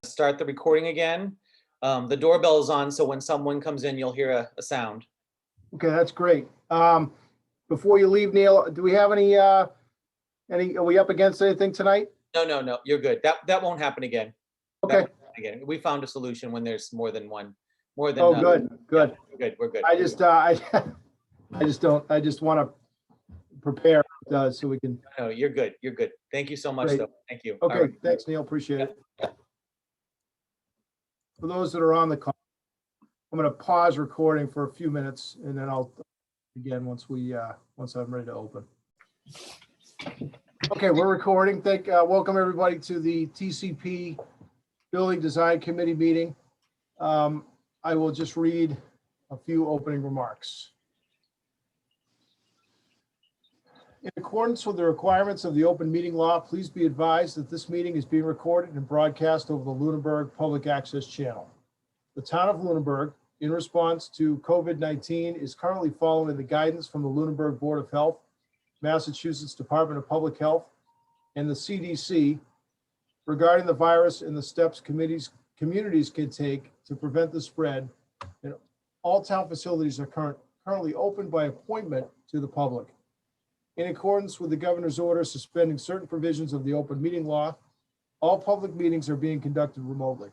start the recording again. The doorbell is on, so when someone comes in, you'll hear a sound. Okay, that's great. Before you leave, Neil, do we have any, are we up against anything tonight? No, you're good. That won't happen again. Okay. That won't happen again. We found a solution when there's more than one, Good. Good. Yeah, we're good. I just want to prepare so we can. No, you're good. You're good. Thank you so much, Great. though. Thank you. Okay, All right. thanks, Neil. Appreciate it. For those that are on the call, I'm going to pause recording for a few minutes and then I'll begin once I'm ready to open. Okay, we're recording. Welcome everybody to the TCP Building Design Committee meeting. I will just read a few opening remarks. In accordance with the requirements of the open meeting law, please be advised that this meeting is being recorded and broadcast over the Lunenburg Public Access Channel. The town of Lunenburg, in response to COVID-19, is currently following the guidance from the Lunenburg Board of Health, Massachusetts Department of Public Health, and the CDC regarding the virus and the steps communities can take to prevent the spread. And all town facilities are currently open by appointment to the public. In accordance with the governor's order suspending certain provisions of the open meeting law, all public meetings are being conducted remotely.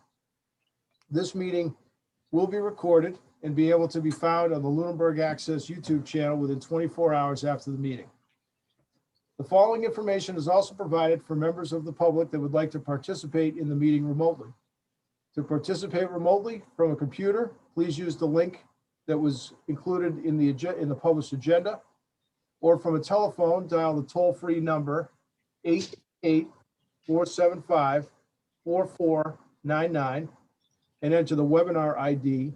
This meeting will be recorded and be able to be found on the Lunenburg Access YouTube channel within 24 hours after the meeting. The following information is also provided for members of the public that would like to participate in the meeting remotely. To participate remotely from a computer, please use the link that was included in the published agenda, or from a telephone, dial the toll-free number 888-475-4499 and enter the webinar ID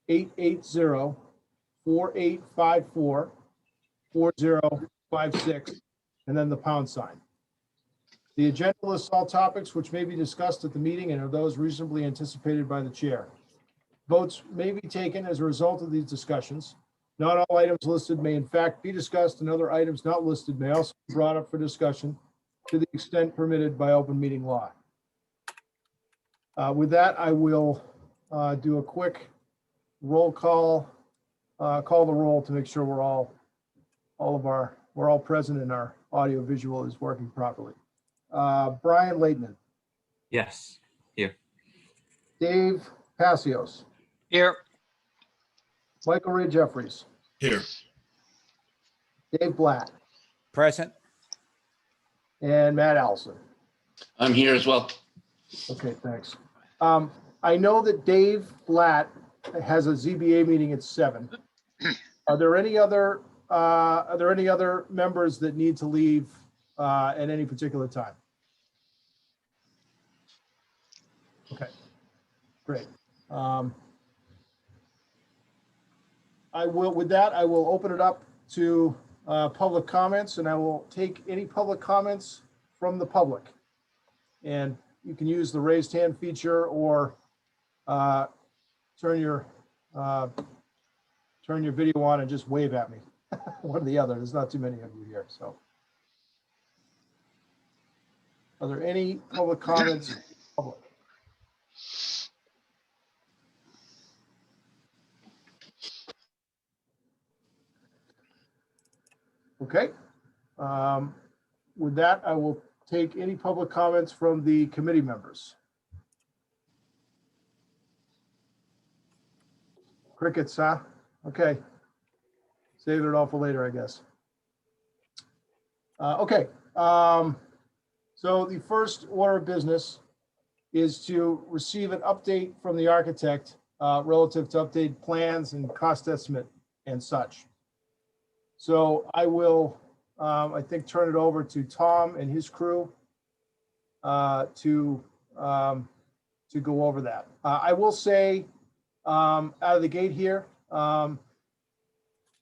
880-4854-4056 and then the pound sign. The agenda lists all topics which may be discussed at the meeting and are those reasonably anticipated by the chair. Votes may be taken as a result of these discussions. Not all items listed may in fact be discussed, and other items not listed may also be brought up for discussion to the extent permitted by open meeting law. With that, I will do a quick roll call, call the roll to make sure we're all present and our audio visual is working properly. Brian Leighton. Yes, here. Dave Passios. Here. Michael Ray Jeffries. Here. Dave Blatt. Present. And Matt Allison. I'm here as well. Okay, thanks. I know that Dave Blatt has a ZBA meeting at 7. Are there any other members that need to leave at any particular time? Okay, great. I will open it up to public comments, and I will take any public comments from the public. And you can use the raised hand feature or turn your video on and just wave at me. One or the other. There's not too many of you here. So, are there any public comments? Public. Okay. With that, I will take any public comments from the committee members. Crickets, huh? Okay. Save it all for later, I guess. Okay. So the first order of business is to receive an update from the architect relative to updated plans and cost estimate and such. So I will, I think, turn it over to Tom and his crew to go over that. I will say out of the gate here,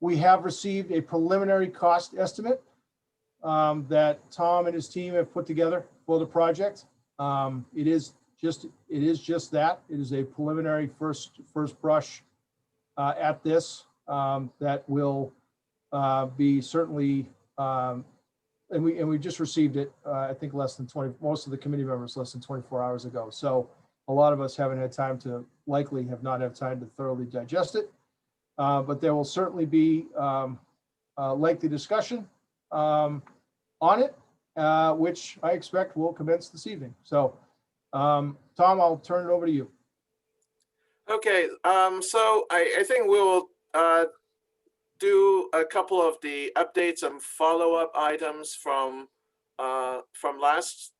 we have received a preliminary cost estimate that Tom and his team have put together for the project. It is just that. It is a preliminary first brush at this that will be certainly, and we just received it, I think less than 20, most of the committee members less than 24 hours ago. So a lot of us haven't had time to, likely have not had time to thoroughly digest it. But there will certainly be lengthy discussion on it, which I expect will commence this evening. So, Tom, I'll turn it over to you. Okay, so I think we will do a couple of the updates and follow-up items from last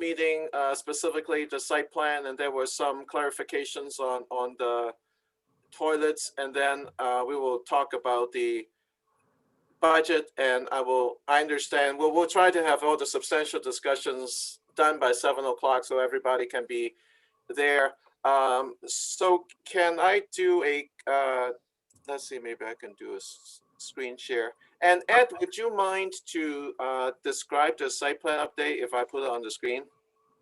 meeting, specifically the site plan, and there were some clarifications on the toilets, and then we will talk about the budget, and I understand we'll try to have all the substantial discussions done by 7 o'clock so everybody can be there. So can I do a let's see, maybe I can do a screen share. And Ed, would you mind to describe the site plan update if I put it on the screen?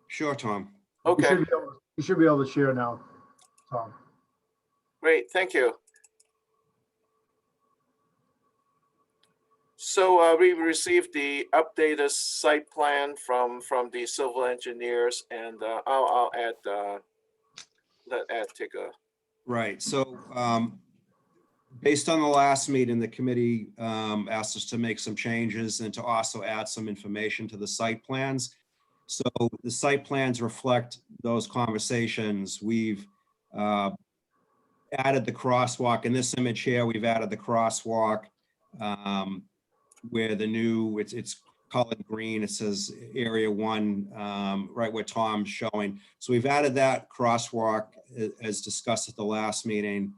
Sure, Tom. Okay, You should be able to share now, Tom. great, thank you. So we received the updated site plan from the civil engineers, and I'll add let Ed take a. Right. So based on the last meeting, the committee asked us to make some changes and to also add some information to the site plans. So the site plans reflect those conversations. We've added the crosswalk. In this image here, we've added the crosswalk where the new, it's colored green. It says area 1, right where Tom's showing. So we've added that crosswalk as discussed at the last meeting,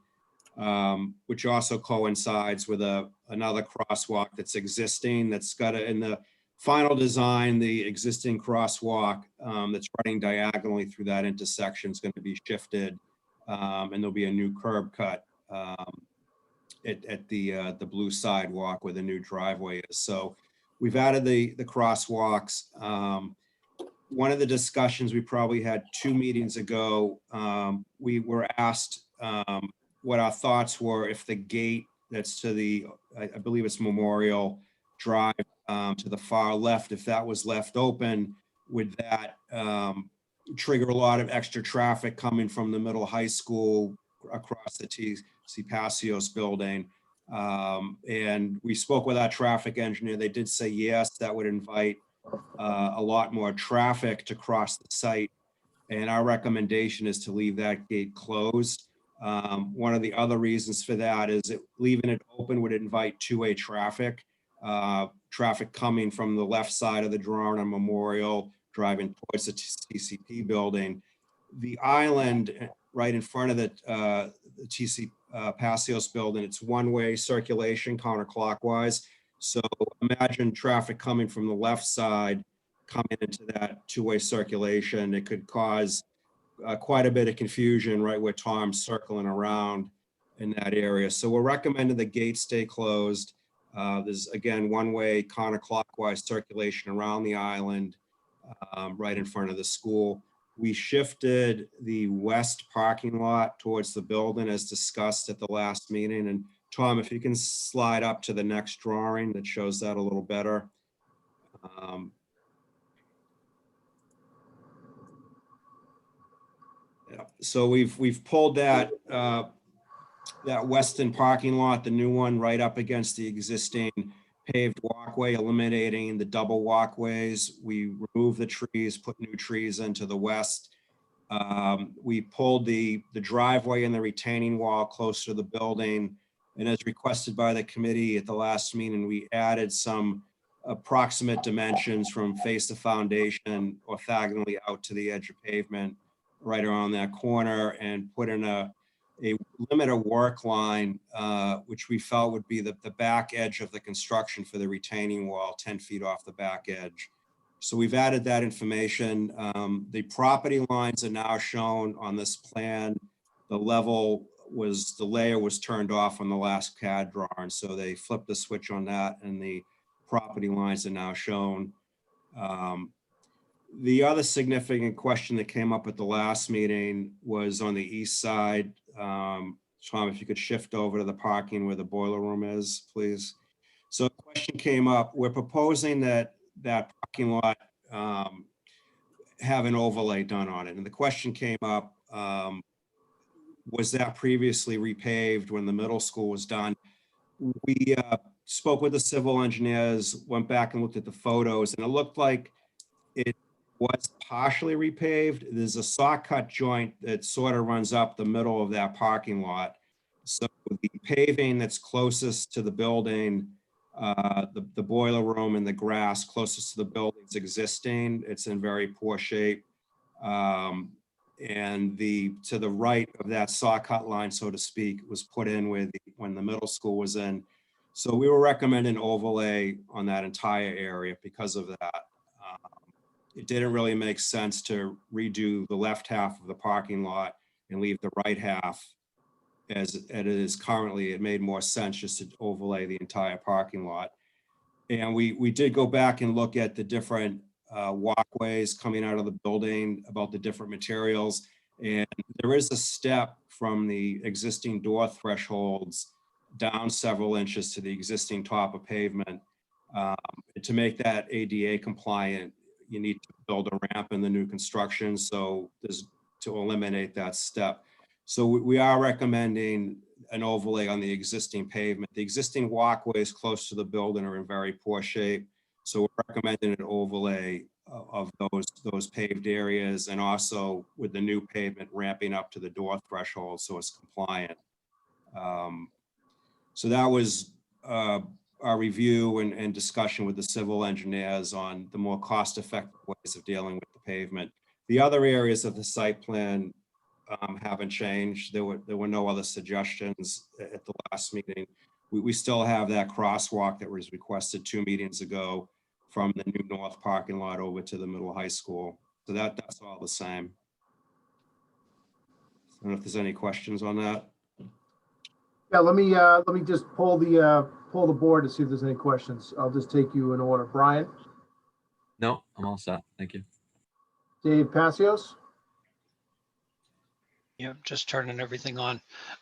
which also coincides with another crosswalk that's existing, that's got in the final design, the existing crosswalk that's running diagonally through that intersection is going to be shifted, and there'll be a new curb cut at the blue sidewalk where the new driveway is. So we've added the crosswalks. One of the discussions we probably had 2 meetings ago, we were asked what our thoughts were if the gate that's to the, I believe it's Memorial Drive to the far left, if that was left open, would that trigger a lot of extra traffic coming from the middle high school across the TC Passios building? And we spoke with our traffic engineer. They did say yes, that would invite a lot more traffic to cross the site. And our recommendation is to leave that gate closed. One of the other reasons for that is leaving it open would invite two-way traffic. Traffic coming from the left side of the drawing on Memorial, driving towards the TCP building. The island right in front of the TC Passios building, it's one-way circulation counterclockwise. So imagine traffic coming from the left side coming into that two-way circulation. It could cause quite a bit of confusion right where Tom's circling around in that area. So we're recommending the gate stay closed. There's again one-way counterclockwise circulation around the island right in front of the school. We shifted the west parking lot towards the building as discussed at the last meeting. And Tom, if you can slide up to the next drawing that shows that a little better. Yeah. So we've pulled that that western parking lot, the new one, right up against the existing paved walkway, eliminating the double walkways. We removed the trees, put new trees into the west. We pulled the driveway and the retaining wall closer to the building. And as requested by the committee at the last meeting, we added some approximate dimensions from face to foundation orthogonally out to the edge of pavement right around that corner, and put in a limit of work line, which we felt would be the back edge of the construction for the retaining wall, 10 feet off the back edge. So we've added that information. The property lines are now shown on this plan. The layer was turned off on the last CAD drawing. So they flipped the switch on that and the property lines are now shown. The other significant question that came up at the last meeting was on the east side. Tom, if you could shift over to the parking where the boiler room is, please. So the question came up, we're proposing that parking lot have an overlay done on it. And the question came up, was that previously repaved when the middle school was done? We spoke with the civil engineers, went back and looked at the photos, and it looked like it was partially repaved. There's a saw cut joint that sort of runs up the middle of that parking lot. So the paving that's closest to the building, the boiler room and the grass closest to the building is existing. It's in very poor shape. And to the right of that saw cut line, so to speak, was put in when the middle school was in. So we were recommending overlay on that entire area because of that. It didn't really make sense to redo the left half of the parking lot and leave the right half as it is currently. It made more sense just to overlay the entire parking lot. And we did go back and look at the different walkways coming out of the building, about the different materials. And there is a step from the existing door thresholds down several inches to the existing top of pavement. To make that ADA compliant, you need to build a ramp in the new construction. So there's to eliminate that step. So we are recommending an overlay on the existing pavement. The existing walkways close to the building are in very poor shape. So we're recommending an overlay of those paved areas, and also with the new pavement ramping up to the door threshold so it's compliant. So that was our review and discussion with the civil engineers on the more cost-effective ways of dealing with the pavement. The other areas of the site plan haven't changed. There were no other suggestions at the last meeting. We still have that crosswalk that was requested 2 meetings ago from the new north parking lot over to the middle high school. So that's all the same. I don't know if there's any questions on that. Yeah, let me just pull the board to see if there's any questions. I'll just take you in order. Brian, No, I'm all set. Thank you. Dave Passios, Yeah, just turning everything on.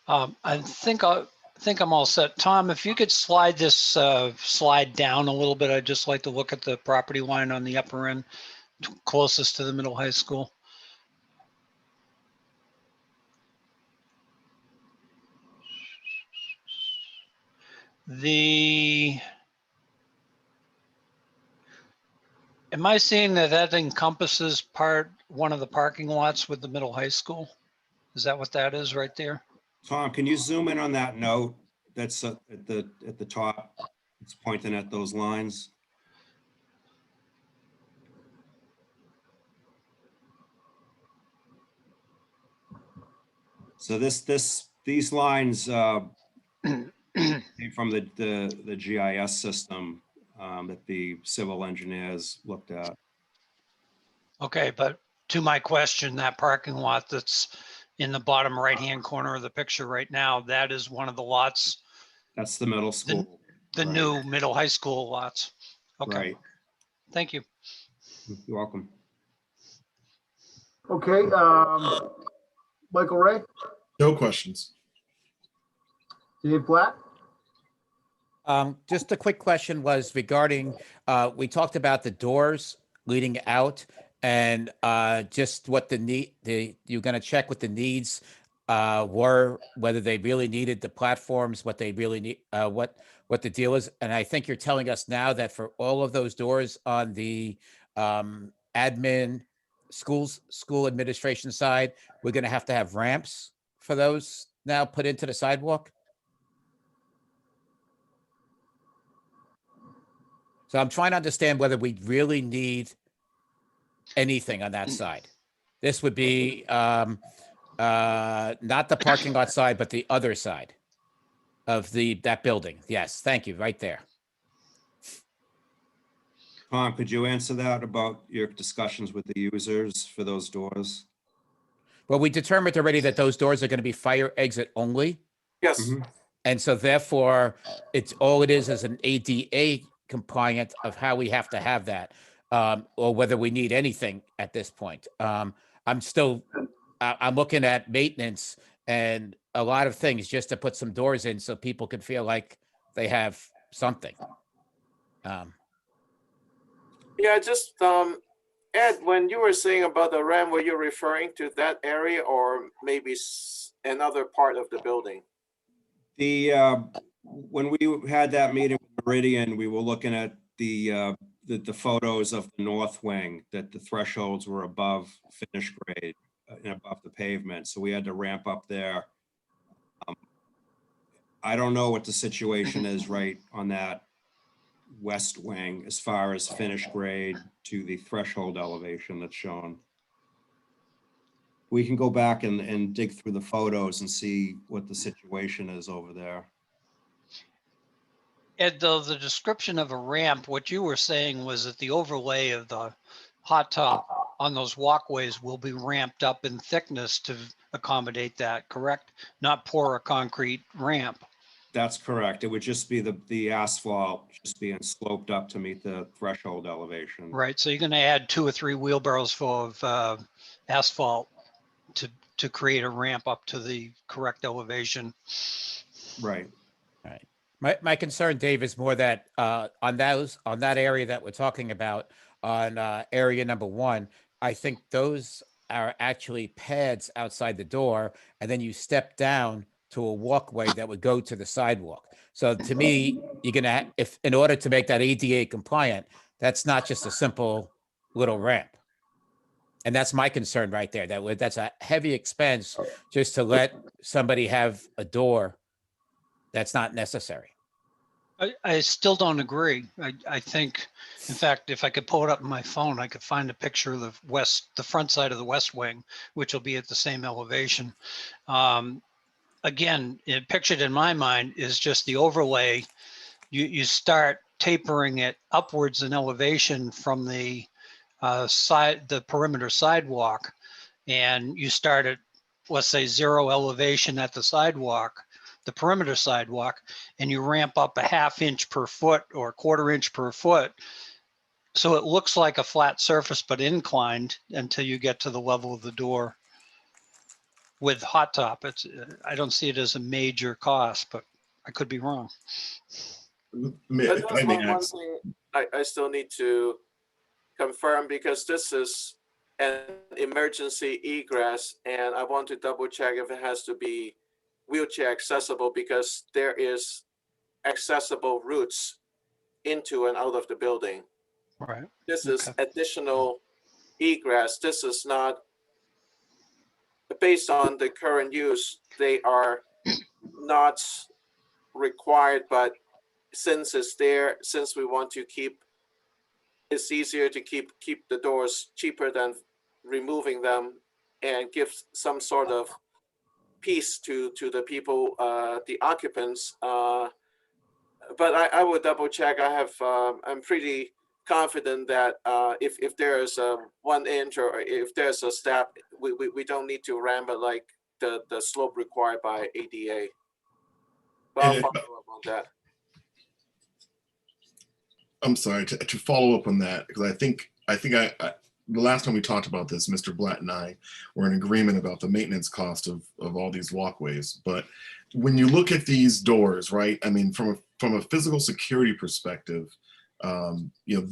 I think I'm all set. Tom, if you could slide this slide down a little bit, I'd just like to look at the property line on the upper end, closest to the middle high school. Am I seeing that encompasses one of the parking lots with the middle high school? Is that what that is right there? Tom, can you zoom in on that note that's at the top? It's pointing at those lines. So these lines came from the GIS system that the civil engineers looked at. Okay, but to my question, that parking lot that's in the bottom right-hand corner of the picture right now, that is one of the lots, That's the middle school. the Right. new middle high school lots. Okay, Right. thank you. You're welcome. okay. Michael Ray, No questions. Dave Blatt, Just a quick question was regarding, we talked about the doors leading out and just what you're going to check what the needs were, whether they really needed the platforms, what they really need, what the deal is. And I think you're telling us now that for all of those doors on the admin school administration side, we're going to have ramps for those now put into the sidewalk. So I'm trying to understand whether we really need anything on that side. This would be not the parking lot side, but the other side of that building. Yes, thank you, right there. Tom, could you answer that about your discussions with the users for those doors? Well, we determined already that those doors are going to be fire exit only. Yes, Mhm. And so therefore, all it is an ADA compliant of how we have to have that, or whether we need anything at this point. I'm looking at maintenance and a lot of things just to put some doors in so people can feel like they have something. yeah, just Ed, when you were saying about the ramp, were you referring to that area or maybe another part of the building? When we had that meeting with Meridian, we were looking at the photos of the north wing, that the thresholds were above finished grade and above the pavement. So we had to ramp up there. I don't know what the situation is right on that west wing as far as finished grade to the threshold elevation that's shown. We can go back and dig through the photos and see what the situation is over there. Ed, though, the description of a ramp, what you were saying was that the overlay of the hot top on those walkways will be ramped up in thickness to accommodate that, correct? Not pour a concrete ramp. That's correct. It would just be the asphalt just being sloped up to meet the threshold elevation. Right, so you're gonna add 2 or 3 wheelbarrows full of asphalt to create a ramp up to the correct elevation. Right. My concern, Dave, is more that on that area that we're talking about, on area number 1, I think those are actually pads outside the door, and then you step down to a walkway that would go to the sidewalk. So to me, you're gonna, if in order to make that ADA compliant, that's not just a simple little ramp. And that's my concern right there. That's a heavy expense just to let somebody have a door that's not necessary. I still don't agree. I think, in fact, if I could pull it up on my phone, I could find a picture of the front side of the west wing, which will be at the same elevation. Again, pictured in my mind is just the overlay. You start tapering it upwards in elevation from the perimeter sidewalk, and you start at, let's say, 0 elevation at the sidewalk, the perimeter sidewalk, and you ramp up a 1/2 inch per foot or 1/4 inch per foot. So it looks like a flat surface, but inclined until you get to the level of the door. With hot top, I don't see it as a major cost, but I could be wrong. But If that's I may one ask, thing I still need to confirm, because this is an emergency egress and I want to double check if it has to be wheelchair accessible, because there is accessible routes into and out of the building. Right. This is Okay. additional egress. This is not based on the current use. They are not required, but since it's there, since we want to keep, it's easier to keep the doors cheaper than removing them, and give some sort of peace to the people, the occupants. But I would double check. I'm pretty confident that if there's a 1 inch or if there's a step, we don't need to ramp it like the slope required by ADA. But I'll And if- follow up on that. I'm sorry, to follow up on that, because I think the last time we talked about this, Mr. Blatt and I were in agreement about the maintenance cost of all these walkways. But when you look at these doors, right? I mean, from a physical security perspective, you know,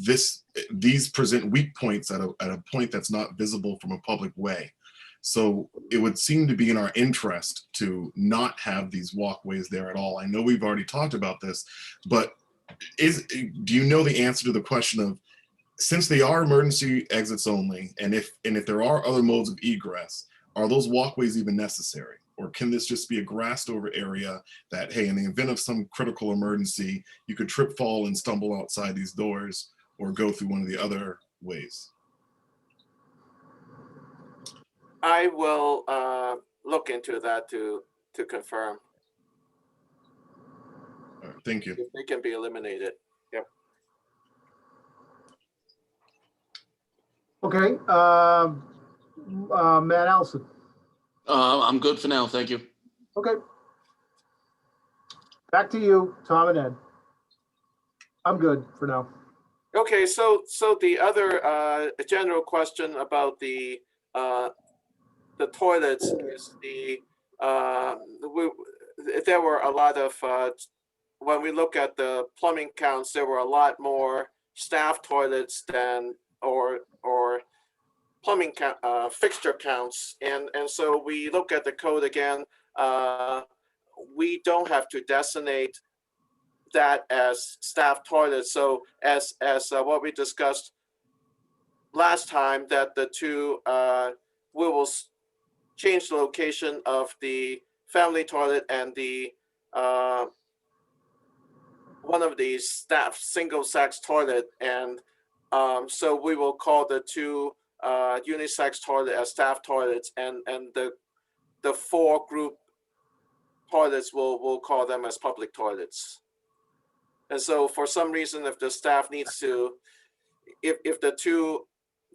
these present weak points at a point that's not visible from a public way. So it would seem to be in our interest to not have these walkways there at all. I know we've already talked about this, but do you know the answer to the question of, since they are emergency exits only, and if there are other modes of egress, are those walkways even necessary? Or can this just be a grassed over area that, hey, in the event of some critical emergency, you could trip, fall, and stumble outside these doors or go through one of the other ways? I will look into that to confirm All right, thank you. if they can be eliminated. Yep. Okay, Matt Allison. I'm good for now. Thank you. Okay. Back to you, Tom and Ed. I'm good for now. Okay, so the other general question about the toilets is there were a lot of when we look at the plumbing counts, there were a lot more staff toilets than or plumbing fixture counts. And so we look at the code again. We don't have to designate that as staff toilets. So as what we discussed last time, that the two, we will change the location of the family toilet and the one of the staff single sex toilet. And so we will call the two unisex toilet as staff toilets, and the 4 group toilets we'll call them as public toilets. And so for some reason, if the staff needs to, if the 2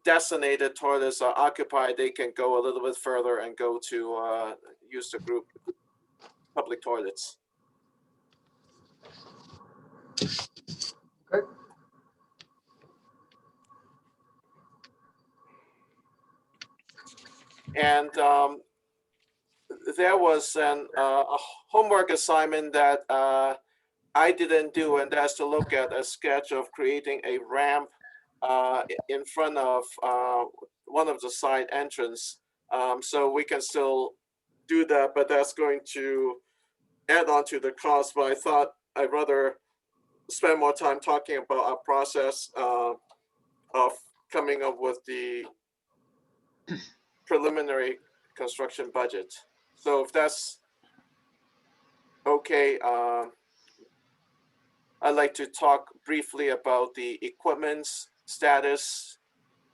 designated toilets are occupied, they can go a little bit further and go to use the group public toilets. Okay. And there was a homework assignment that I didn't do, and that's to look at a sketch of creating a ramp in front of one of the side entrance. So we can still do that, but that's going to add on to the cost. But I thought I'd rather spend more time talking about our process of coming up with the preliminary construction budget. So if that's okay, I'd like to talk briefly about the equipment's status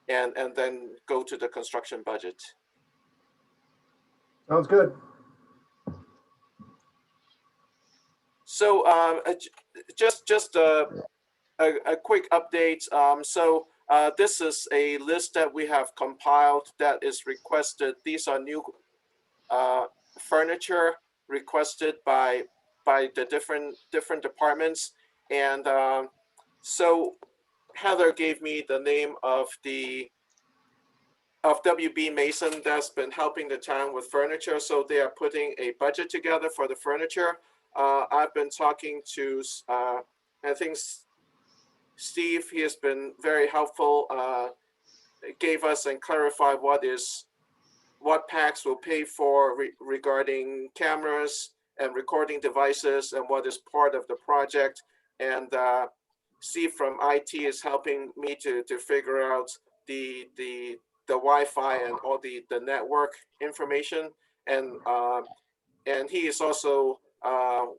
and then go to the construction budget. Sounds good. So just a quick update. So this is a list that we have compiled that is requested. These are new furniture requested by the different departments. And so Heather gave me the name of WB Mason that's been helping the town with furniture. So they are putting a budget together for the furniture. I've been talking to, I think Steve, he has been very helpful, gave us and clarified what PAX will pay for regarding cameras and recording devices and what is part of the project. And Steve from IT is helping me to figure out the Wi-Fi and all the network information. And he is also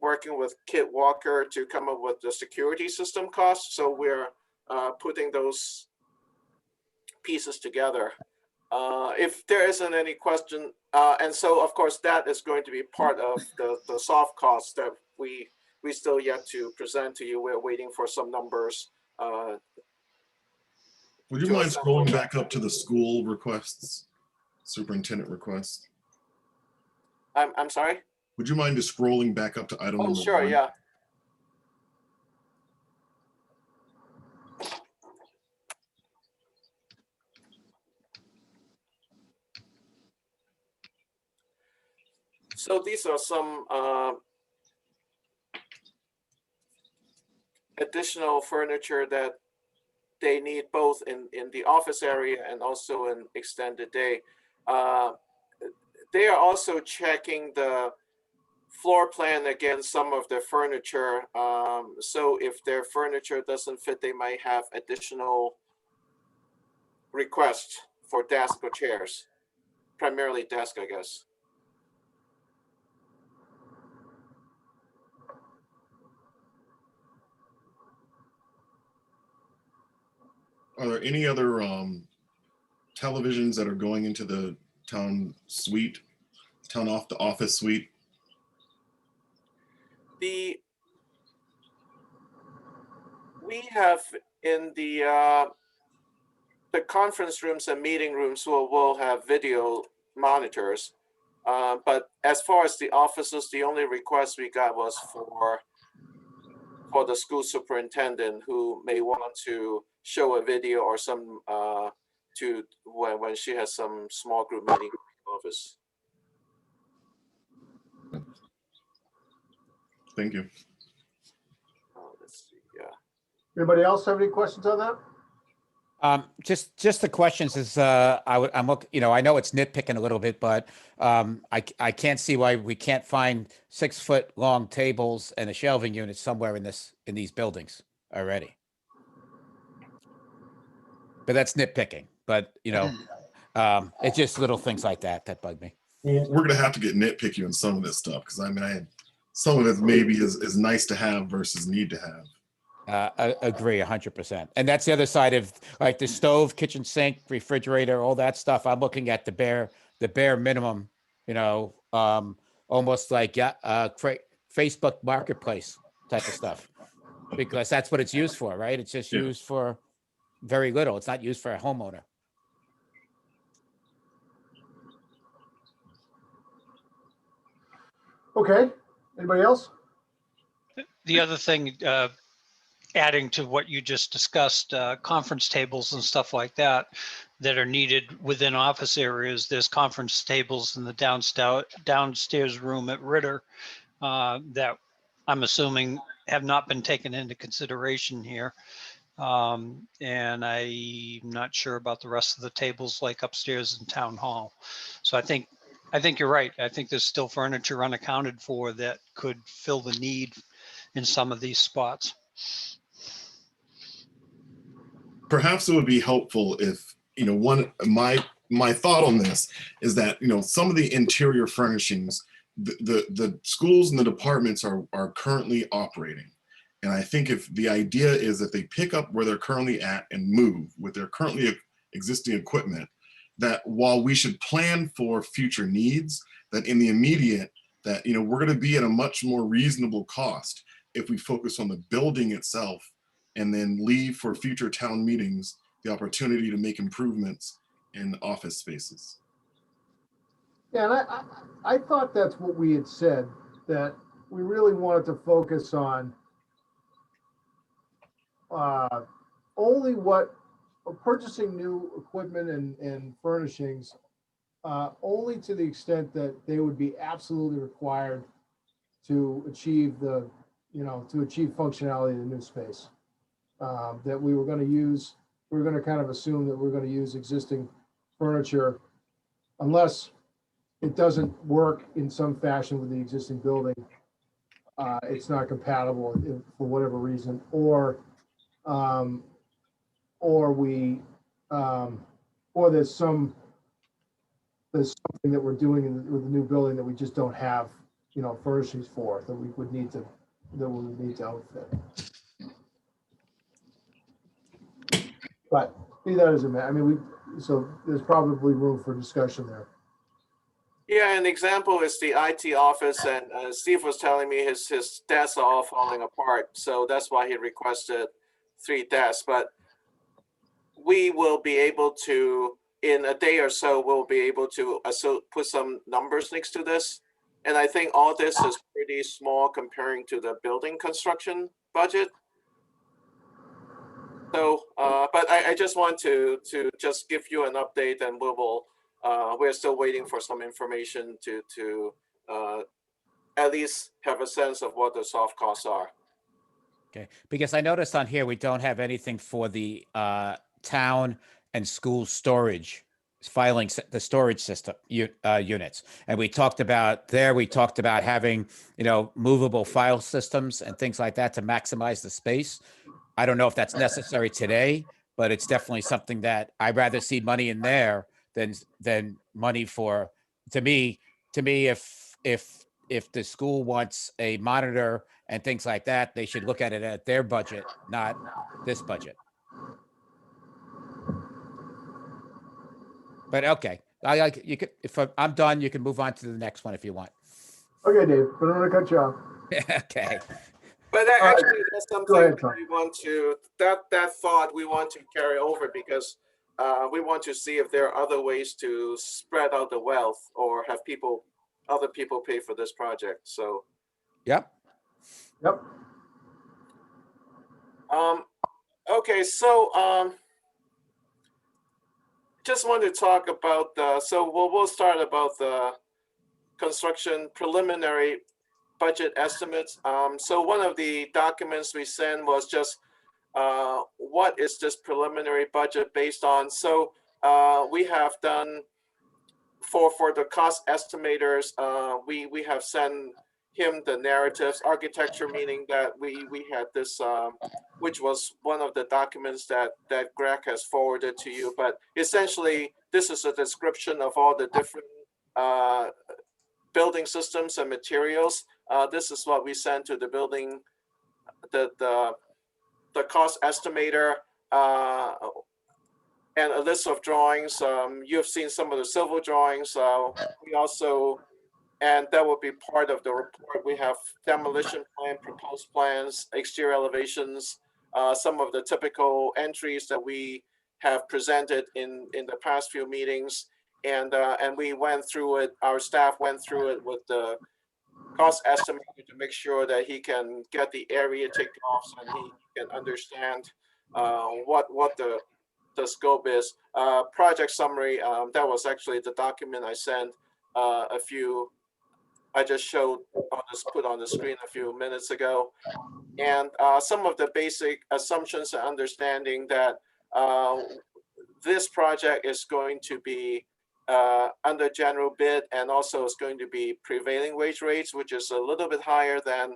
working with Kit Walker to come up with the security system costs. So we're putting those pieces together. If there isn't any question, and so of course that is going to be part of the soft costs that we still yet to present to you. We're waiting for some numbers. Would you mind scrolling back up to the school requests, superintendent requests? I'm sorry? Would you mind just scrolling back up to item number Sure, 1? yeah. So these are some additional furniture that they need both in the office area and also in extended day. They are also checking the floor plan against some of their furniture. So if their furniture doesn't fit, they might have additional requests for desk or chairs, primarily desk, I guess. Are there any other televisions that are going into the town suite, the office suite? We have in the conference rooms and meeting rooms will have video monitors. But as far as the offices, the only request we got was for the school superintendent, who may want to show a video or some to when she has some small group meeting in the office. Thank you. Let's see, yeah. Anybody else have any questions on that? Just the questions is, I'm look, I know it's nitpicking a little bit, but, I can't see why we can't find 6-foot long tables and a shelving unit somewhere in these buildings already. But that's nitpicking, but, it's just little things like that bug me. Well, we're gonna have to get nitpicky on some of this stuff because I mean, some of it maybe is nice to have versus need to have. I agree 100%. And that's the other side of like the stove, kitchen sink, refrigerator, all that stuff. I'm looking at the bare minimum, almost like Facebook Marketplace type of stuff, because that's what it's used for, right? It's just Yeah. used for very little. It's not used for a homeowner. Okay, anybody else? The other thing, adding to what you just discussed, conference tables and stuff like that are needed within office areas. There's conference tables in the downstairs room at Ritter that I'm assuming have not been taken into consideration here. And I'm not sure about the rest of the tables like upstairs in town hall. So I think you're right. I think there's still furniture unaccounted for that could fill the need in some of these spots. Perhaps it would be helpful if, my thought on this is that, some of the interior furnishings, the schools and the departments are currently operating. And I think if the idea is that they pick up where they're currently at and move with their currently existing equipment, that while we should plan for future needs, that in the immediate, that, we're going to be at a much more reasonable cost if we focus on the building itself and then leave for future town meetings the opportunity to make improvements in office spaces. Yeah, and I thought that's what we had said, that we really wanted to focus on only what purchasing new equipment and furnishings only to the extent that they would be absolutely required to achieve functionality in the new space. That we were going to kind of assume that we're going to use existing furniture unless it doesn't work in some fashion with the existing building. It's not compatible for whatever reason, or there's something that we're doing with the new building that we just don't have, furnishings for, that we would need to outfit. But be that as it may, so there's probably room for discussion there. Yeah, an example is the IT office, and Steve was telling me his desks are all falling apart, so that's why he requested 3 desks. But we will be able to, in a day or so, we'll be able to put some numbers next to this. And I think all this is pretty small comparing to the building construction budget. So, but I just want to just give you an update, and we're still waiting for some information to at least have a sense of what the soft costs are. Okay, because I noticed on here, we don't have anything for the town and school storage the storage system units. And we talked about having, movable file systems and things like that to maximize the space. I don't know if that's necessary today, but it's definitely something that I'd rather see money in there than money for, to me, if the school wants a monitor and things like that, they should look at it at their budget, not this budget. But okay, you could, if I'm done, you can move on to the next one if you want. Okay, Dave, but I'm going to cut you off. Okay. But actually, that's something ahead, we want to, that thought we want to carry over, because we want to see if there are other ways to spread out the wealth or have other people pay for this project. So. Yep. Okay, so just want to talk about we'll start about the construction preliminary budget estimates. So one of the documents we sent was just what is this preliminary budget based on? So we have done for the cost estimators, we have sent him the narratives, architecture, meaning that we had this, which was one of the documents that Greg has forwarded to you. But essentially, this is a description of all the different building systems and materials. This is what we sent to the building, the cost estimator, and a list of drawings. You've seen some of the civil drawings. We also, and that will be part of the report. We have demolition plan, proposed plans, exterior elevations, some of the typical entries that we have presented in the past few meetings. And we went through it, our staff went through it with the cost estimator to make sure that he can get the area ticked off and he can understand what the scope is. Project summary, that was actually the document I sent I just showed put on the screen a few minutes ago. And some of the basic assumptions and understanding that this project is going to be under general bid, and also is going to be prevailing wage rates, which is a little bit higher than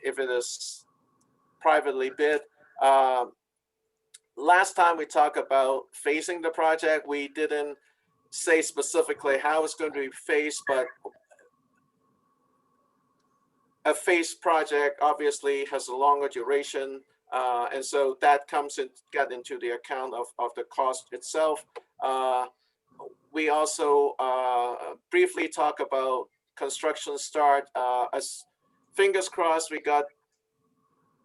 if it is privately bid. Last time we talked about phasing the project, we didn't say specifically how it's going to be phased, but a phased project obviously has a longer duration, and so that get into the account of the cost itself. We also briefly talk about construction start. As fingers crossed, we got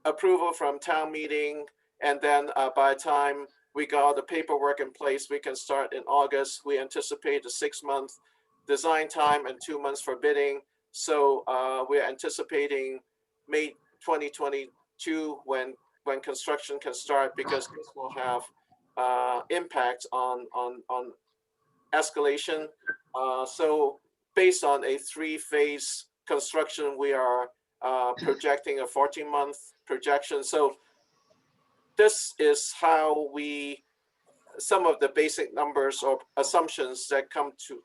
approval from town meeting, and then by the time we got all the paperwork in place, we can start in August. We anticipate a 6-month design time and 2 months for bidding. So we're anticipating May 2022 when construction can start, because this will have impact on escalation. So based on a 3-phase construction, we are projecting a 14-month projection. So this is how some of the basic numbers or assumptions that come to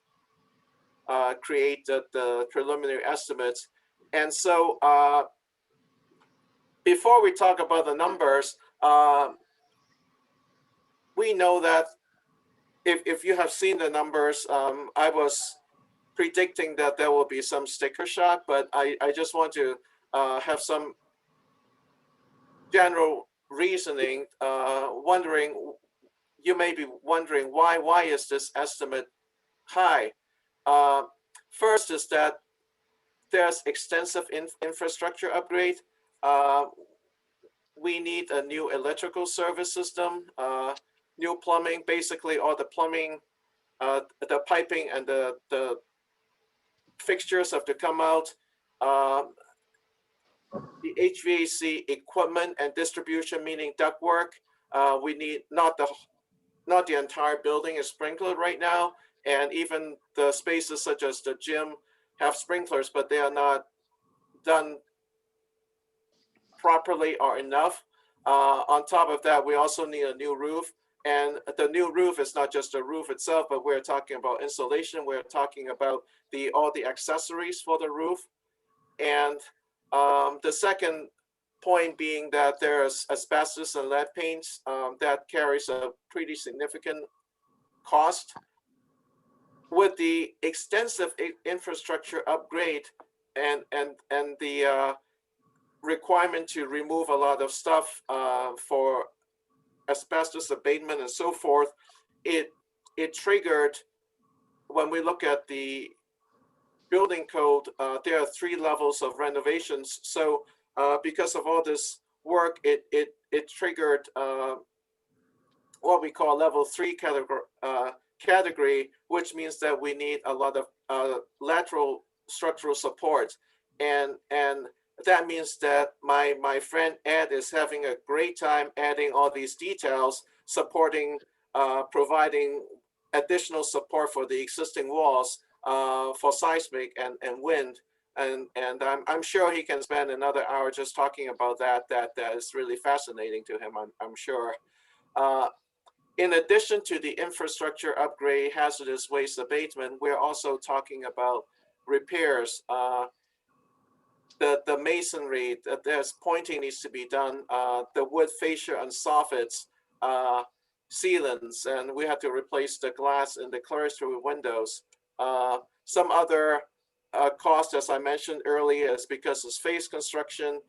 create the preliminary estimates. And so before we talk about the numbers, we know that if you have seen the numbers, I was predicting that there will be some sticker shock, but I just want to have some general reasoning. You may be wondering why is this estimate high? First is that there's extensive infrastructure upgrade. We need a new electrical service system, new plumbing, basically all the plumbing, the piping and the fixtures have to come out. The HVAC equipment and distribution, meaning ductwork, we need not the entire building is sprinkled right now, and even the spaces such as the gym have sprinklers, but they are not done properly or enough. On top of that, we also need a new roof, and the new roof is not just the roof itself, but we're talking about insulation. We're talking about all the accessories for the roof. And the second point being that there's asbestos and lead paints that carries a pretty significant cost. With the extensive infrastructure upgrade and the requirement to remove a lot of stuff for asbestos abatement and so forth, it triggered, when we look at the building code, there are 3 levels of renovations. So because of all this work, it triggered what we call level 3 category, which means that we need a lot of lateral structural support. And that means that my friend Ed is having a great time adding all these details, supporting, providing additional support for the existing walls for seismic and wind. and I'm sure he can spend another hour just talking about that. That is really fascinating to him. I'm sure. In addition to the infrastructure upgrade, hazardous waste abatement, we're also talking about repairs. The masonry, there's pointing needs to be done. The wood fascia and soffits, sealants, and we have to replace the glass in the clerestory windows. Some other cost, as I mentioned earlier, is because it's phase construction.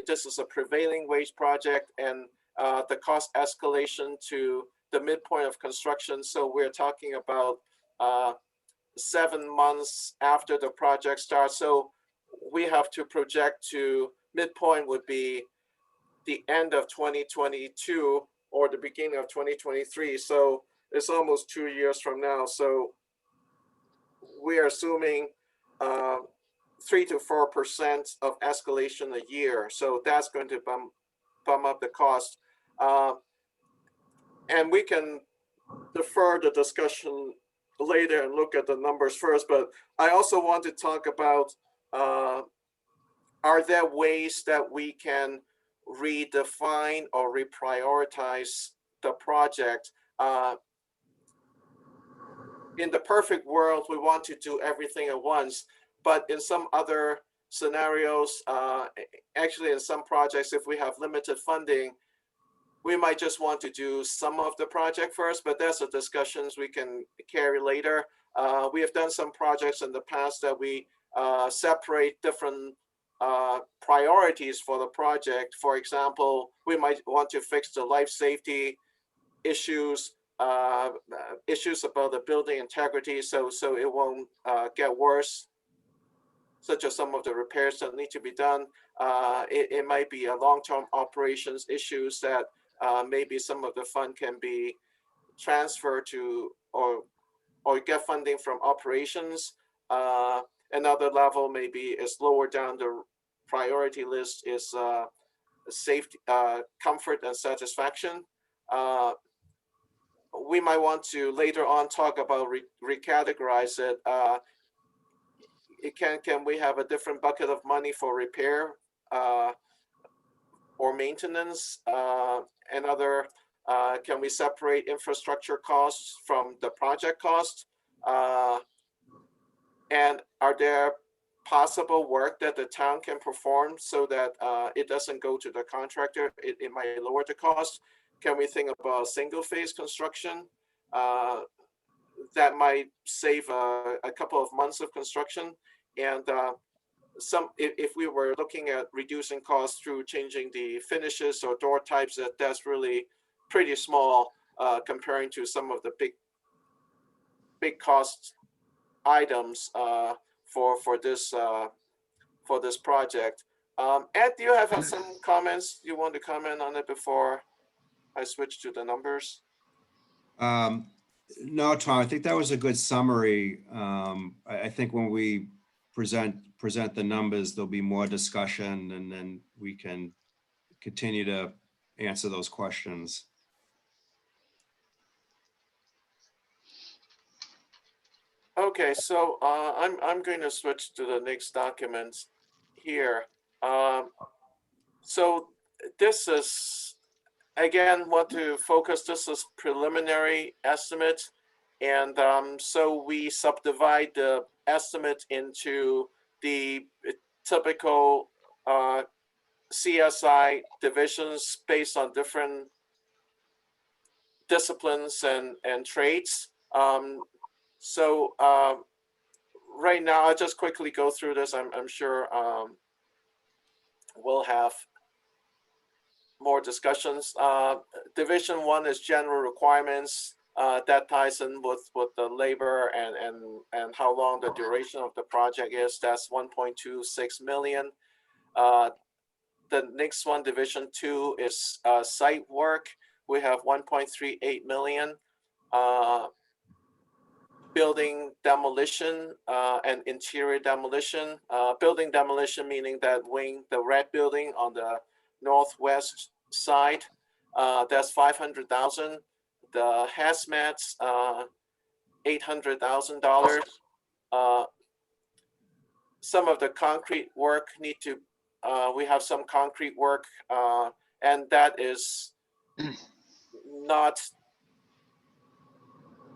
This is a prevailing wage project, and the cost escalation to the midpoint of construction. So we're talking about 7 months after the project starts. So we have to project to midpoint would be the end of 2022 or the beginning of 2023. So it's almost 2 years from now. So we are assuming 3 to 4% of escalation a year. So that's going to bump up the cost. And we can defer the discussion later and look at the numbers first. But I also want to talk about, are there ways that we can redefine or reprioritize the project? In the perfect world, we want to do everything at once, but in some other scenarios, actually in some projects, if we have limited funding, we might just want to do some of the project first, but that's a discussions we can carry later. We have done some projects in the past that we separate different priorities for the project. For example, we might want to fix the life safety issues, issues about the building integrity, so it won't get worse, such as some of the repairs that need to be done. It might be a long-term operations issues that maybe some of the fund can be transferred to or get funding from operations. Another level maybe is lower down the priority list is safety, comfort and satisfaction. We might want to later on talk about recategorize it. Can we have a different bucket of money for repair or maintenance and other? Can we separate infrastructure costs from the project cost? And are there possible work that the town can perform so that it doesn't go to the contractor? It might lower the cost. Can we think about single phase construction that might save a couple of months of construction? And if we were looking at reducing costs through changing the finishes or door types, that's really pretty small comparing to some of the big cost items for this project. Ed, do you have some comments you want to comment on it before I switch to the numbers? No, Tom, I think that was a good summary. I think when we present the numbers, there'll be more discussion, and then we can continue to answer those questions. Okay, so I'm going to switch to the next document here. So this is, again, want to focus, this is preliminary estimate. And so we subdivide the estimate into the typical CSI divisions based on different disciplines and trades. So right now, I'll just quickly go through this. I'm sure we'll have more discussions. Division 1 is general requirements. That ties in with the labor and how long the duration of the project is. That's 1.26 million. The next one, Division 2, is site work. We have 1.38 million. Building demolition and interior demolition. Building demolition meaning that wing, the red building on the northwest side, that's 500,000. The hazmats, $800,000. some of the concrete work need to, we have some concrete work, and that is not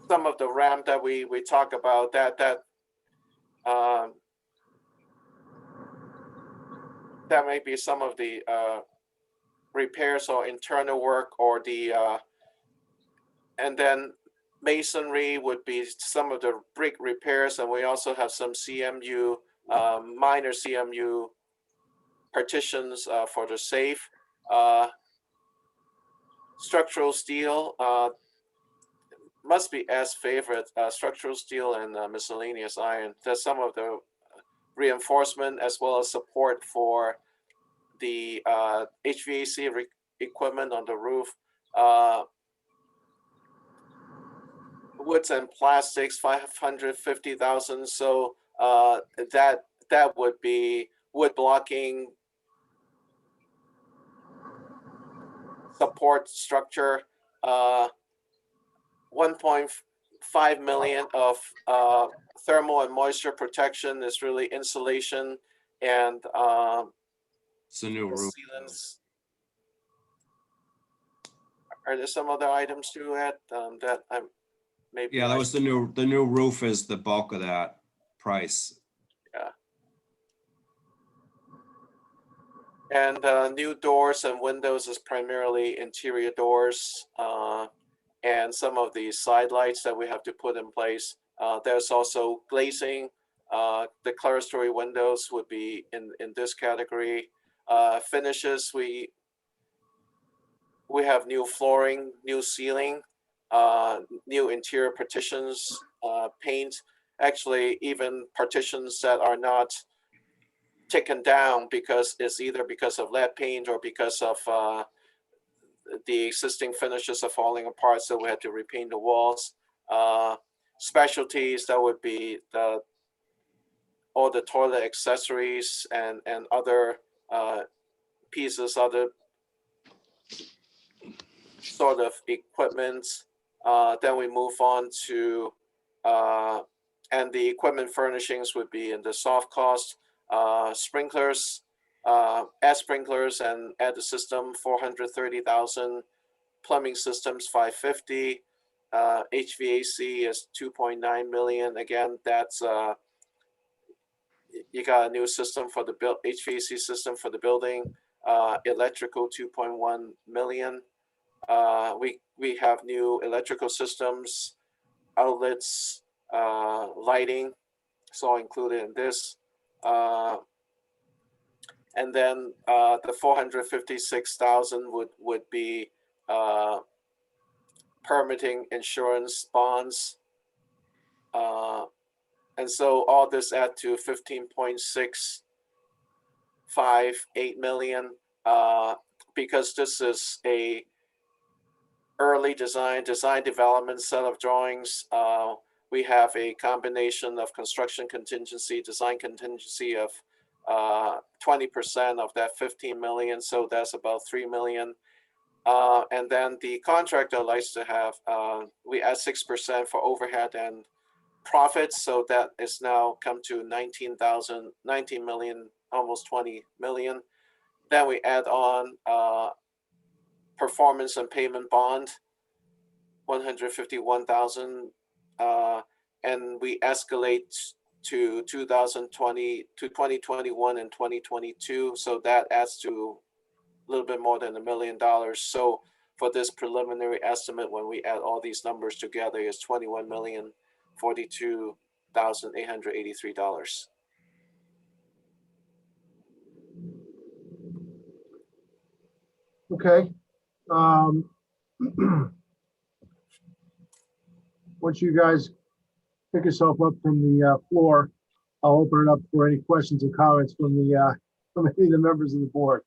some of the ramp that we talk about, that may be some of the repairs or internal work, or the and then masonry would be some of the brick repairs, and we also have some CMU, minor CMU partitions for the safe. Structural steel must be as favorite, structural steel and miscellaneous iron. There's some of the reinforcement as well as support for the HVAC equipment on the roof. Woods and plastics, 550,000. So that would be wood blocking, support structure. 1.5 million of thermal and moisture protection is really insulation and It's a new roof. sealants. Are there some other items to add that I'm maybe? Yeah, that was the new roof is the bulk of that price. And new doors and windows is primarily interior doors, and some of the side lights that we have to put in place. There's also glazing. The clerestory windows would be in this category. Finishes, we have new flooring, new ceiling, new interior partitions, paint. Actually, even partitions that are not taken down because it's either because of lead paint or because of the existing finishes are falling apart, so we had to repaint the walls. Specialties, that would be all the toilet accessories and other pieces, other sort of equipment. Then we move on to, and the equipment furnishings would be in the soft cost. Sprinklers, add sprinklers and add the system, 430,000. Plumbing systems, 550. HVAC is 2.9 million. Again, that's you got a new system for the HVAC system for the building. Electrical, 2.1 million. We have new electrical systems, outlets, lighting. It's all included in this. And then the 456,000 would be permitting, insurance, bonds. And so all this add to 15.658 million, because this is a early design development set of drawings. We have a combination of construction contingency, design contingency of 20% of that 15 million. So that's about 3 million. And then the contractor likes to have, we add 6% for overhead and profits. So that is now come to 19 million, almost 20 million. Then we add on performance and payment bond, 151,000. And we escalate to 2021 and 2022. So that adds to a little bit more than $1 million. So for this preliminary estimate, when we add all these numbers together, is $21,042,883. Okay. Once you guys pick yourself up from the floor, I'll open it up for any questions or comments from any of the members of the board.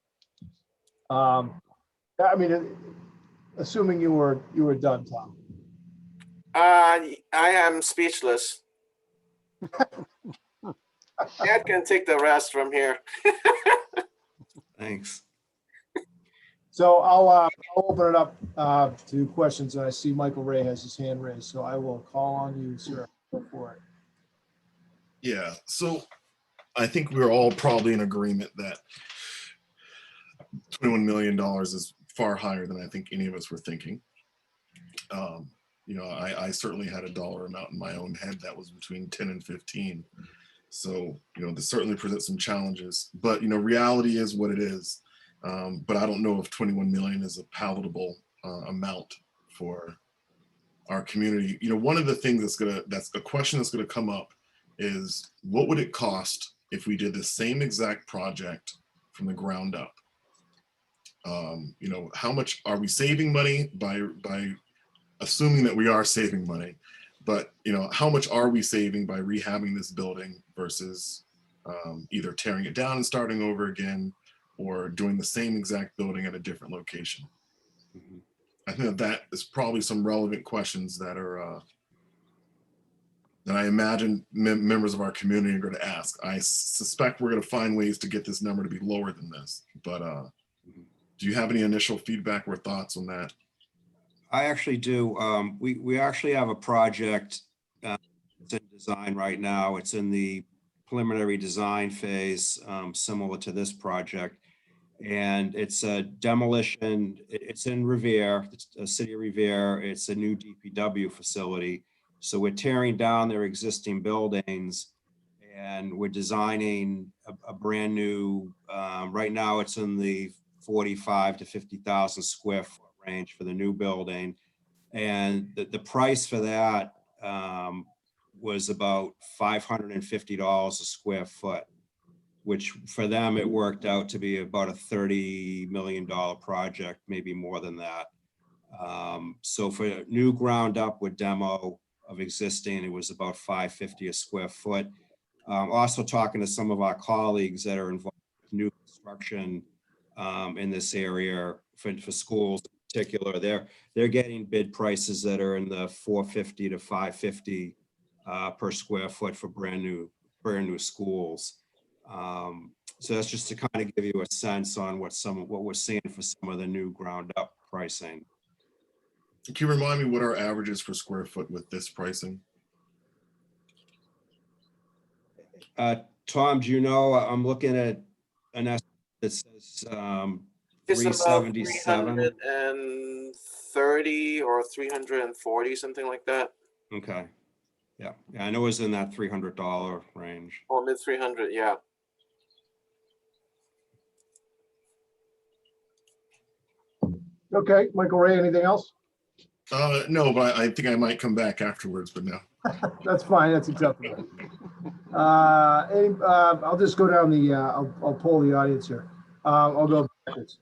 I mean, assuming you were done, Tom. I am speechless. Ed can take the rest from here. Thanks. So I'll open it up to questions, and I see Michael Ray has his hand raised, so I will call on you, sir. Go for it. Yeah, so I think we're all probably in agreement that $21 million is far higher than I think any of us were thinking. You know, I certainly had a dollar amount in my own head that was between 10 and 15. So, you know, this certainly presents some challenges, but, you know, reality is what it is. But I don't know if 21 million is a palatable amount for our community. You know, one of the things that's a question that's gonna come up is, what would it cost if we did the same exact project from the ground up? You know, how much are we saving money by assuming that we are saving money? But, you know, how much are we saving by rehabbing this building versus either tearing it down and starting over again, or doing the same exact building at a different location? I think that is probably some relevant questions that are that I imagine members of our community are going to ask. I suspect we're going to find ways to get this number to be lower than this, but do you have any initial feedback or thoughts on that? I actually do. We actually have a project it's in design right now. It's in the preliminary design phase, similar to this project. And it's a demolition. It's in Revere, it's a city of Revere. It's a new DPW facility. So we're tearing down their existing buildings and we're designing a brand new, right now it's in the 45 to 50,000 square foot range for the new building. And the price for that was about $550 a square foot, which for them, it worked out to be about a $30 million project, maybe more than that. So for a new ground up with demo of existing, it was about $550 a square foot. Also talking to some of our colleagues that are involved with new construction in this area for schools in particular, they're getting bid prices that are in the $450 to $550 per square foot for brand new schools. So that's just to kind of give you a sense on what we're seeing for some of the new ground up pricing. Can you remind me what our average is for square foot with this pricing? Tom, do you know, I'm looking at an estimate that says It's about 377. 330 or 340, something like that, Okay. Yeah, I know it was in that $300 range. or mid 300. Yeah. Okay, Michael Ray, anything else? No, but I think I might come back afterwards, but no. That's fine, that's acceptable. I'll just go down I'll poll the audience here. I'll go backwards.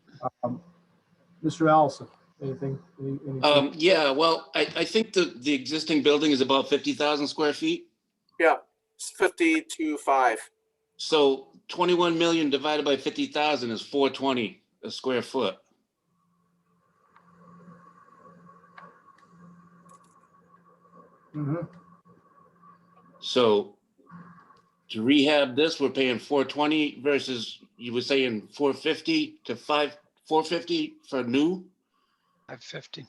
Mr. Allison, anything? Yeah, well, I think the existing building is about 50,000 square feet. Yeah, it's 52.5. So 21 million divided by 50,000 is 420 a square foot. Mm-hmm. So to rehab this, we're paying 420 versus you were saying 450 to 450 for new. 550.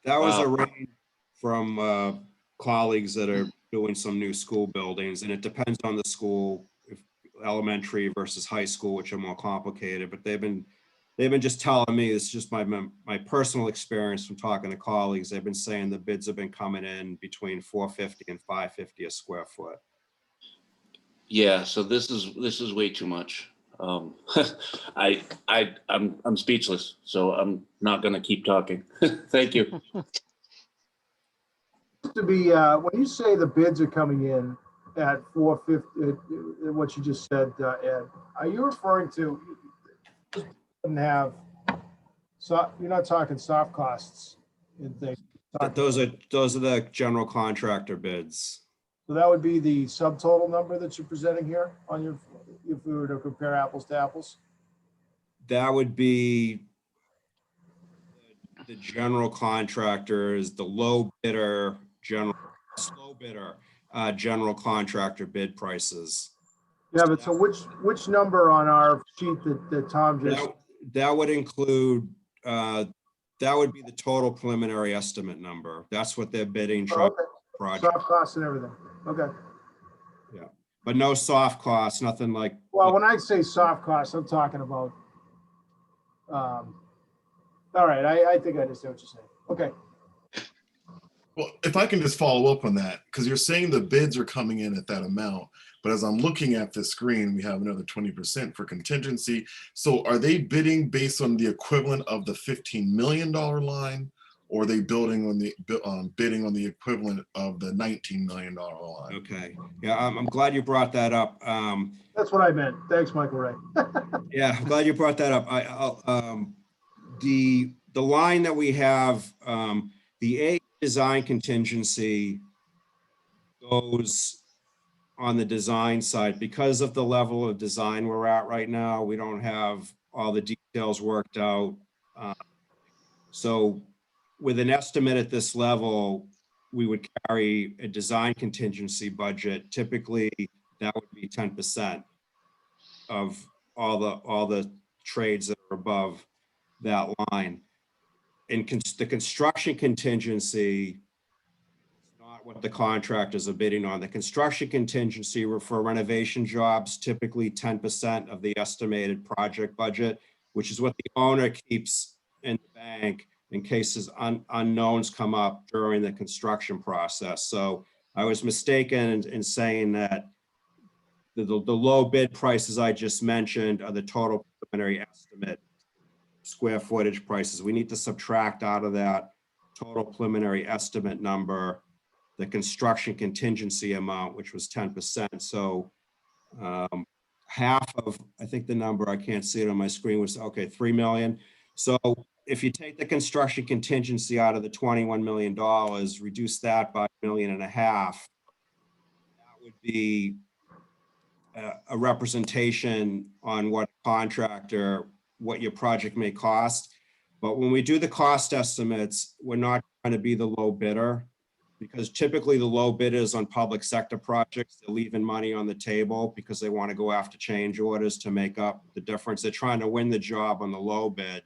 That was a Wow. range from colleagues that are doing some new school buildings, and it depends on the school, if elementary versus high school, which are more complicated. But they've been just telling me, it's just my personal experience from talking to colleagues. They've been saying the bids have been coming in between 450 and 550 a square foot. Yeah, so this is way too much. I'm speechless, so I'm not gonna keep talking. Thank you. To be, when you say the bids are coming in at 450, what you just said, Ed, are you referring to, you're not talking soft costs and things? Those are the general contractor bids. So that would be the subtotal number that you're presenting here on your, if we were to compare apples to apples? That would be the general contractors, the low bidder, slow bidder, general contractor bid prices. Yeah, but so which number on our sheet that Tom just? That would include, that would be the total preliminary estimate number. That's what they're bidding. Oh, okay. Project. Soft costs and everything. Okay. Yeah, but no soft costs, nothing like. Well, when I say soft costs, I'm talking about, all right, I think I understand what you're saying. Okay. Well, if I can just follow up on that, because you're saying the bids are coming in at that amount, but as I'm looking at the screen, we have another 20% for contingency. So are they bidding based on the equivalent of the $15 million line, or are they building on the bidding on the equivalent of the $19 million line? Okay, yeah, I'm glad you brought that up. That's what I meant. Thanks, Michael Ray. Yeah, I'm glad you brought that up. The line that we have, the A design contingency goes on the design side. Because of the level of design we're at right now, we don't have all the details worked out. So with an estimate at this level, we would carry a design contingency budget. Typically, that would be 10% of all the trades that are above that line. In the construction contingency, it's not what the contractors are bidding on. The construction contingency for renovation jobs, typically 10% of the estimated project budget, which is what the owner keeps in the bank in cases unknowns come up during the construction process. So I was mistaken in saying that the low bid prices I just mentioned are the total preliminary estimate square footage prices. We need to subtract out of that total preliminary estimate number the construction contingency amount, which was 10%. So half of, I think the number, I can't see it on my screen, was, okay, 3 million. So if you take the construction contingency out of the $21 million, reduce that by $1.5 million, that would be a representation on what contractor, what your project may cost. But when we do the cost estimates, we're not trying to be the low bidder, because typically the low bidders on public sector projects, they're leaving money on the table because they want to go after change orders to make up the difference. They're trying to win the job on the low bid.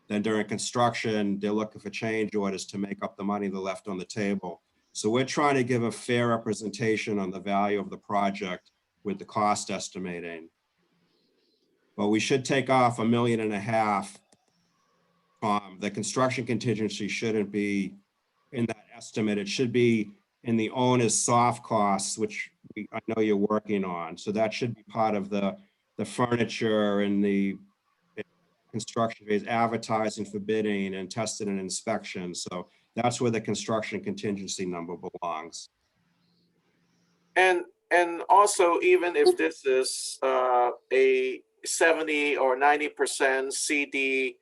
Then during construction, they're looking for change orders to make up the money they left on the table. So we're trying to give a fair representation on the value of the project with the cost estimating. But we should take off $1.5 million. The construction contingency shouldn't be in that estimate. It should be in the owner's soft costs, which I know you're working on. So that should be part of the furniture and the construction phase, advertising for bidding and testing and inspection. So that's where the construction contingency number belongs. And also, even if this is a 70 or 90% CD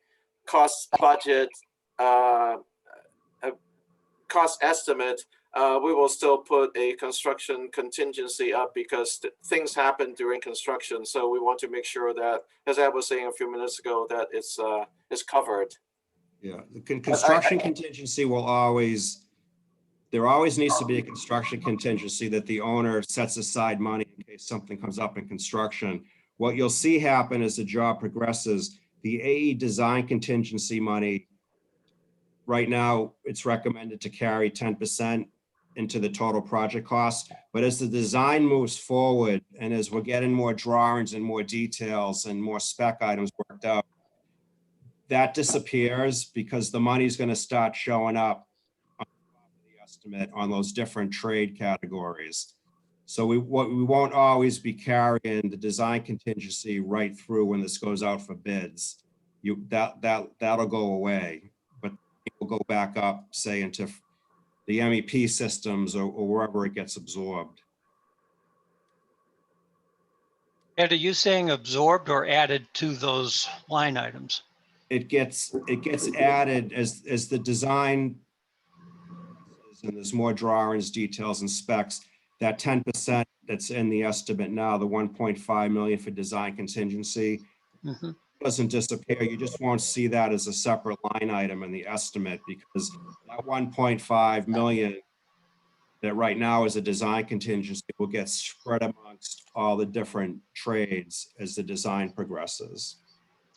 cost budget cost estimate, we will still put a construction contingency up because things happen during construction. So we want to make sure that, as I was saying a few minutes ago, that it's covered. Yeah, the construction contingency will always, there always needs to be a construction contingency that the owner sets aside money in case something comes up in construction. What you'll see happen as the job progresses, the AE design contingency money, right now, it's recommended to carry 10% into the total project cost. But as the design moves forward and as we're getting more drawings and more details and more spec items worked out, that disappears because the money's going to start showing up on the estimate on those different trade categories. So we won't always be carrying the design contingency right through when this goes out for bids. That'll go away, but it will go back up, say, into the MEP systems or wherever it gets absorbed. Ed, are you saying absorbed or added to those line items? It gets added as the design, and there's more drawings, details, and specs. That 10% that's in the estimate now, the 1.5 million for design contingency, doesn't disappear. You just won't see that as a separate line item in the estimate because that 1.5 million that right now is a design contingency will get spread amongst all the different trades as the design progresses.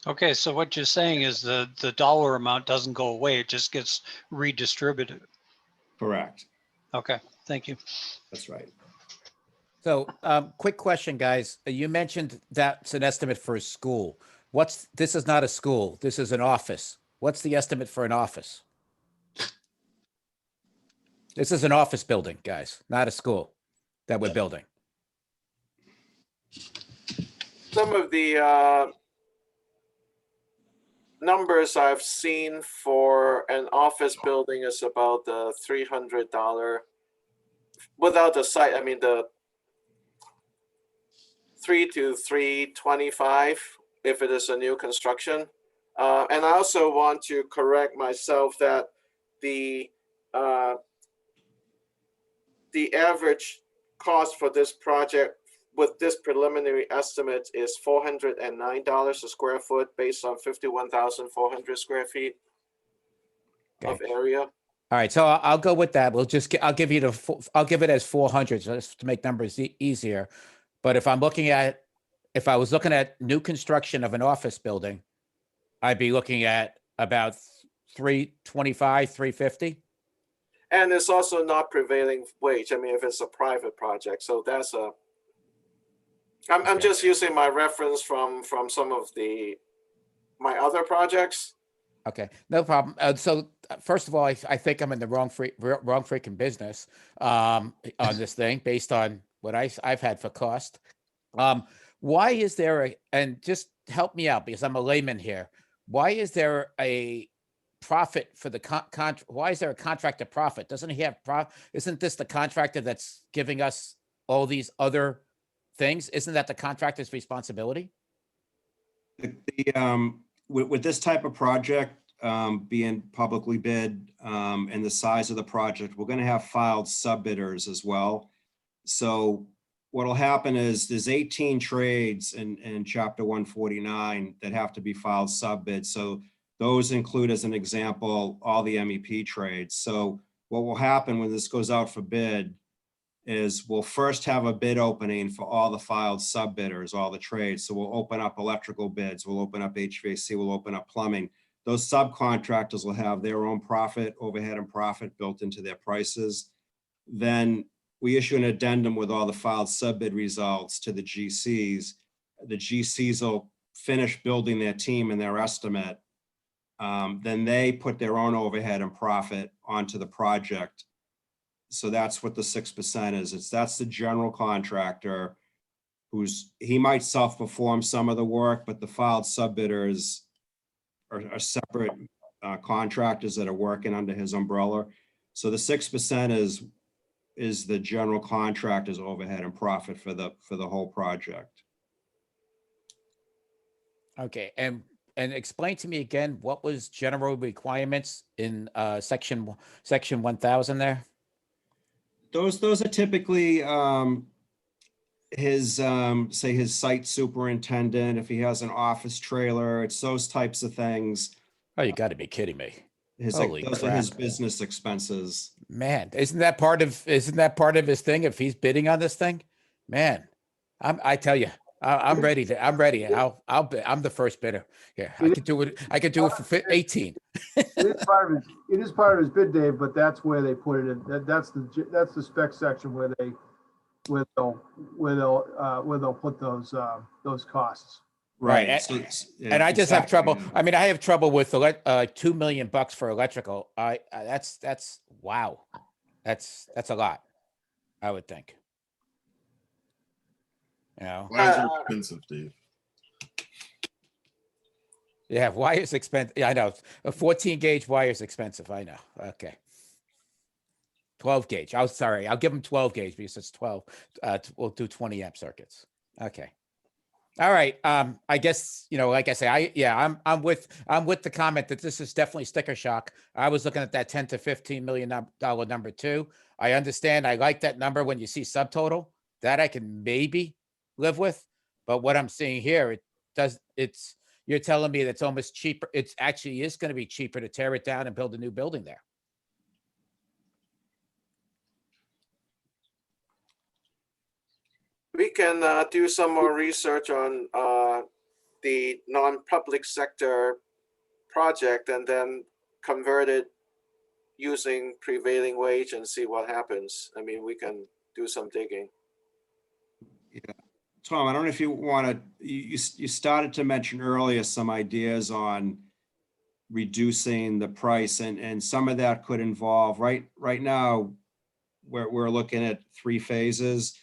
Okay, so what you're saying is the dollar amount doesn't go away, it just gets redistributed. Correct. Okay, thank you. That's right. So, quick question, guys. You mentioned that's an estimate for a school. This is not a school. This is an office. What's the estimate for an office? This is an office building, guys, not a school that we're building. Some of the numbers I've seen for an office building is about the $300 without the site. I mean, the 3 to 325 if it is a new construction. And I also want to correct myself that the average cost for this project with this preliminary estimate is $409 a square foot based on 51,400 square feet of Okay. area. All right, so I'll go with that. I'll give you I'll give it as 400 just to make numbers easier. But if I was looking at new construction of an office building, I'd be looking at about 325, 350. And it's also not prevailing wage. I mean, if it's a private project, so that's I'm Okay. just using my reference from some of my other projects. Okay, no problem. So first of all, I think I'm in the wrong freaking business on this thing based on what I've had for cost. Why is there and just help me out because I'm a layman here. Why is there a profit for the why is there a contractor profit? Doesn't he have isn't this the contractor that's giving us all these other things? Isn't that the contractor's responsibility? With this type of project being publicly bid and the size of the project, we're going to have filed sub-bidders as well. So what'll happen is there's 18 trades in Chapter 149 that have to be filed sub-bid. So those include, as an example, all the MEP trades. So what will happen when this goes out for bid is we'll first have a bid opening for all the filed sub-bidders, all the trades. So we'll open up electrical bids, we'll open up HVAC, we'll open up plumbing. Those subcontractors will have their own profit, overhead and profit built into their prices. Then we issue an addendum with all the filed sub-bid results to the GCs. The GCs will finish building their team and their estimate. Then they put their own overhead and profit onto the project. So that's what the 6% is. That's the general contractor he might self-perform some of the work, but the filed sub-bidders are separate contractors that are working under his umbrella. So the 6% is the general contractor's overhead and profit for the whole project. Okay, and explain to me again what was general requirements in section 1000 there. Those are typically his say his site superintendent, if he has an office trailer, it's those types of things. Oh, you got to be kidding me! Holy Those are his crap. business expenses. Man, isn't that part of his thing if he's bidding on this thing? Man, I tell you, I'm ready. I'm ready. I'm the first bidder. Yeah, I could do it. I could do it for 18. It is part of his bid, Dave, but that's where they put it in. That's the spec section where they'll put those costs. Right. And I just have trouble. Yeah. I mean, I have trouble with $2 million for electrical. That's wow. That's a lot, I would think. You know. Wires are expensive, Dave. Yeah, wire's expensive. Yeah, I know. A 14 gauge wire is expensive. I know. Okay. 12 gauge. I'm sorry. I'll give them 12 gauge because it's 12. We'll do 20 amp circuits. Okay. All right. I guess, like I say, I'm with the comment that this is definitely sticker shock. I was looking at that 10 to $15 million number too. I understand. I like that number when you see subtotal that I can maybe live with, but what I'm seeing here, you're telling me that's almost cheaper. It's actually is going to be cheaper to tear it down and build a new building there. We can do some more research on the non-public sector project and then convert it using prevailing wage and see what happens. I mean, we can do some digging. Tom, I don't know if you want to, you started to mention earlier some ideas on reducing the price, and some of that could involve, right now, we're looking at 3 phases.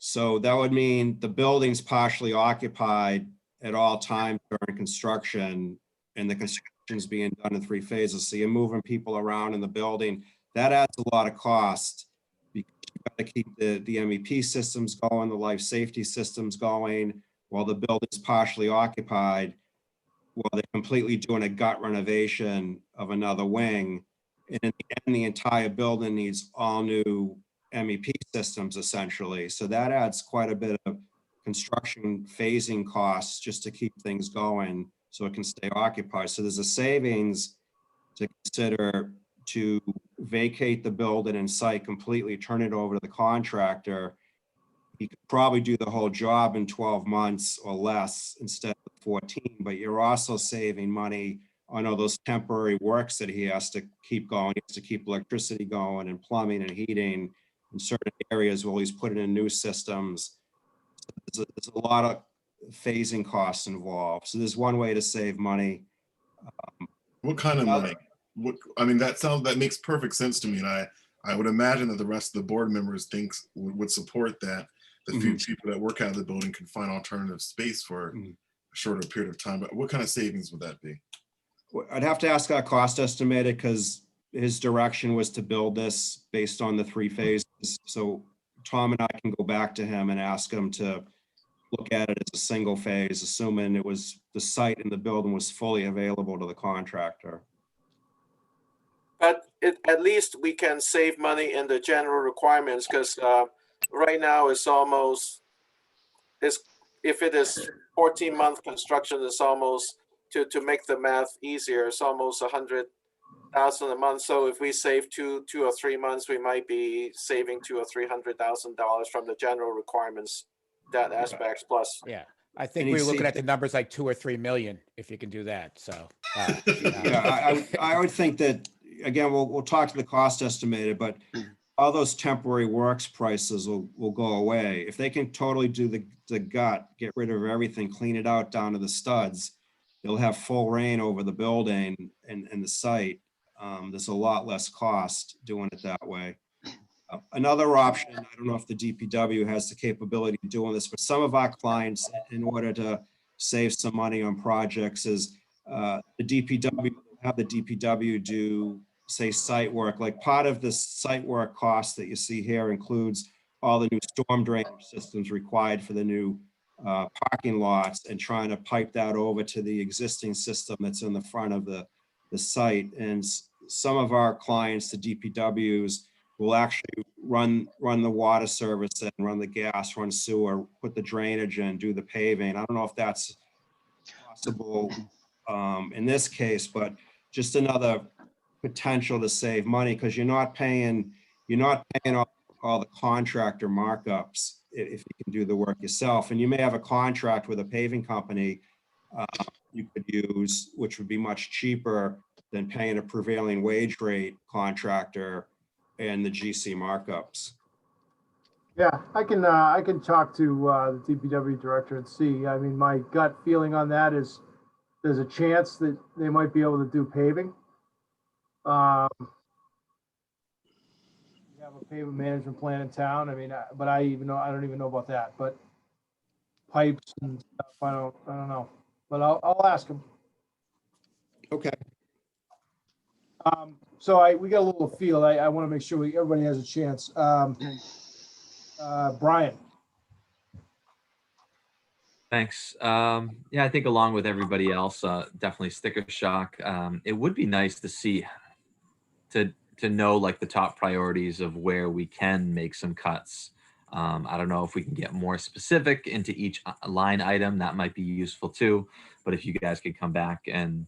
So that would mean the building's partially occupied at all times during construction, and the construction's being done in 3 phases. So you're moving people around in the building. That adds a lot of cost because you've got to keep the MEP systems going, the life safety systems going, while the building's partially occupied, while they're completely doing a gut renovation of another wing. And in the end, the entire building needs all new MEP systems essentially. So that adds quite a bit of construction phasing costs just to keep things going so it can stay occupied. So there's a savings to consider to vacate the building and site completely, turn it over to the contractor. You could probably do the whole job in 12 months or less instead of 14, but you're also saving money on all those temporary works that he has to keep going. He has to keep electricity going and plumbing and heating in certain areas while he's putting in new systems. So there's a lot of phasing costs involved. So there's one way to save money. What kind of money? I mean, that makes perfect sense to me, and I would imagine that the rest of the board members would support that. The few people that work out of the building can find alternative space for a shorter period of time. But what kind of savings would that be? I'd have to ask our cost estimator because his direction was to build this based on the 3 phases. So Tom and I can go back to him and ask him to look at it as a single phase, assuming it was the site and the building was fully available to the contractor. But at least we can save money in the general requirements because right now it's almost, if it is 14-month construction, it's almost, to make the math easier, it's almost 100,000 a month. So if we save two or 3 months, we might be saving $200,000 or $300,000 from the general requirements, that aspects plus. Yeah, I think we were looking at the numbers like 2 or 3 million, if you can do that. So, yeah, I would think that, again, we'll talk to the cost estimator, but all those temporary works prices will go away. If they can totally do the gut, get rid of everything, clean it out down to the studs, they'll have full reign over the building and the site. There's a lot less cost doing it that way. Another option, I don't know if the DPW has the capability of doing this, but some of our clients, in order to save some money on projects, is the DPW, have the DPW do, say, site work. Like part of the site work cost that you see here includes all the new storm drainage systems required for the new parking lots and trying to pipe that over to the existing system that's in the front of the site. And some of our clients, the DPWs, will actually run the water service and run the gas, run sewer, put the drainage in, do the paving. I don't know if that's possible in this case, but just another potential to save money because you're not paying all the contractor markups if you can do the work yourself. And you may have a contract with a paving company you could use, which would be much cheaper than paying a prevailing wage rate contractor and the GC markups. Yeah, I can talk to the DPW director and see. I mean, my gut feeling on that is there's a chance that they might be able to do paving. We have a pavement management plan in town. I mean, but I don't even know about that. But pipes and stuff, I don't know. But I'll ask him. Okay. So we got a little field. I want to make sure everybody has a chance. Brian. Thanks. Yeah, I think along with everybody else, definitely sticker shock. It would be nice to see, to know like the top priorities of where we can make some cuts. I don't know if we can get more specific into each line item. That might be useful too. But if you guys could come back and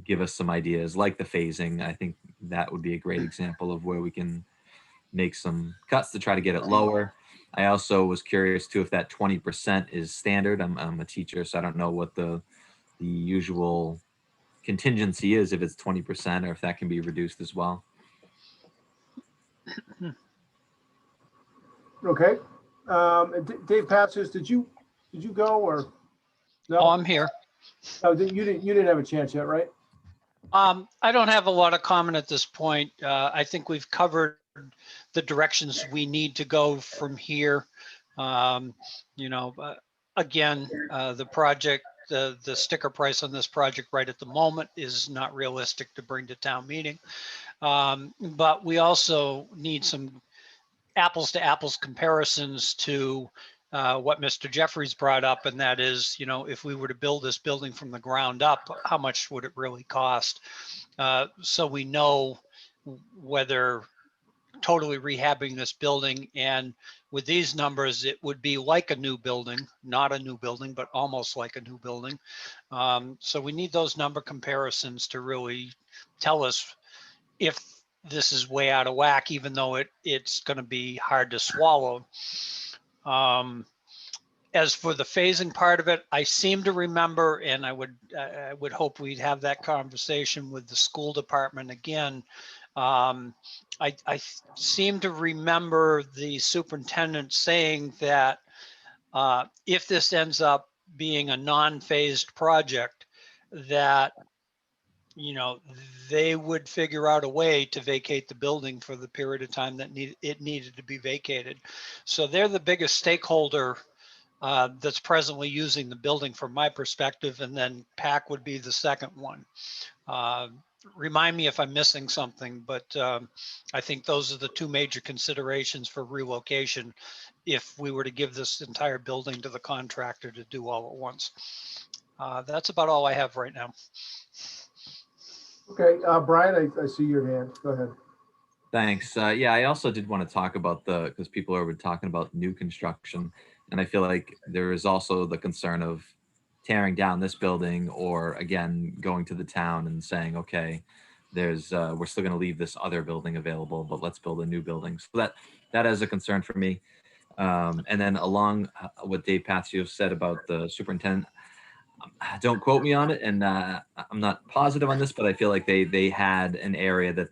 give us some ideas like the phasing, I think that would be a great example of where we can make some cuts to try to get it lower. I also was curious too if that 20% is standard. I'm a teacher, so I don't know what the usual contingency is, if it's 20% or if that can be reduced as well. Okay. Dave Patsos, did you go or? No? Oh, I'm here. Oh, you didn't have a chance yet, right? I don't have a lot of comment at this point. I think we've covered the directions we need to go from here. You know, again, the project, the sticker price on this project right at the moment is not realistic to bring to town meeting. But we also need some apples to apples comparisons to what Mr. Jeffries brought up, and that is, you know, if we were to build this building from the ground up, how much would it really cost? So we know whether totally rehabbing this building, and with these numbers, it would be like a new building, not a new building, but almost like a new building. So we need those number comparisons to really tell us if this is way out of whack, even though it's going to be hard to swallow. As for the phasing part of it, I seem to remember, and I would hope we'd have that conversation with the school department again. I seem to remember the superintendent saying that if this ends up being a non-phased project, that, you know, they would figure out a way to vacate the building for the period of time that it needed to be vacated. So they're the biggest stakeholder that's presently using the building from my perspective, and then PAC would be the second one. Remind me if I'm missing something, but I think those are the two major considerations for relocation if we were to give this entire building to the contractor to do all at once. That's about all I have right now. Okay, Brian, I see your hand. Go ahead. Thanks. Yeah, I also did want to talk about because people are talking about new construction, and I feel like there is also the concern of tearing down this building, or again, going to the town and saying, okay, we're still going to leave this other building available, but let's build a new building. So that is a concern for me. And then along what Dave Patsos said about the superintendent, don't quote me on it, and I'm not positive on this, but I feel like they had an area that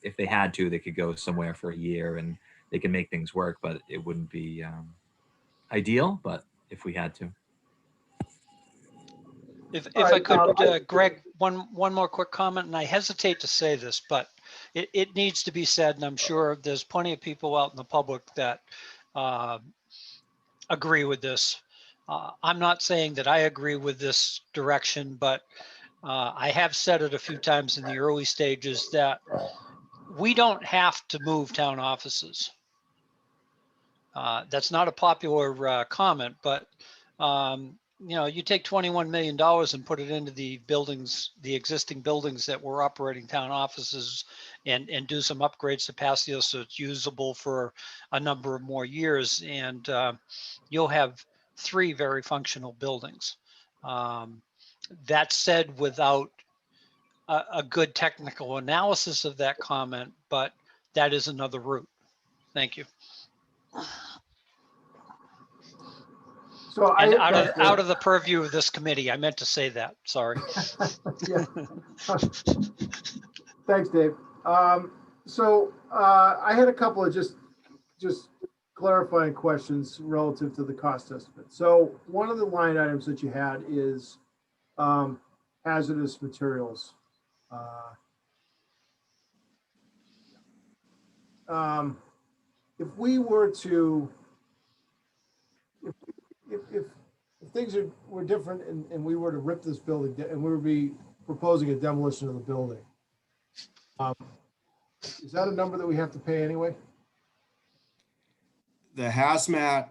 if they had to, they could go somewhere for a year and they can make things work, but it wouldn't be ideal, but if we had to. If All I right, could, Greg, one more quick comment, and I hesitate to say this, but it needs to be said, and I'm sure there's plenty of people out in the public that agree with this. I'm not saying that I agree with this direction, but I have said it a few times in the early stages that we don't have to move town offices. That's not a popular comment, but you know, you take $21 million and put it into the buildings, the existing buildings that were operating town offices, and do some upgrades to Passio so it's usable for a number of more years, and you'll have 3 very functional buildings. That said, without a good technical analysis of that comment, but that is another route. Thank you. So And out of the purview of this committee, I meant to say that. Sorry. Yeah. Thanks, Dave. So I had a couple of just clarifying questions relative to the cost estimate. So one of the line items that you had is hazardous materials. If we were to, if things were different and we were to rip this building and we would be proposing a demolition of the building, is that a number that we have to pay anyway? The hazmat,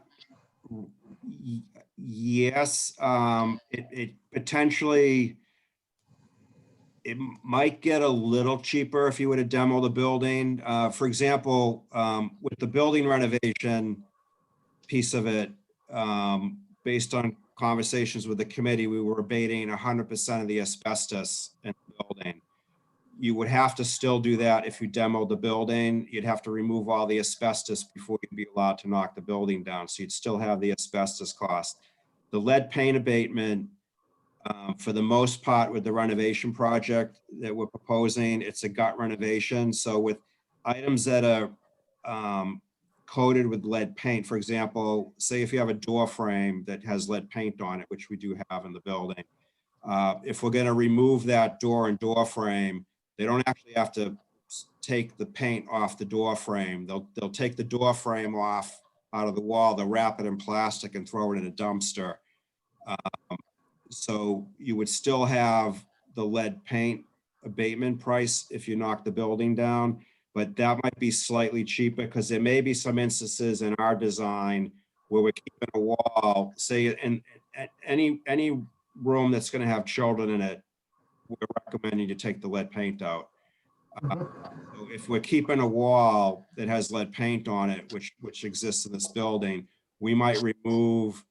yes, it potentially, it might get a little cheaper if you were to demo the building. For example, with the building renovation piece of it, based on conversations with the committee, we were abating 100% of the asbestos in the building. You would have to still do that if you demoed the building. You'd have to remove all the asbestos before you'd be allowed to knock the building down. So you'd still have the asbestos cost. The lead paint abatement, for the most part with the renovation project that we're proposing, it's a gut renovation. So with items that are coated with lead paint. For example, say if you have a door frame that has lead paint on it, which we do have in the building, if we're going to remove that door and door frame, they don't actually have to take the paint off the door frame. They'll take the door frame off out of the wall, they'll wrap it in plastic and throw it in a dumpster. So you would still have the lead paint abatement price if you knock the building down, but that might be slightly cheaper because there may be some instances in our design where we're keeping a wall, say in any room that's going to have children in it, we're recommending you take the lead paint out. So if we're keeping a wall that has lead paint on it, which exists in this building, we might remove,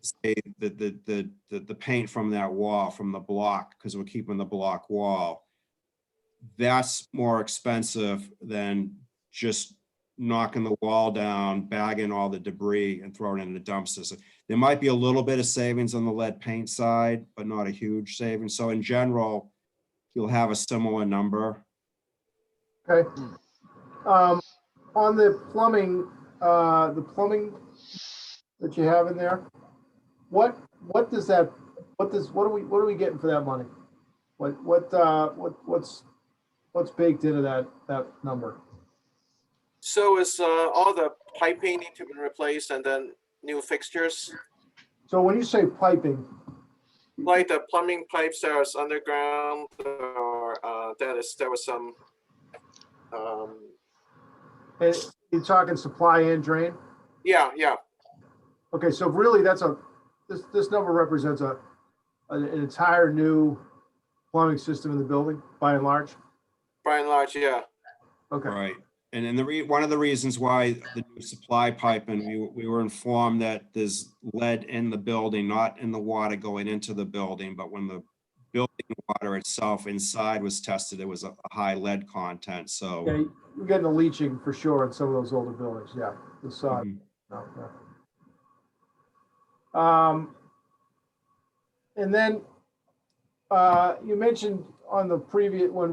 say, the paint from that wall, from the block, because we're keeping the block wall. That's more expensive than just knocking the wall down, bagging all the debris and throwing it in the dumpster. So there might be a little bit of savings on the lead paint side, but not a huge savings. So in general, you'll have a similar number. Okay. On the plumbing that you have in there, what are we getting for that money? What's baked into that number? So is all the piping need to be replaced and then new fixtures? So when you say piping, Like the plumbing pipes that was underground, or there was some. and you're talking supply and drain? Yeah. Okay, so really this number represents an entire new plumbing system in the building, by and large? By and large, yeah. Okay. Right. And then one of the reasons why the new supply pipe, and we were informed that there's lead in the building, not in the water going into the building, but when the building water itself inside was tested, it was a high lead content. So Yeah, you're getting a leaching for sure in some of those older buildings, yeah. The side. Mhm. Okay. And then you mentioned on the previous, when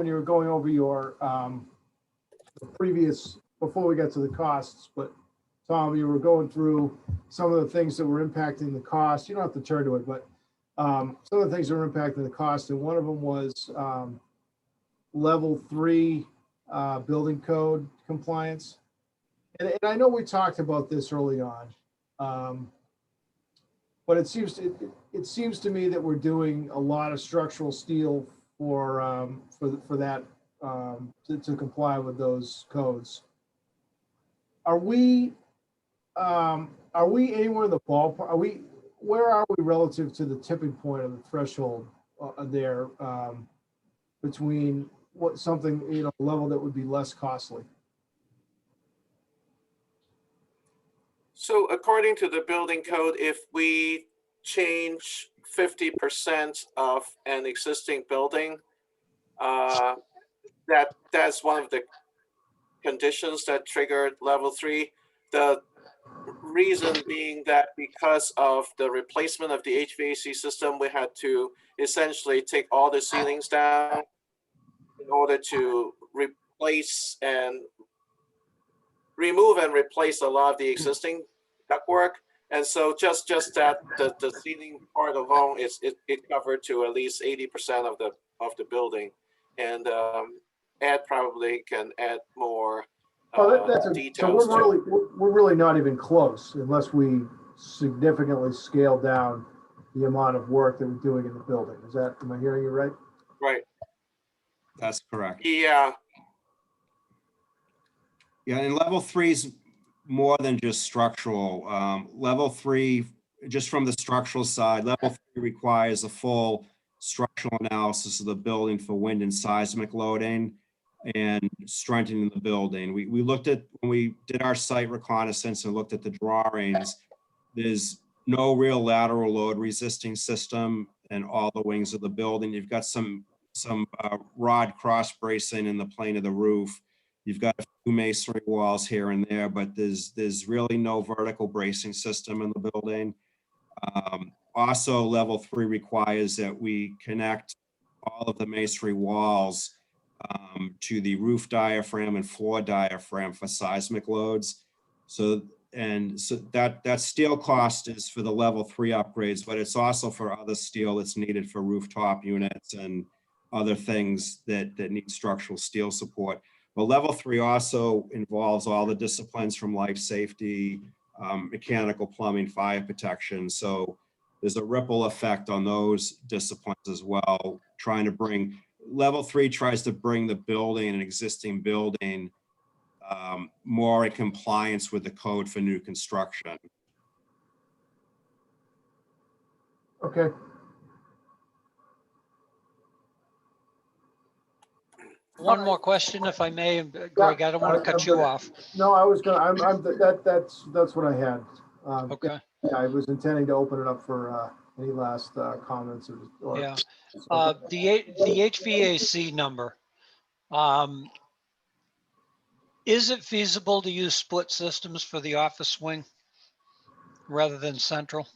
you were going over your the previous, before we got to the costs, but Tom, you were going through some of the things that were impacting the cost. You don't have to turn to it, but some of the things that were impacting the cost, and one of them was level 3 building code compliance. And I know we talked about this early on, but it seems to me that we're doing a lot of structural steel for that to comply with those codes. Are we anywhere in the ballpark? Where are we relative to the tipping point of the threshold there between something, level that would be less costly? So according to the building code, if we change 50% of an existing building, that's one of the conditions that triggered level 3. The reason being that because of the replacement of the HVAC system, we had to essentially take all the ceilings down in order to remove and replace a lot of the existing ductwork. And so just that the ceiling part alone it covered to at least 80% of the building. And Ed probably can add more details. So we're really not even close unless we significantly scale down the amount of work that we're doing in the building. Am I hearing you right? Right. that's correct. Yeah. Yeah, and level 3 is more than just structural. Level 3, just from the structural side, level 3 requires a full structural analysis of the building for wind and seismic loading and strengthening the building. We looked at, when we did our site reconnaissance and looked at the drawings, there's no real lateral load resisting system in all the wings of the building. You've got some rod cross bracing in the plane of the roof. You've got a few masonry walls here and there, but there's really no vertical bracing system in the building. Also, level 3 requires that we connect all of the masonry walls to the roof diaphragm and floor diaphragm for seismic loads. So that steel cost is for the level 3 upgrades, but it's also for other steel that's needed for rooftop units and other things that need structural steel support. But level 3 also involves all the disciplines from life safety, mechanical, plumbing, fire protection. So there's a ripple effect on those disciplines as well. Trying to bring level 3 tries to bring the building, an existing building, more in compliance with the code for new construction. Okay. One more question, if I may, Greg, I don't want to cut you off. No, I was gonna, that's what I had. Okay, Yeah, I was intending to open it up for any last comments or. yeah. The HVAC number. Is it feasible to use split systems for the office wing rather than central?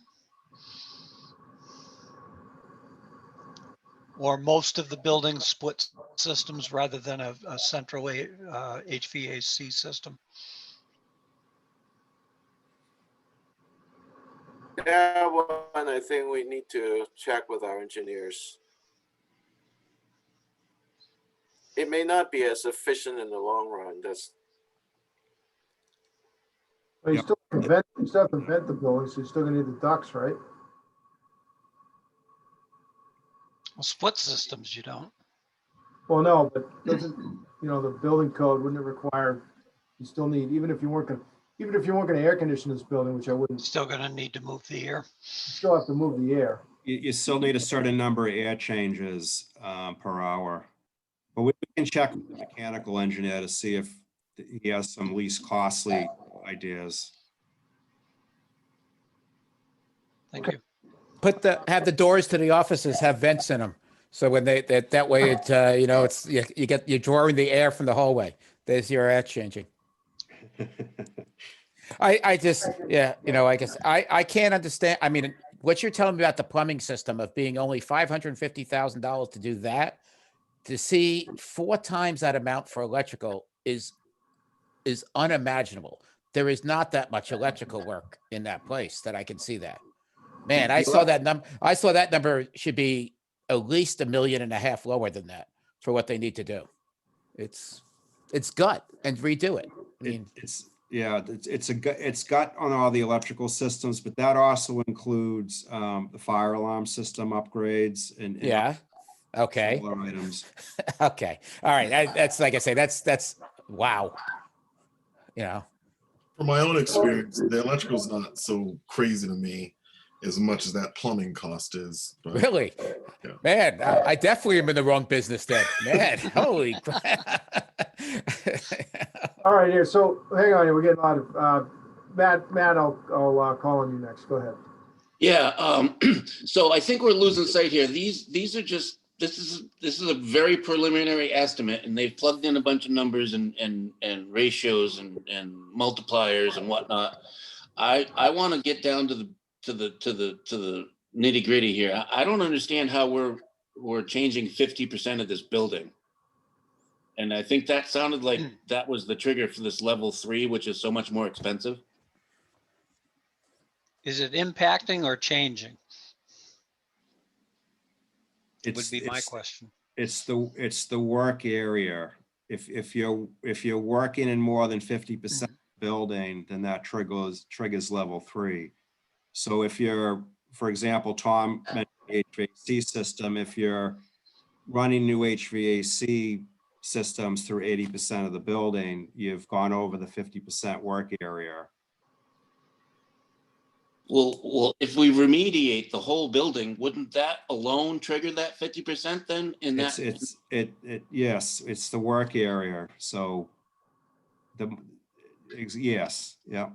Or most of the buildings split systems rather than a central HVAC system? Yeah, well, and I think we need to check with our engineers. It may not be as efficient in the long run. Well, you still have to vent the building, so you're still gonna need the ducts, right? Well, split systems, you don't. Well, no, but doesn't, the building code, wouldn't it require, you still need, even if you weren't gonna air condition this building, which I wouldn't, you Still gonna need to move the air. still have to move the air. You still need a certain number of air changes per hour. But we can check with the mechanical engineer to see if he has some least costly ideas. Thank you. Have the doors to the offices have vents in them. So when that way it, it's, you're drawing the air from the hallway. There's your air changing. I just, I guess I can't understand. I mean, what you're telling me about the plumbing system of being only $550,000 to do that, to see 4 times that amount for electrical is unimaginable. There is not that much electrical work in that place that I can see that. Man, I saw that number. I saw that number should be at least $1.5 million lower than that for what they need to do. It's gut and redo it. I mean, it's gut on all the electrical systems, but that also includes the fire alarm system upgrades and yeah. Okay. other items. Okay. All right. That's like I say, that's wow. From my own experience, the electrical's not so crazy to me as much as that plumbing cost is. But, Really? yeah. Man, I definitely am in the wrong business then. Man, holy crap. All right, here, so hang on here, we're getting a lot of, Matt, I'll call on you next, go ahead. Yeah, so I think we're losing sight here. These are just, this is a very preliminary estimate, and they've plugged in a bunch of numbers and ratios and multipliers and whatnot. I want to get down to the nitty gritty here. I don't understand how we're changing 50% of this building. And I think that sounded like that was the trigger for this level 3, which is so much more expensive. Is it impacting or changing? Would be my question. It's the work area. If you're working in more than 50% building, then that triggers level 3. So if you're, for example, Tom mentioned the HVAC system, if you're running new HVAC systems through 80% of the building, you've gone over the 50% work area. Well, if we remediate the whole building, wouldn't that alone trigger that 50% then? In that, Yes, it's the work area. So yes, yeah.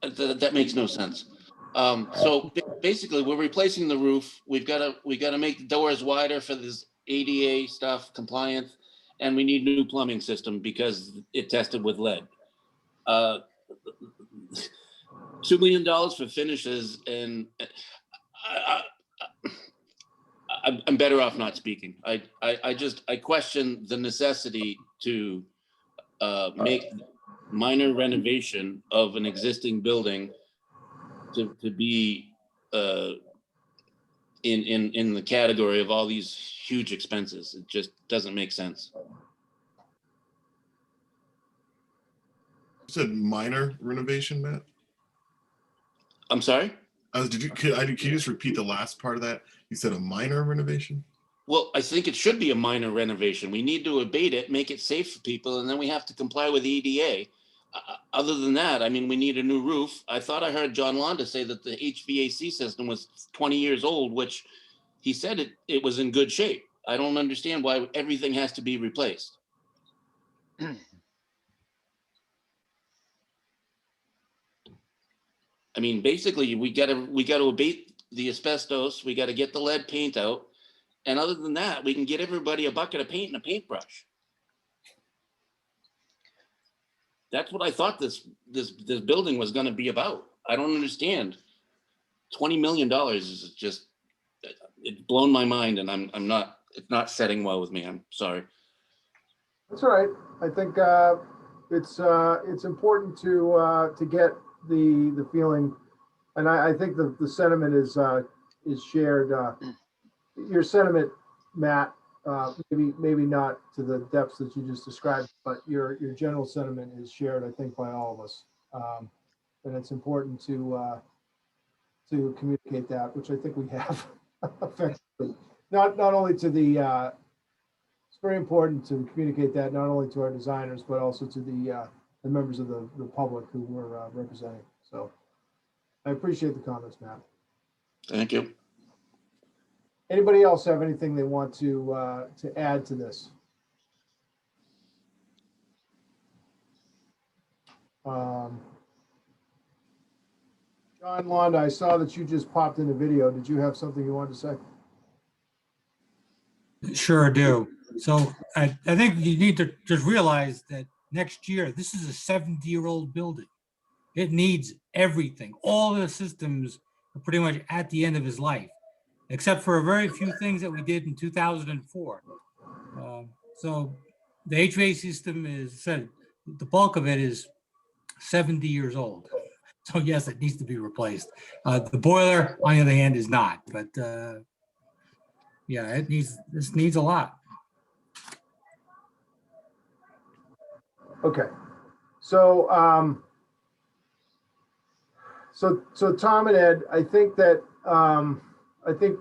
That makes no sense. So basically, we're replacing the roof. We've got to make the doors wider for this ADA stuff, compliance, and we need new plumbing system because it tested with lead. $2 million for finishes, and I'm better off not speaking. I question the necessity to make minor renovation of an existing building to be in the category of all these huge expenses. It just doesn't make sense. You said minor renovation, Matt? I'm sorry? Can you just repeat the last part of that? You said a minor renovation? Well, I think it should be a minor renovation. We need to abate it, make it safe for people, and then we have to comply with EDA. Other than that, I mean, we need a new roof. I thought I heard John Londa say that the HVAC system was 20 years old, which he said it was in good shape. I don't understand why everything has to be replaced. I mean, basically, we got to abate the asbestos. We got to get the lead paint out, and other than that, we can get everybody a bucket of paint and a paintbrush. That's what I thought this building was going to be about. I don't understand. $20 million is just, it's blown my mind, and it's not setting well with me. I'm sorry. That's all right. I think it's important to get the feeling, and I think the sentiment is shared. Your sentiment, Matt, maybe not to the depths that you just described, but your general sentiment is shared, I think, by all of us, and it's important to communicate that, which I think we have effectively. Not only to the it's very important to communicate that not only to our designers, but also to the members of the public who we're representing. So I appreciate the comments, Matt. Thank you. Anybody else have anything they want to add to this? John Londa, I saw that you just popped in a video. Did you have something you wanted to say? Sure do. So I think you need to just realize that next year, this is a 70-year-old building. It needs everything. All the systems are pretty much at the end of his life, except for a very few things that we did in 2004. So the HVAC system is said, the bulk of it is 70 years old. So yes, it needs to be replaced. The boiler, on the other hand, is not, but yeah, this needs a lot. Okay, so so Tom and Ed, I think that I think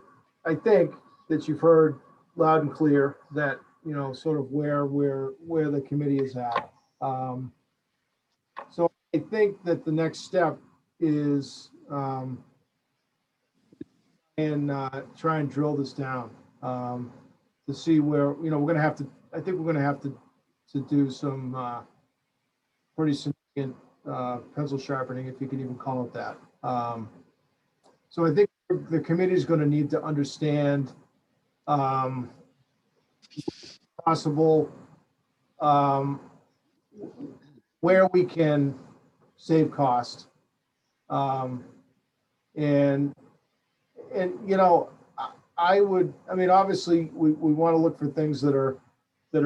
that you've heard loud and clear that, you know, sort of where the committee is at. So I think that the next step is try and drill this down to see where, you know, we're gonna have to. I think we're gonna have to do some pretty significant pencil sharpening, if you could even call it that. So I think the committee is going to need to understand possible where we can save cost, and you know, I mean, obviously we want to look for things that are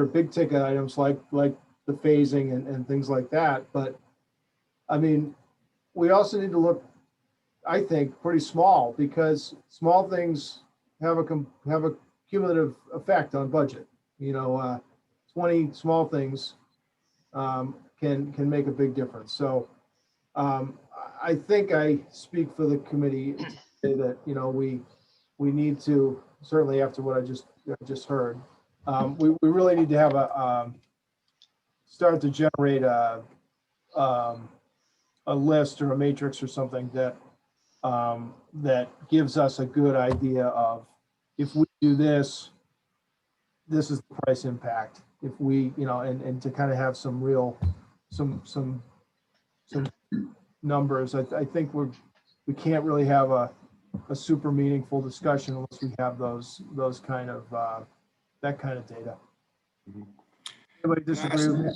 big ticket items like the phasing and things like that. But I mean, we also need to look, I think, pretty small, because small things have a cumulative effect on budget. You know, 20 small things can make a big difference. So I think I speak for the committee to say that, you know, we need to, certainly after what I just heard, we really need to have start to generate a list or a matrix or something that that gives us a good idea of, if we do this, this is the price impact. If we, you know, and to kind of have some real, some numbers. I think we can't really have a super meaningful discussion unless we have those kind of that kind of data. Anybody disagree with me?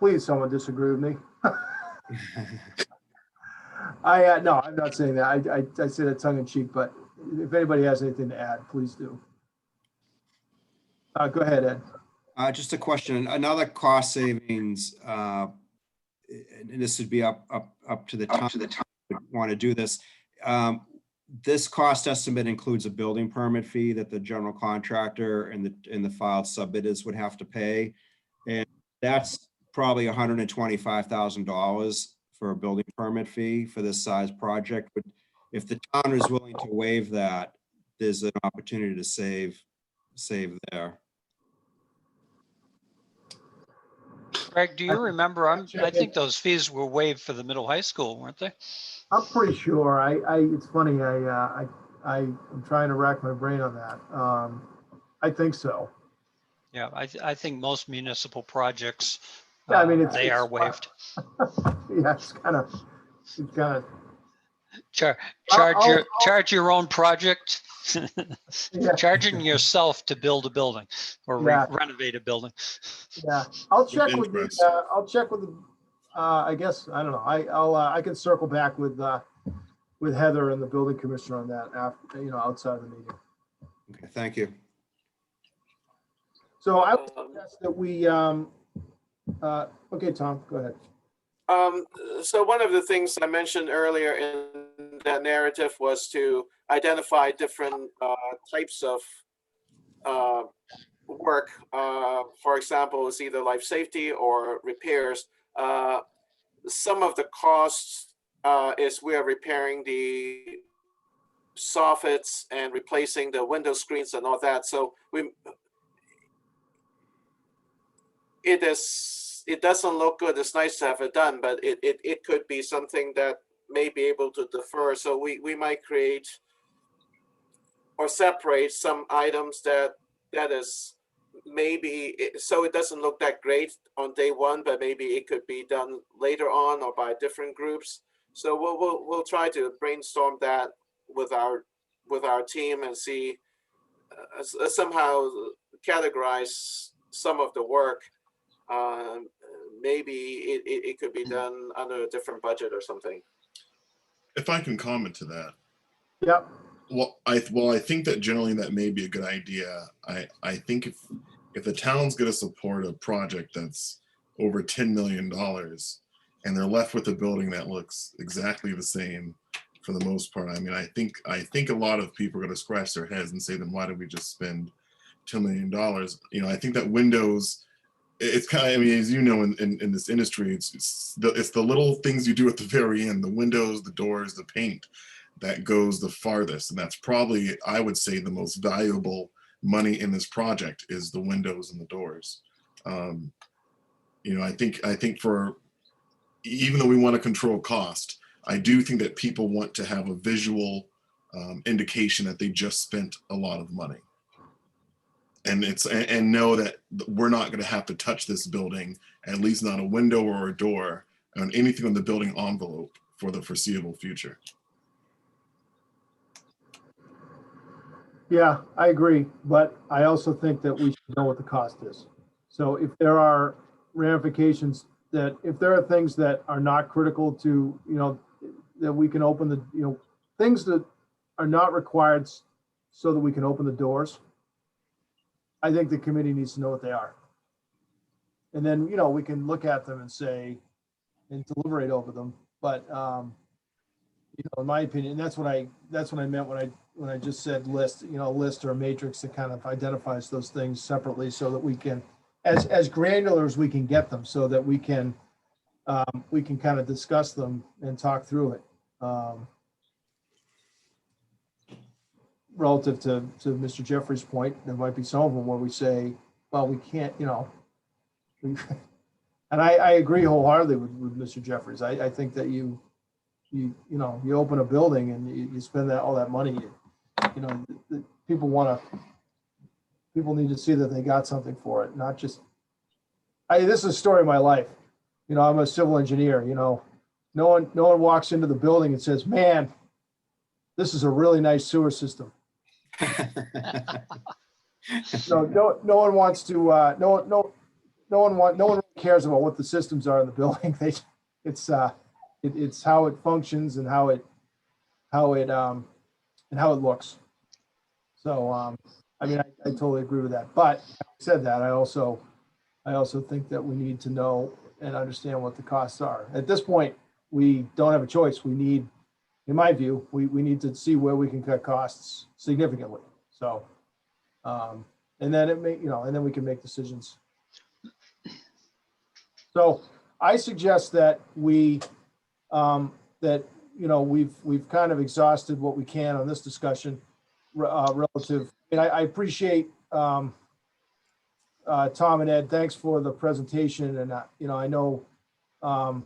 Please, someone disagree with me. No, I'm not saying that. I say that tongue in cheek, but if anybody has anything to add, please do. Go ahead, Ed. Just a question, another cost savings, and this would be up to the town would want to do this. This cost estimate includes a building permit fee that the general contractor and the filed submitters would have to pay. And that's probably $125,000 for a building permit fee for this size project. But if the town is willing to waive that, there's an opportunity to save there. Greg, do you remember? I think those fees were waived for the middle high school, weren't they? I'm pretty sure. It's funny. I'm trying to rack my brain on that. I think so. Yeah, I think most municipal projects, Yeah, I mean, they are waived. Yeah, it's kind of. Charge your own project. Yeah. Charging yourself to build a building or Yeah. renovate a building. Yeah, I'll check with interest. the. I guess I don't know. I can circle back with Heather and the building commissioner on that after outside of the meeting. Okay, thank you. So I would suggest that we. Okay, Tom, go ahead. So one of the things I mentioned earlier in that narrative was to identify different types of work. For example, it's either life safety or repairs. Some of the costs is we are repairing the soffits and replacing the window screens and all that. So it doesn't look good. It's nice to have it done, but it could be something that may be able to defer. So we might create or separate some items that is maybe so it doesn't look that great on day one, but maybe it could be done later on or by different groups. So we'll try to brainstorm that with our team and see somehow categorize some of the work. Maybe it could be done under a different budget or something. If I can comment to that. Yep. Well, I think that generally that may be a good idea. I think if the town's going to support a project that's over $10 million and they're left with a building that looks exactly the same for the most part, I mean, I think a lot of people are going to scratch their heads and say, then why did we just spend $2 million? I think that windows, it's kind of, I mean, as you know, in this industry, it's the little things you do at the very end, the windows, the doors, the paint, that goes the farthest. And that's probably, I would say, the most valuable money in this project is the windows and the doors. I think for, even though we want to control cost, I do think that people want to have a visual indication that they just spent a lot of money. And know that we're not going to have to touch this building, at least not a window or a door, on anything on the building envelope for the foreseeable future. Yeah, I agree, but I also think that we should know what the cost is. So if there are ramifications if there are things that are not critical to, that we can open the, things that are not required so that we can open the doors, I think the committee needs to know what they are. And then, we can look at them and say, and deliberate over them. But, in my opinion, that's what I meant when I just said list, list or a matrix that kind of identifies those things separately so that we can, as granular as we can get them, so that we can kind of discuss them and talk through it. Relative to Mr. Jeffrey's point, there might be some of them where we say, well, we can't, and I agree wholeheartedly with Mr. Jeffries. I think that you open a building and you spend all that money, people need to see that they got something for it, not just, this is a story of my life. I'm a civil engineer, no one walks into the building and says, man, this is a really nice sewer system. No one wants to, no one really cares about what the systems are in the building. It's how it functions and how it and how it looks. So, I mean, I totally agree with that. But having said that, I also think that we need to know and understand what the costs are. At this point, we don't have a choice. We need, in my view, we need to see where we can cut costs significantly. So, and then it may, and then we can make decisions. So I suggest that we've kind of exhausted what we can on this discussion relative. And I appreciate Tom and Ed. Thanks for the presentation. And I know I'm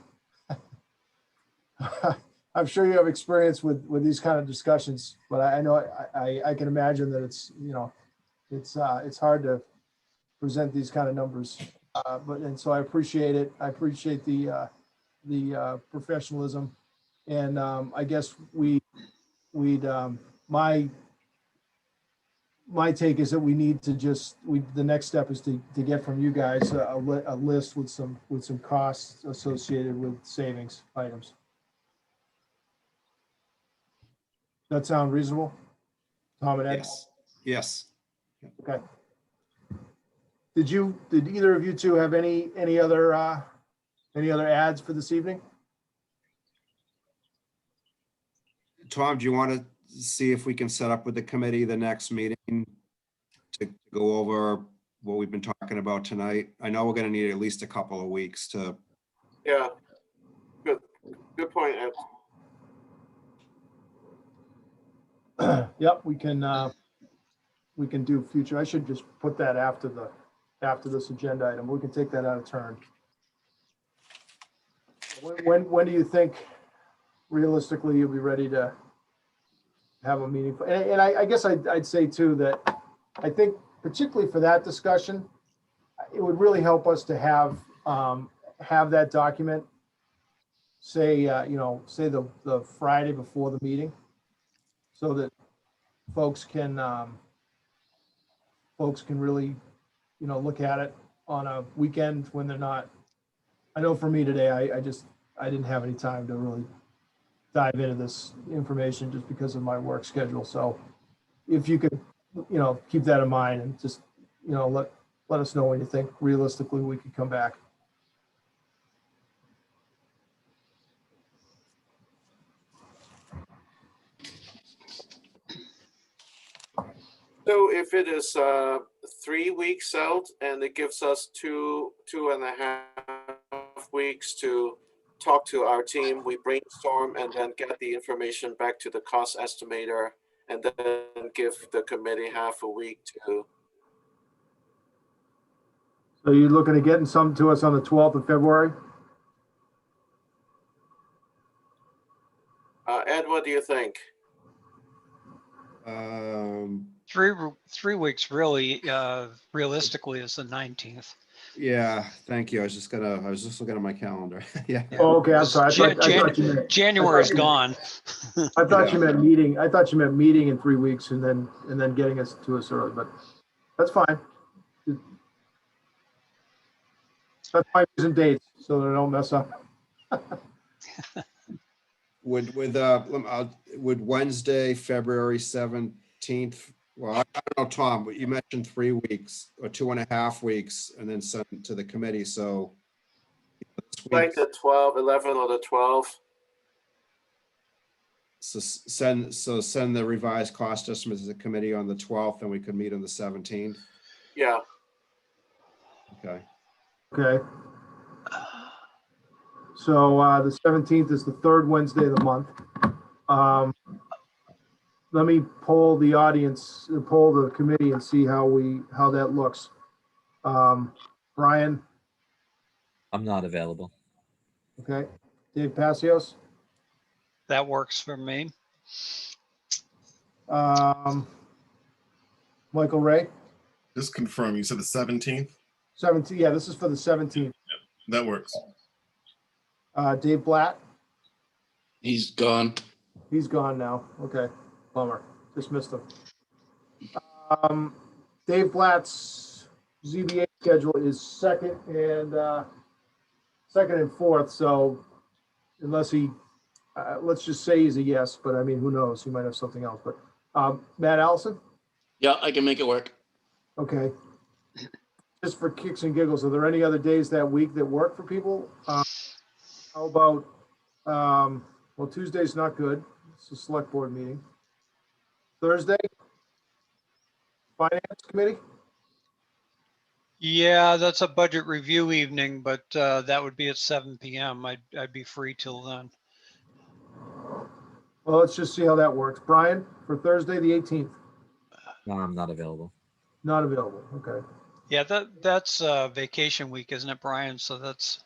sure you have experience with these kind of discussions, but I know I can imagine that it's hard to present these kind of numbers. And so I appreciate it. I appreciate the professionalism, and I guess my take is that we need to the next step is to get from you guys a list with some costs associated with savings items. That sound reasonable, Tom and Ed? Yes, yes. Okay. Did either of you two have any other ads for this evening? Tom, do you want to see if we can set up with the committee the next meeting to go over what we've been talking about tonight? I know we're going to need at least a couple of weeks to. Yeah, good point, Ed. Yep, we can do future. I should just put that after this agenda item. We can take that out of turn. When do you think realistically you'll be ready to have a meeting? And I guess I'd say too that I think particularly for that discussion, it would really help us to have that document, say the Friday before the meeting, so that folks can really, look at it on a weekend when they're not. I know for me today, I didn't have any time to really dive into this information just because of my work schedule. So if you could, keep that in mind and just, let us know when you think realistically we could come back. So if it is 3 weeks out and it gives us two and a half weeks to talk to our team, we brainstorm and then get the information back to the cost estimator and then give the committee half a week to. So you're looking at getting some to us on the 12th of February? Ed, what do you think? Three weeks really, realistically is the 19th. Yeah, thank you. I was just looking at my calendar. Yeah. Oh, okay, I'm sorry. I thought you meant, January's gone. I thought you meant meeting. I thought you meant meeting in 3 weeks and then getting us to us early, but that's fine. That's why I'm using dates so that I don't mess up. Would Wednesday, February 17th? Well, I don't know, Tom, but you mentioned 3 weeks or 2.5 weeks and then send it to the committee. So Like the 11 or the 12. So send the revised cost estimates to the committee on the 12th, and we could meet on the 17th. Yeah. Okay. Okay. So the 17th is the third Wednesday of the month. Let me poll the audience, poll the committee and see how that looks. Brian, I'm not available. okay. Dave Passios, That works for me. Michael Ray, Just confirm, you said the 17th? 17th. Yeah, this is for the 17th. That works. Dave Blatt, He's gone. he's gone now. Okay, bummer. Just missed him. Dave Blatt's ZBA schedule is second and fourth. So unless he, let's just say he's a yes, but I mean, who knows? He might have something else. But Matt Allison? Yeah, I can make it work. Okay. Just for kicks and giggles, are there any other days that week that work for people? How about, well, Tuesday's not good. It's a select board meeting. Thursday? Finance committee? Yeah, that's a budget review evening, but that would be at 7 PM. I'd be free till then. Well, let's just see how that works. Brian, for Thursday, the 18th, No, I'm not available. not available. Okay. Yeah, that's vacation week, isn't it, Brian? So that's,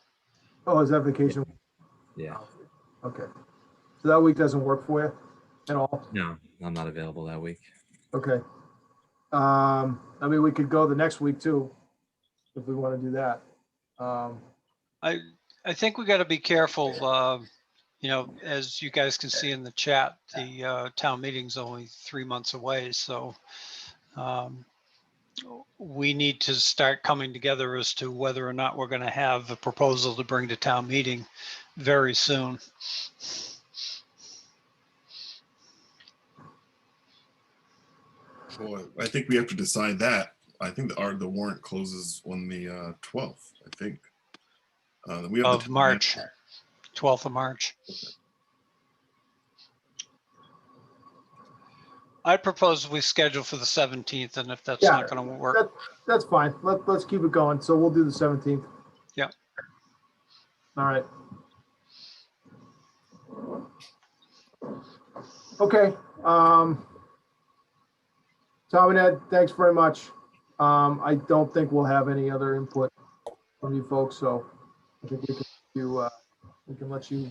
Oh, is that vacation? Yeah. Okay. So that week doesn't work for you at all? No, I'm not available that week. Okay. I mean, we could go the next week too, if we want to do that. I think we got to be careful. You know, as you guys can see in the chat, the town meeting's only 3 months away. So we need to start coming together as to whether or not we're going to have a proposal to bring to town meeting very soon. Well, I think we have to decide that. I think the warrant closes on the 12th, I think. We have Of March, 12th of March. I propose we schedule for the 17th, and if that's Yeah, not going to work, That's fine. Let's keep it going. So we'll do the 17th. Yeah. All right. Okay. Tom and Ed, thanks very much. I don't think we'll have any other input from you folks, so I think we can let you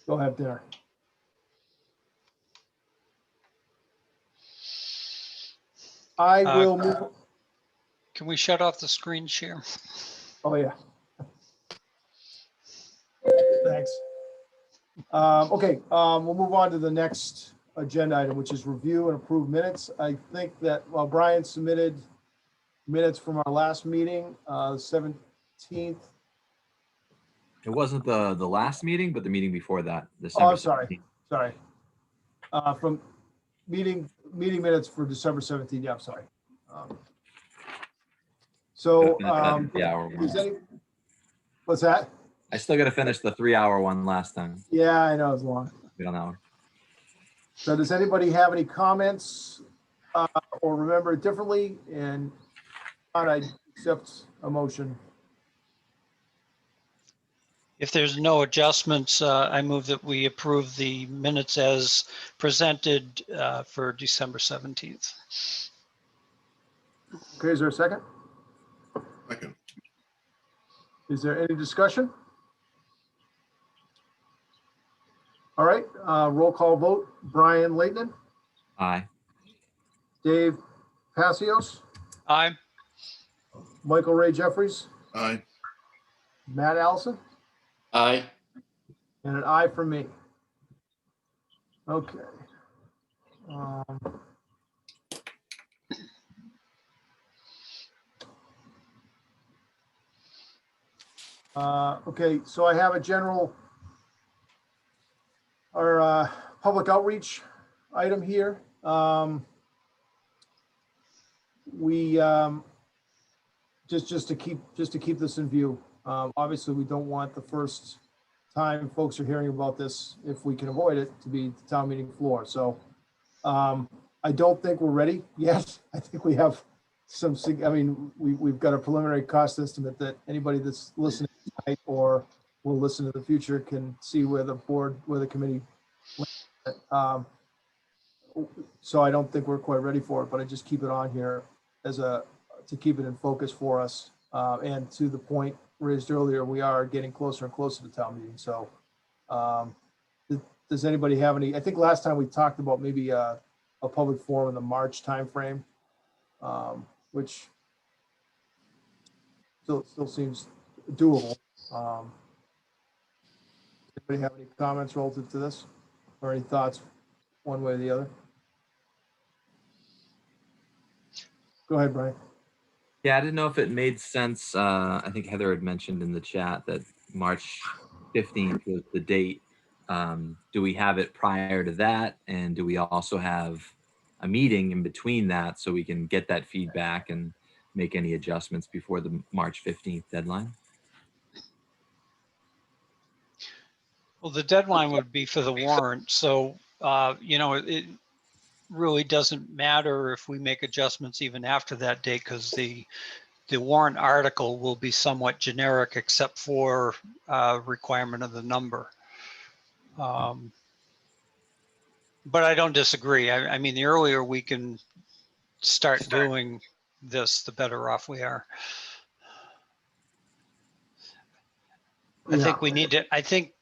go have dinner. I will move. can we shut off the screen share? Oh, yeah. Thanks. Okay, we'll move on to the next agenda item, which is review and approve minutes. I think that, well, Brian submitted minutes from our last meeting, 17th. It wasn't the last meeting, but the meeting before that. Oh, December I'm sorry. 17th. Sorry. From meeting minutes for December 17th. Yeah, I'm sorry. So, That 3-hour one. is what's that? I still got to finish the 3-hour one last time. Yeah, I know it's long. We don't know. So does anybody have any comments or remember it differently? And I accept a motion. If there's no adjustments, I move that we approve the minutes as presented for December 17th. Okay, is there a second? Second. Is there any discussion? All right, roll call vote. Brian Leighton, Aye. Dave Passios, Aye. Michael Ray Jeffries, Aye. Matt Allison, Aye. and an aye for me. Okay. Okay, so I have a general, our public outreach item here. We just to keep this in view. Obviously, we don't want the first time folks are hearing about this, if we can avoid it, to be the town meeting floor. So I don't think we're ready yet. I think we have some, I mean, we've got a preliminary cost estimate that anybody that's listening tonight or will listen in the future can see where the board, where the committee went. So I don't think we're quite ready for it, but I just keep it on here as to keep it in focus for us. And to the point raised earlier, we are getting closer and closer to town meeting. So does anybody have any, I think last time we talked about maybe a public forum in the March timeframe, which still seems doable. Anybody have any comments relative to this or any thoughts one way or the other? Go ahead, Brian. Yeah, I didn't know if it made sense. I think Heather had mentioned in the chat that March 15th was the date. Do we have it prior to that? And do we also have a meeting in between that so we can get that feedback and make any adjustments before the March 15th deadline? Well, the deadline would be for the warrant. So, it really doesn't matter if we make adjustments even after that date, because the warrant article will be somewhat generic except for requirement of the number. But I don't disagree. I mean, the earlier we can start doing this, the better off we are. I think we need to, I think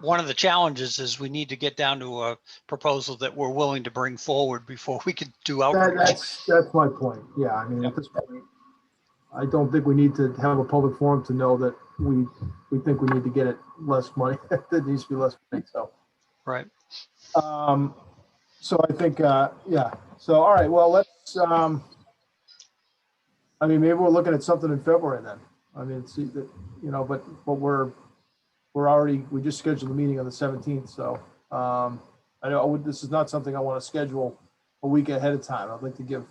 one of the challenges is we need to get down to a proposal that we're willing to bring forward before we can do outreach. That's my point. Yeah, I mean, at this point, I don't think we need to have a public forum to know that we think we need to get it less money. There needs to be less money, so. Right. So I think, yeah, so, all right, well, let's, I mean, maybe we're looking at something in February then. I mean, see that, but we're already, we just scheduled a meeting on the 17th, so, I know this is not something I want to schedule a week ahead of time. I'd like to give,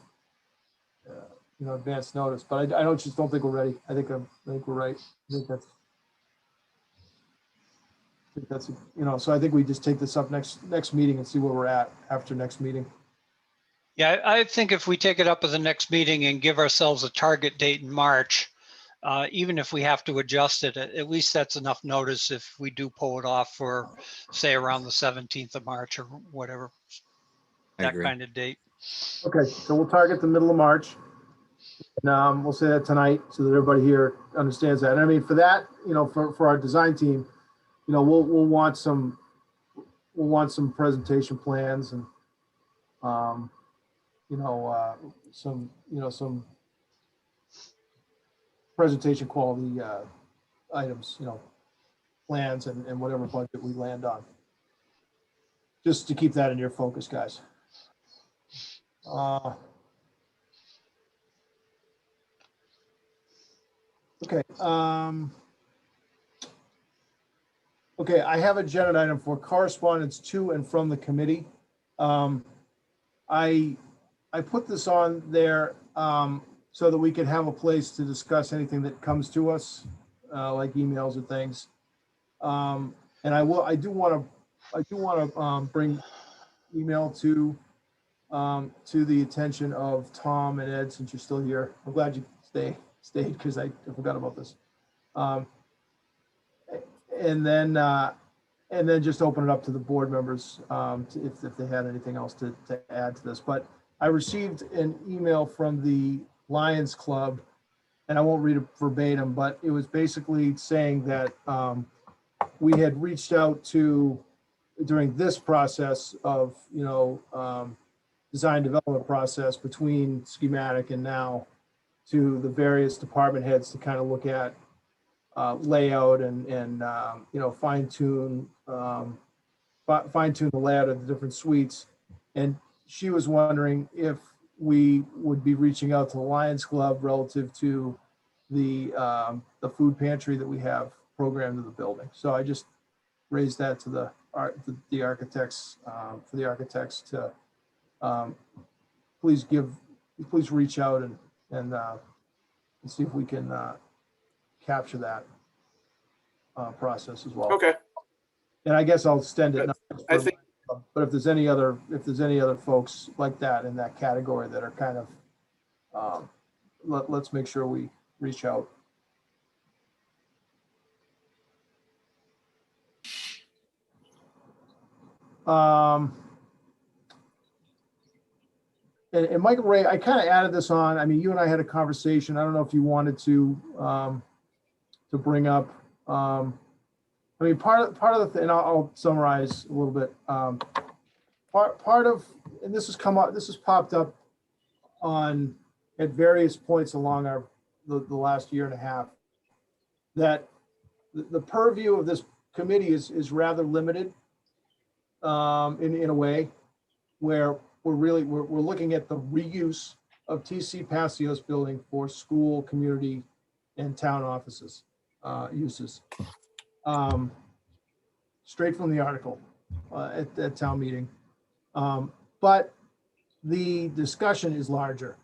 advance notice, but I just don't think we're ready. I think we're right. I think that's, so I think we just take this up next meeting and see where we're at after next meeting. Yeah, I think if we take it up at the next meeting and give ourselves a target date in March, even if we have to adjust it, at least that's enough notice if we do pull it off for, say, around the 17th of March or whatever, I that agree. kind of date. Okay, so we'll target the middle of March. And we'll say that tonight so that everybody here understands that. And I mean, for that, for our design team, we'll want some presentation plans and some presentation quality items, plans and whatever budget we land on. Just to keep that in your focus, guys. Okay. Okay, I have agenda item for correspondence to and from the committee. I put this on there so that we could have a place to discuss anything that comes to us, like emails or things. And I do want to bring email to the attention of Tom and Ed, since you're still here. I'm glad you stayed because I forgot about this. And then just open it up to the board members if they had anything else to add to this. But I received an email from the Lions Club, and I won't read it verbatim, but it was basically saying that we had reached out to, during this process of, design development process between schematic and now, to the various department heads to kind of look at layout and fine tune the layout of the different suites. And she was wondering if we would be reaching out to the Lions Club relative to the food pantry that we have programmed in the building. So I just raised that to the architects, for the architects to please reach out and see if we can capture that process as well. Okay. And I guess I'll extend it. I think, But if there's any other folks like that in that category that are kind of, let's make sure we reach out. And Michael Ray, I kind of added this on. I mean, you and I had a conversation. I don't know if you wanted to bring up. I mean, part of the thing, and I'll summarize a little bit. Part of, and this has popped up at various points along the last year and a half, that the purview of this committee is rather limited in a way where we're looking at the reuse of TC Pasio's building for school, community, and town offices uses. Straight from the article at town meeting. But the discussion is larger.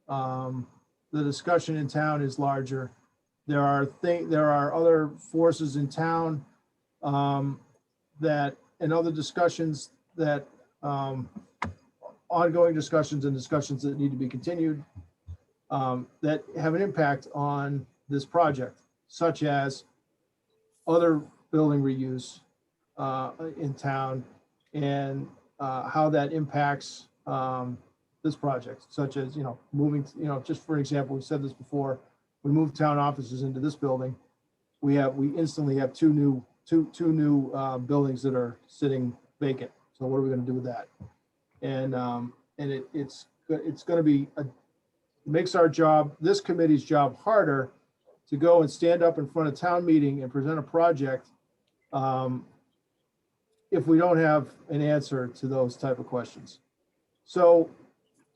The discussion in town is larger. There are other forces in town that, and other discussions that, ongoing discussions and discussions that need to be continued, that have an impact on this project, such as other building reuse in town, and how that impacts this project, such as, moving, just for example, we said this before, we moved town offices into this building. We instantly have two new buildings that are sitting vacant. So what are we going to do with that? And it's going to be makes our job, this committee's job, harder to go and stand up in front of town meeting and present a project if we don't have an answer to those type of questions. So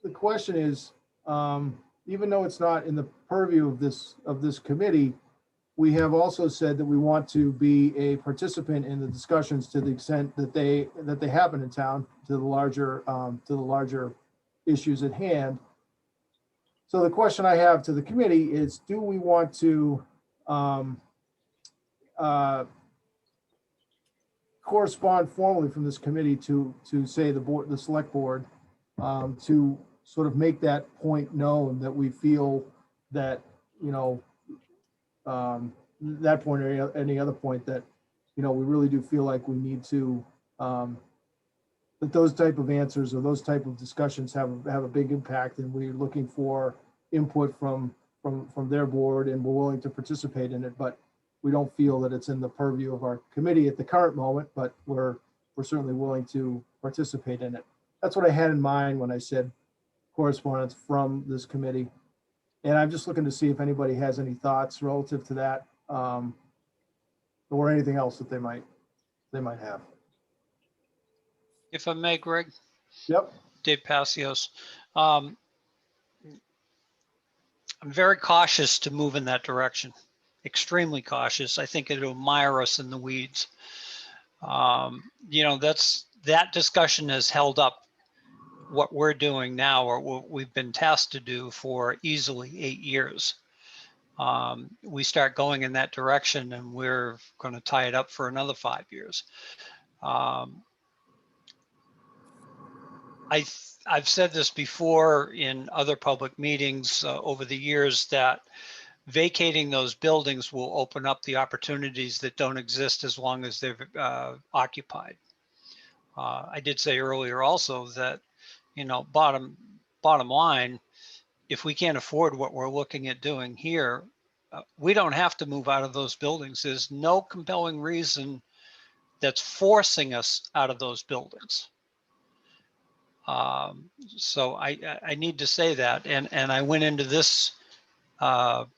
the question is, even though it's not in the purview of this committee, we have also said that we want to be a participant in the discussions to the extent that they happen in town, to the larger issues at hand. So the question I have to the committee is, do we want to correspond formally from this committee to say the select board, to sort of make that point known, that we feel that, that point or any other point that, we really do feel like we need to, that those type of answers or those type of discussions have a big impact, and we're looking for input from their board, and we're willing to participate in it, but we don't feel that it's in the purview of our committee at the current moment, but we're certainly willing to participate in it. That's what I had in mind when I said correspondence from this committee. And I'm just looking to see if anybody has any thoughts relative to that, or anything else that they might have. If I may, Greg. Yep. Dave Passios. I'm very cautious to move in that direction. Extremely cautious. I think it'll mire us in the weeds. That discussion has held up what we're doing now, or what we've been tasked to do, for easily 8 years. We start going in that direction and we're going to tie it up for another 5 years. I've said this before in other public meetings over the years, that vacating those buildings will open up the opportunities that don't exist as long as they're occupied. I did say earlier also that, bottom line, if we can't afford what we're looking at doing here, we don't have to move out of those buildings. There's no compelling reason that's forcing us out of those buildings. So I need to say that, and I went into this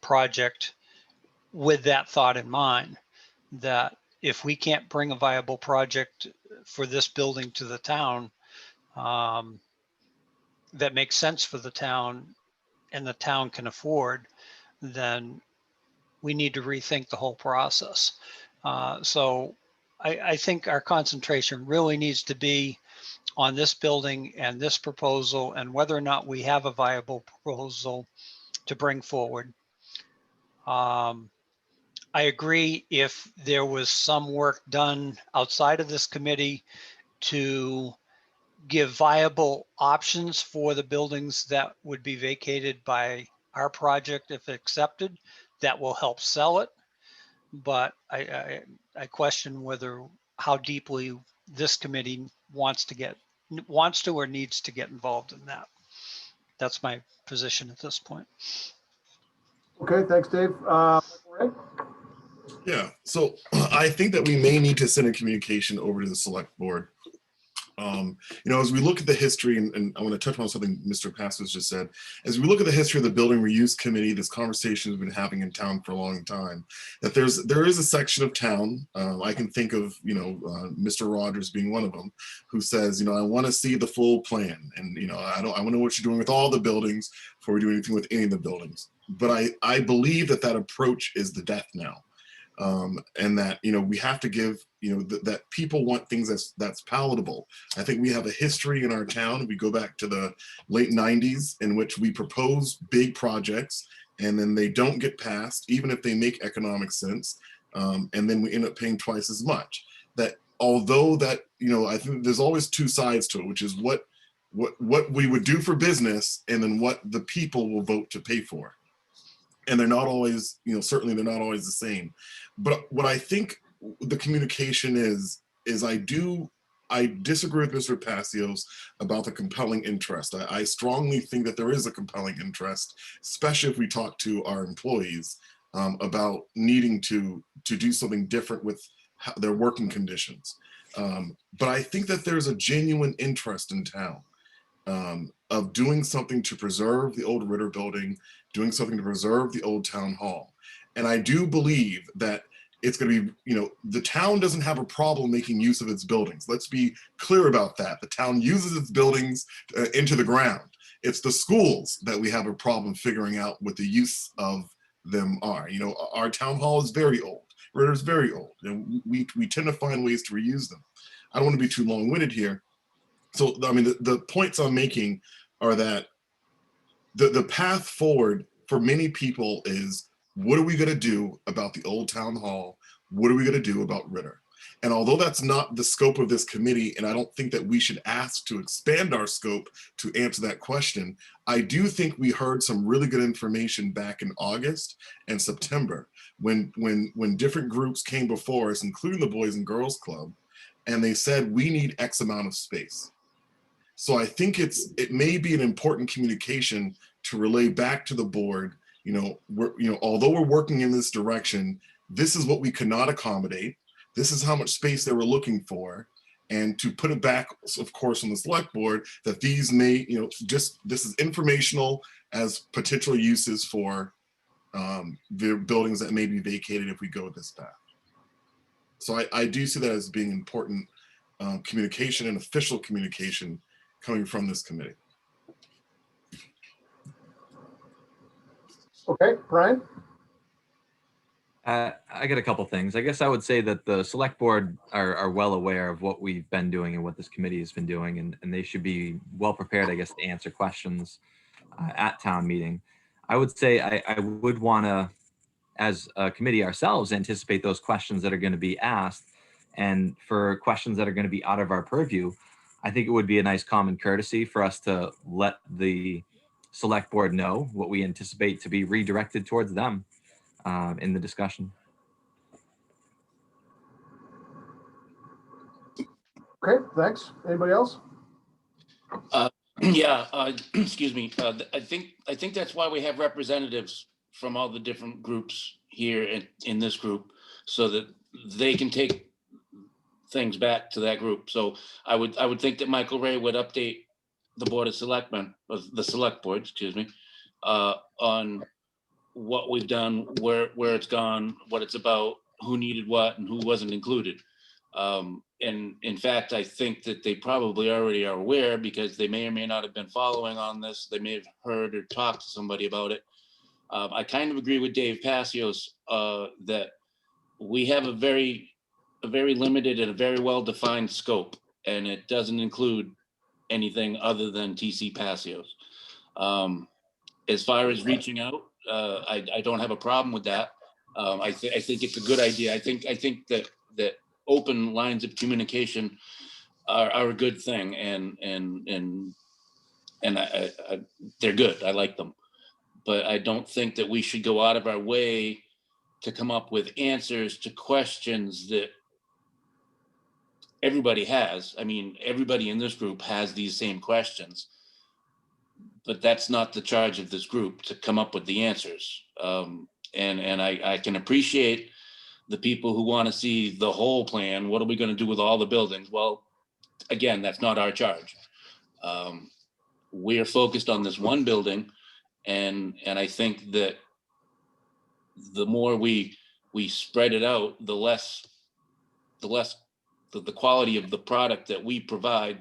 project with that thought in mind, that if we can't bring a viable project for this building to the town, that makes sense for the town and the town can afford, then we need to rethink the whole process. So I think our concentration really needs to be on this building and this proposal, and whether or not we have a viable proposal to bring forward. I agree, if there was some work done outside of this committee to give viable options for the buildings that would be vacated by our project, if accepted, that will help sell it. But I question how deeply this committee wants to or needs to get involved in that. That's my position at this point. Okay, thanks, Dave. Ray? Yeah, so I think that we may need to send a communication over to the select board. As we look at the history, and I want to touch on something Mr. Passos just said, as we look at the history of the Building Reuse Committee, this conversation has been happening in town for a long time, that there is a section of town, I can think of, Mr. Rogers being one of them, who says, I want to see the full plan. And, I want to know what you're doing with all the buildings before we do anything with any of the buildings. But I believe that approach is the death now. and that, you know, we have to give, you know, that people want things that's palatable. I think we have a history in our town. We go back to the late 90s in which we propose big projects and then they don't get passed, even if they make economic sense. And then we end up paying twice as much. That although that, you know, I think there's always two sides to it, which is what we would do for business and then what the people will vote to pay for. And they're not always, you know, certainly they're not always the same. But what I think the communication is I disagree with Mr. Passios about the compelling interest. I strongly think that there is a compelling interest, especially if we talk to our employees about needing to do something different with their working conditions. But I think that there's a genuine interest in town of doing something to preserve the old Ritter building, doing something to preserve the old town hall. And I do believe that it's going to be, you know, the town doesn't have a problem making use of its buildings. Let's be clear about that. The town uses its buildings into the ground. It's the schools that we have a problem figuring out what the use of them are. You know, our town hall is very old. Ritter's very old. And we tend to find ways to reuse them. I don't want to be too long-winded here. So, I mean, the points I'm making are that the path forward for many people is, what are we going to do about the old town hall? What are we going to do about Ritter? And although that's not the scope of this committee, and I don't think that we should ask to expand our scope to answer that question, I do think we heard some really good information back in August and September when different groups came before us, including the Boys and Girls Club, and they said, we need X amount of space. So I think it may be an important communication to relay back to the board, although we're working in this direction, this is what we could not accommodate. This is how much space they were looking for. And to put it back, of course, on the select board, that these may, this is informational as potential uses for the buildings that may be vacated if we go this path. So I do see that as being important communication and official communication coming from this committee. Okay, Brian? I got a couple things. I guess I would say that the select board are well aware of what we've been doing and what this committee has been doing, and they should be well prepared, I guess, to answer questions at town meeting. I would say I would want to, as a committee ourselves, anticipate those questions that are going to be asked. And for questions that are going to be out of our purview, I think it would be a nice common courtesy for us to let the select board know what we anticipate to be redirected towards them in the discussion. Okay, thanks. Anybody else? Excuse me. I think that's why we have representatives from all the different groups here in this group, so that they can take things back to that group. So I would think that Michael Ray would update the Board of Selectmen, the Select Board, excuse me, on what we've done, where it's gone, what it's about, who needed what, and who wasn't included. And in fact, I think that they probably already are aware, because they may or may not have been following on this. They may have heard or talked to somebody about it. I kind of agree with Dave Passios that we have a very limited and a very well-defined scope, and it doesn't include anything other than TC Passios. As far as reaching out, I don't have a problem with that. I think it's a good idea. I think that open lines of communication are a good thing, and they're good. I like them, but I don't think that we should go out of our way to come up with answers to questions that everybody has. I mean, everybody in this group has these same questions, but that's not the charge of this group to come up with the answers. And I can appreciate the people who want to see the whole plan. What are we going to do with all the buildings? Well, again, that's not our charge. We are focused on this one building, and I think that the more we spread it out, the less the quality of the product that we provide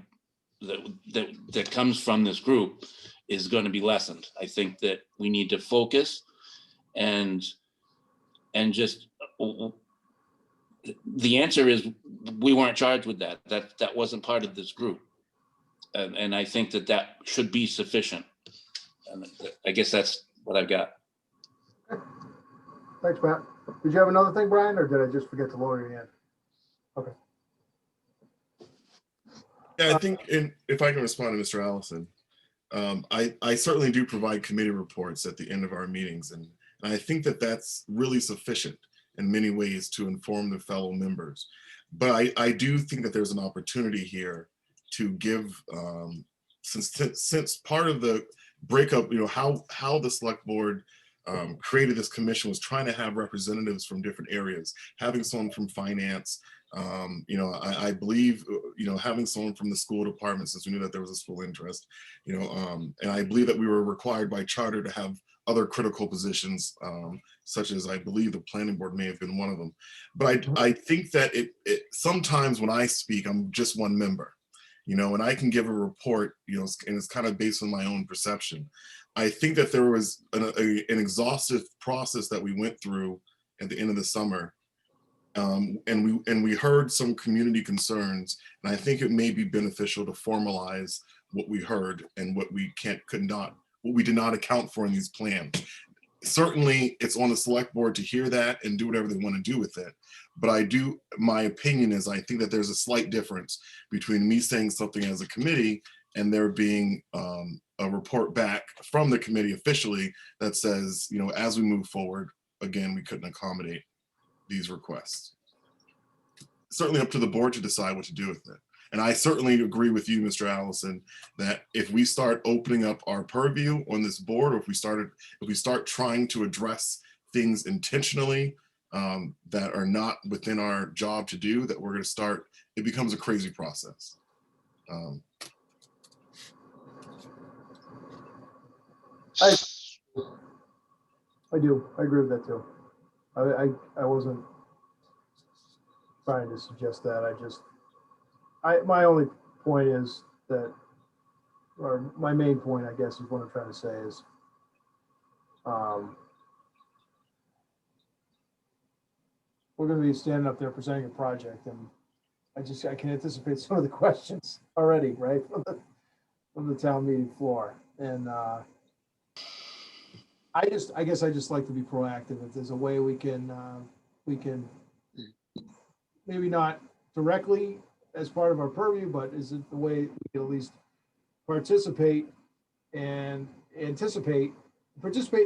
that comes from this group is going to be lessened. I think that we need to focus and just the answer is we weren't charged with that. That wasn't part of this group. And I think that should be sufficient. And I guess that's what I've got. Thanks, Matt. Did you have another thing, Brian, or did I just forget to lower your hand? Okay. Yeah, I think, if I can respond to Mr. Allison, I certainly do provide committee reports at the end of our meetings, and I think that that's really sufficient in many ways to inform the fellow members. But I do think that there's an opportunity here to give, since part of the breakup, how the select board created this commission was trying to have representatives from different areas, having someone from finance, I believe, having someone from the school department, since we knew that there was a school interest, and I believe that we were required by charter to have other critical positions, such as I believe the planning board may have been one of them. But I think that it sometimes when I speak, I'm just one member, and I can give a report, and it's kind of based on my own perception. I think that there was an exhaustive process that we went through at the end of the summer. And we heard some community concerns, and I think it may be beneficial to formalize what we heard and what we what we did not account for in these plans. Certainly, it's on the select board to hear that and do whatever they want to do with it. But my opinion is, I think that there's a slight difference between me saying something as a committee and there being a report back from the committee officially that says, as we move forward, again, we couldn't accommodate these requests. Certainly up to the board to decide what to do with it. And I certainly agree with you, Mr. Allison, that if we start opening up our purview on this board, or if we start trying to address things intentionally that are not within our job to do, that we're going to start, it becomes a crazy process. I do. I agree with that too. I wasn't trying to suggest that. My only point is that, or my main point, I guess, is what I'm trying to say is, we're going to be standing up there presenting a project, and I can anticipate some of the questions already, right, from the town meeting floor. And I guess I just like to be proactive. If there's a way we can maybe not directly as part of our purview, but is it the way we can at least participate and participate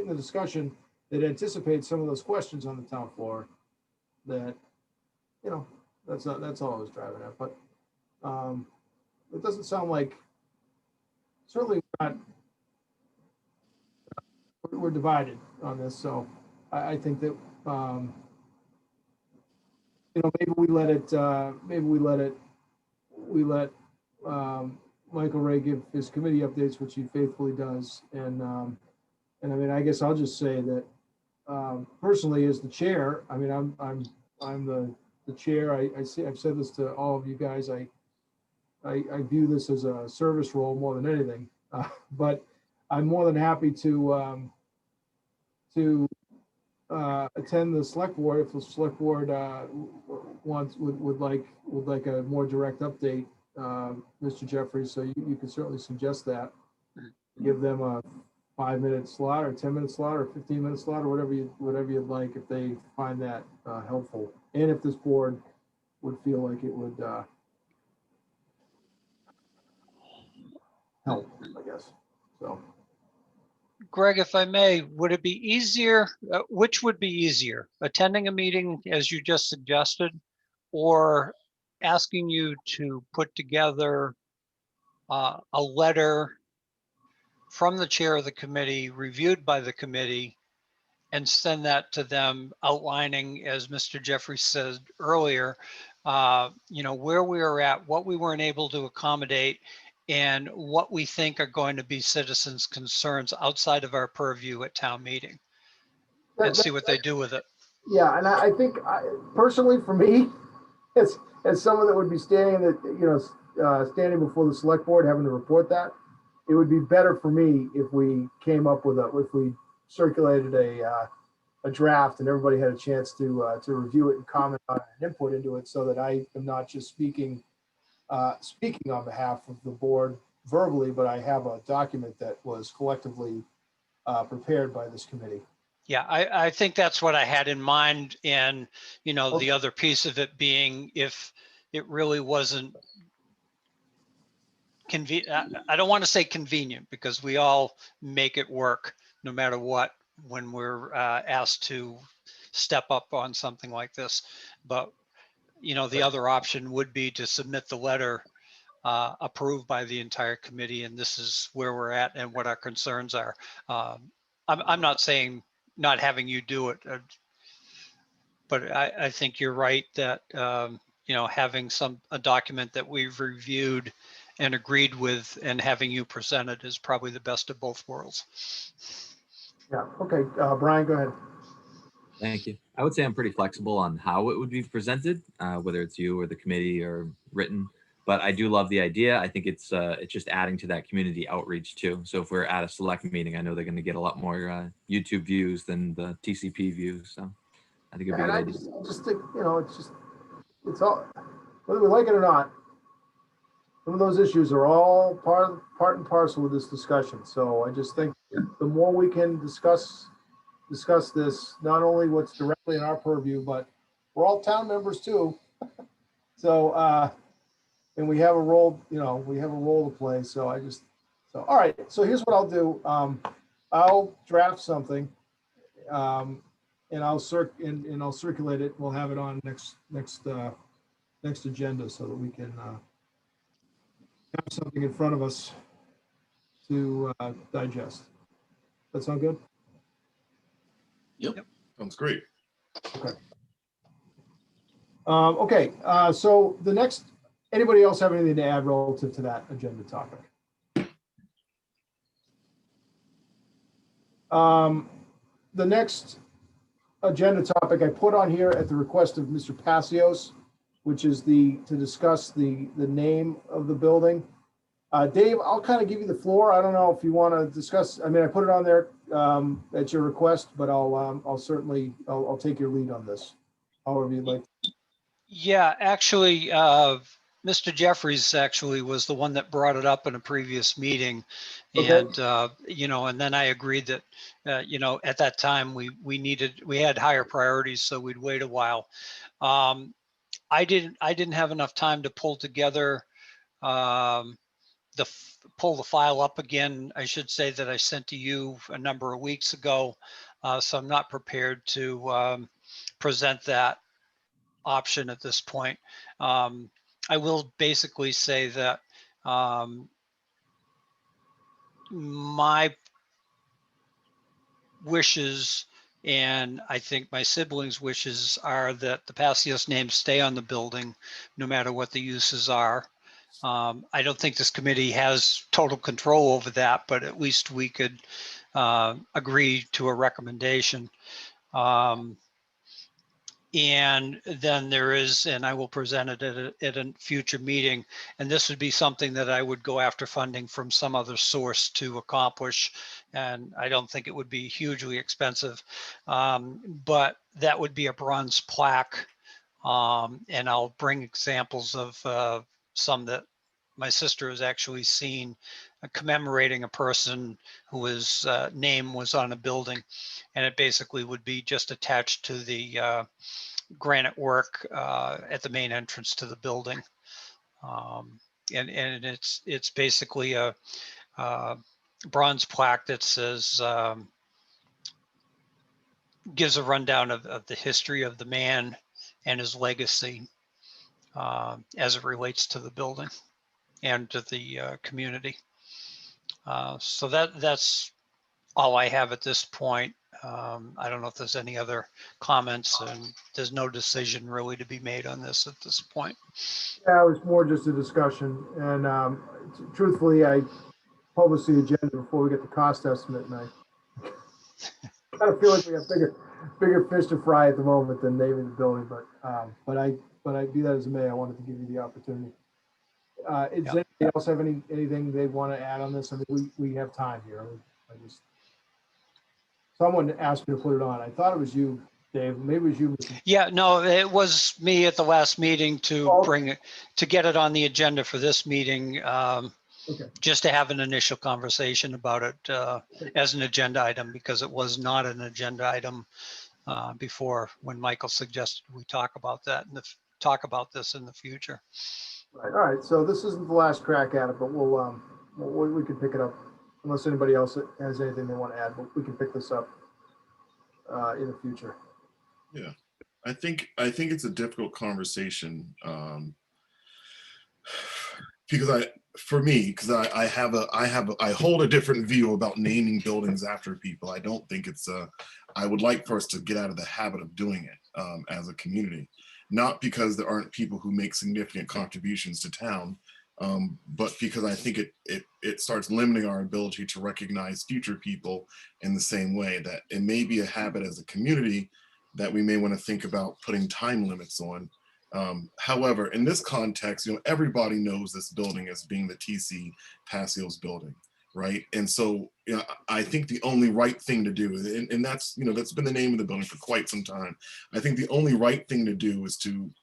in the discussion that anticipates some of those questions on the town floor that, that's all I was driving at. But it doesn't sound like, certainly we're divided on this. So I think that, maybe we let Michael Ray give his committee updates, which he faithfully does. And I mean, I guess I'll just say that personally, as the chair, I mean, I'm the chair. I've said this to all of you guys. I view this as a service role more than anything, but I'm more than happy to attend the select board if the select board would like a more direct update, Mr. Jeffries. So you can certainly suggest that. Give them a 5-minute slot or 10-minute slot or 15-minute slot or whatever you'd like, if they find that helpful, and if this board would feel like it would help, I guess. So. Greg, if I may, would it be easier, which would be easier, attending a meeting as you just suggested, or asking you to put together a letter from the chair of the committee, reviewed by the committee, and send that to them outlining, as Mr. Jeffrey said earlier, where we are at, what we weren't able to accommodate, and what we think are going to be citizens' concerns outside of our purview at town meeting, and see what they do with it. Yeah, and I think personally, for me, as someone that would be standing before the select board having to report that, it would be better for me if we came up with if we circulated a draft and everybody had a chance to review it and comment on it and input into it, so that I am not just speaking on behalf of the board verbally, but I have a document that was collectively prepared by this committee. Yeah, I think that's what I had in mind. And, the Okay. other piece of it being, if it really wasn't convenient, I don't want to say convenient, because we all make it work no matter what when we're asked to step up on something like this. But, the other option would be to submit the letter approved by the entire committee, and this is where we're at and what our concerns are. I'm not saying not having you do it, but I think you're right that having a document that we've reviewed and agreed with and having you present it is probably the best of both worlds. Yeah, okay, Brian, go ahead. Thank you. I would say I'm pretty flexible on how it would be presented, whether it's you or the committee or written. But I do love the idea. I think it's just adding to that community outreach too. So if we're at a select meeting, I know they're going to get a lot more YouTube views than the TCP views. So I think it'd be a And good I idea. just think, it's all, whether we like it or not, some of those issues are all part and parcel of this discussion. So I just think the more we can discuss this, not only what's directly in our purview, but we're all town members too. So, and we have a role, to play. So all right. So here's what I'll do. I'll draft something, and I'll circulate it. We'll have it on next agenda, so that we can have something in front of us to digest. That sound good? Yep. Sounds great. Okay. So the next, anybody else have anything to add relative to that agenda topic? The next agenda topic I put on here at the request of Mr. Passios, which is to discuss the name of the building. Dave, I'll kind of give you the floor. I don't know if you want to discuss. I mean, I put it on there at your request, but I'll certainly take your lead on this, however you'd like. Yeah, actually, Mr. Jeffries actually was the one that brought it up in a previous meeting. Okay. And, and then I agreed that, at that time we had higher priorities, so we'd wait a while. I didn't have enough time to pull together, pull the file up again. I should say that I sent to you a number of weeks ago. So I'm not prepared to present that option at this point. I will basically say that my wishes, and I think my siblings' wishes, are that the Passios names stay on the building no matter what the uses are. I don't think this committee has total control over that, but at least we could agree to a recommendation. And then there is, and I will present it at a future meeting, and this would be something that I would go after funding from some other source to accomplish. And I don't think it would be hugely expensive, but that would be a bronze plaque. And I'll bring examples of some that my sister has actually seen, commemorating a person whose name was on a building. And it basically would be just attached to the granite work at the main entrance to the building. And it's basically a bronze plaque that says, gives a rundown of the history of the man and his legacy as it relates to the building and to the community. So that's all I have at this point. I don't know if there's any other comments, and there's no decision really to be made on this at this point. Yeah, it was more just a discussion, and truthfully, I published the agenda before we get the cost estimate, and I kind of feel like we have bigger fish to fry at the moment than naming the building. But I be that as it may, I wanted to give you the opportunity. Does anybody else have anything they want to add on this? I mean, we have time here. Someone asked me to put it on. I thought it was you, Dave. Maybe it was you, Mr. Yeah, no, it was me at the last meeting to Oh. bring it, to get it on the agenda for this meeting. Okay. Just to have an initial conversation about it as an agenda item, because it was not an agenda item before, when Michael suggested we talk about that and talk about this in the future. Right. All right. So this isn't the last crack at it, but we can pick it up unless anybody else has anything they want to add. But we can pick this up in the future. Yeah, I think it's a difficult conversation because I hold a different view about naming buildings after people. I don't think it's I would like for us to get out of the habit of doing it as a community, not because there aren't people who make significant contributions to town, but because I think it starts limiting our ability to recognize future people in the same way. That it may be a habit as a community that we may want to think about putting time limits on. However, in this context, everybody knows this building as being the TC Passios building, right? And so, I think the only right thing to do, and that's, that's been the name of the building for quite some time. I think the only right thing to do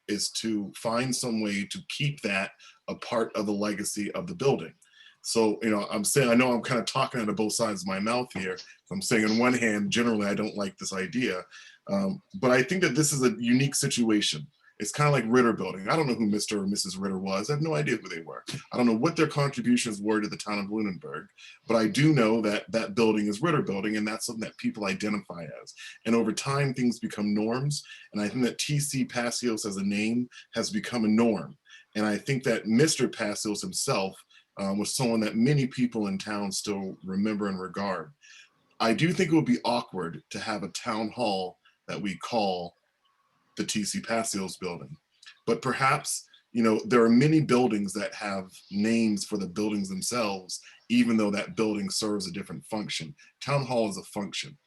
is to find some way to keep that a part of the legacy of the building. So, I'm saying, I know I'm kind of talking out of both sides of my mouth here. I'm saying on one hand, generally, I don't like this idea, but I think that this is a unique situation. It's kind of like Ritter Building. I don't know who Mr. or Mrs. Ritter was. I have no idea who they were. I don't know what their contributions were to the town of Lunenburg, but I do know that that building is Ritter Building, and that's something that people identify as. And over time, things become norms. And I think that TC Passios as a name has become a norm. And I think that Mr. Passios himself was someone that many people in town still remember and regard. I do think it would be awkward to have a town hall that we call the TC Passios building. But perhaps, there are many buildings that have names for the buildings themselves, even though that building serves a different function. Town hall is a function.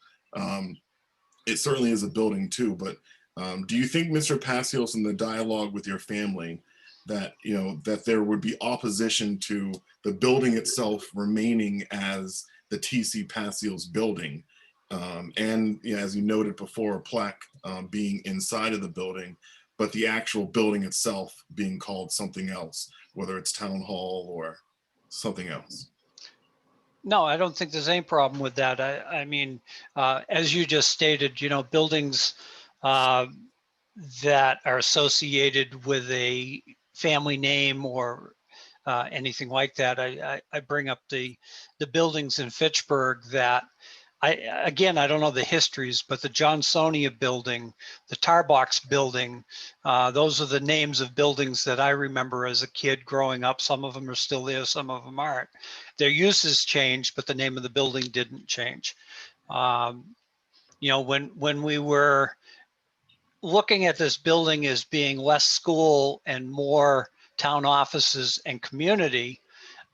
It certainly is a building too, but do you think, Mr. Passios, in the dialogue with your family, that, that there would be opposition to the building itself remaining as the TC Passios building? And as you noted before, a plaque being inside of the building, but the actual building itself being called something else, whether it's town hall or something else. No, I don't think there's any problem with that. I mean, as you just stated, buildings that are associated with a family name or anything like that. I bring up the buildings in Fitchburg that I don't know the histories, but the Johnsonia building, the Tarbox building, those are the names of buildings that I remember as a kid growing up. Some of them are still there, some of them aren't. Their uses changed, but the name of the building didn't change. When we were looking at this building as being less school and more town offices and community,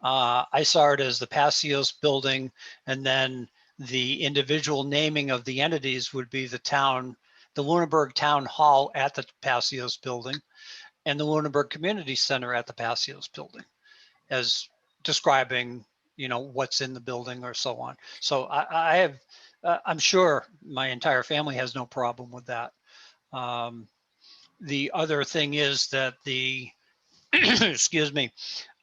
I saw it as the Passios building, and then the individual naming of the entities would be the Lunenburg Town Hall at the Passios building and the Lunenburg Community Center at the Passios building, as describing, what's in the building or so on. So I'm sure my entire family has no problem with that. The other thing is that excuse me,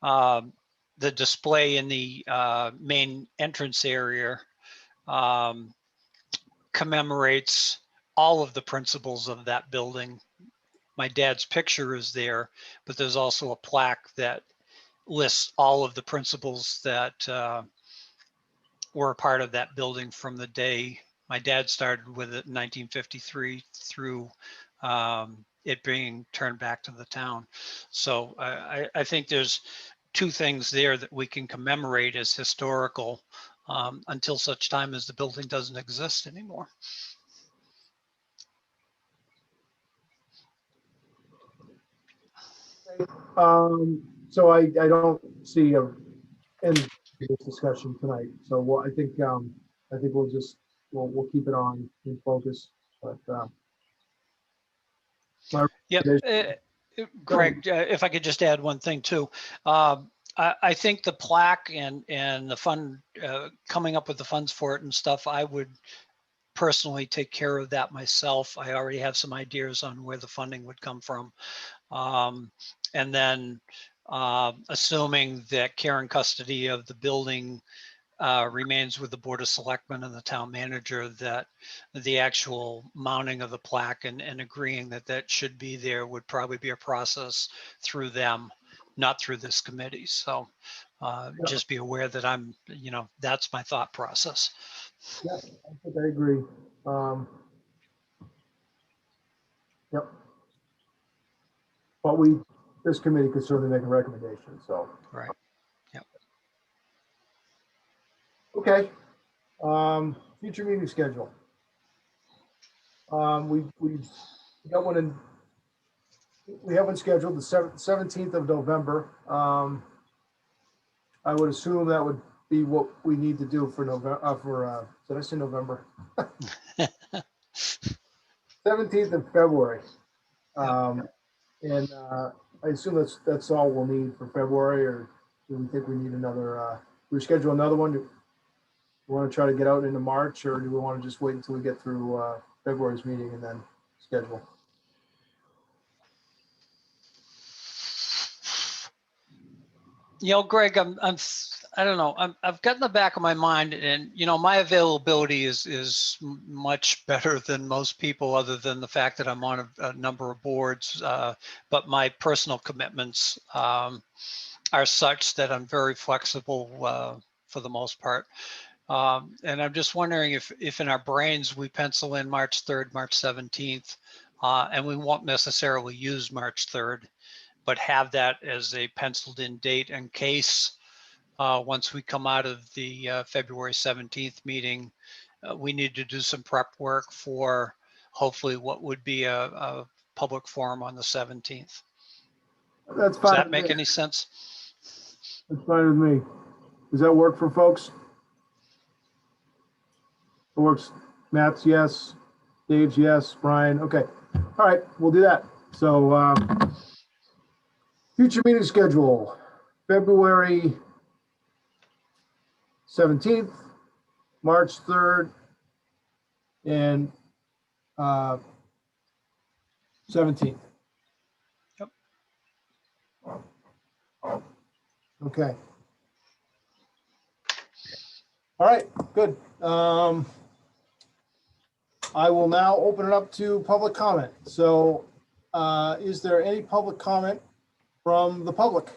the display in the main entrance area commemorates all of the principles of that building. My dad's picture is there, but there's also a plaque that lists all of the principles that were a part of that building from the day my dad started with it in 1953 through it being turned back to the town. So I think there's two things there that we can commemorate as historical until such time as the building doesn't exist anymore. So I don't see end of this discussion tonight. So I think we'll keep it on in focus. But Greg, if I could just add one thing too. I think the plaque and the fund, coming up with the funds for it and stuff, I would personally take care of that myself. I already have some ideas on where the funding would come from. And then assuming that care and custody of the building remains with the Board of Selectmen and the town manager, that the actual mounting of the plaque and agreeing that that should be there would probably be a process through them, not through this committee. So just be aware that I'm, that's my thought process. Yeah, I think I agree. Yep. But this committee could certainly make a recommendation, so. Right. Yep. Okay. Future meeting schedule. We've got one in, we have one scheduled the 17th of November. I would assume that would be what we need to do for November, did I say November? 17th of February. And I assume that's all we'll need for February, or do we think we need another, we schedule another one? Do we want to try to get out into March, or do we want to just wait until we get through February's meeting and then schedule? Greg, I don't know. I've got in the back of my mind, and my availability is much better than most people, other than the fact that I'm on a number of boards. But my personal commitments are such that I'm very flexible for the most part. And I'm just wondering if in our brains we pencil in March 3rd, March 17th, and we won't necessarily use March 3rd, but have that as a penciled in date in case once we come out of the February 17th meeting, we need to do some prep work for hopefully what would be a public forum on the 17th. That's fine. Does that make any sense? That's fine with me. Does that work for folks? It works. Matt's yes. Dave's yes. Brian. Okay. All right. We'll do that. So future meeting schedule, February 17th, March 3rd, and 17th. Yep. Okay. All right, good. I will now open it up to public comment. So is there any public comment from the public?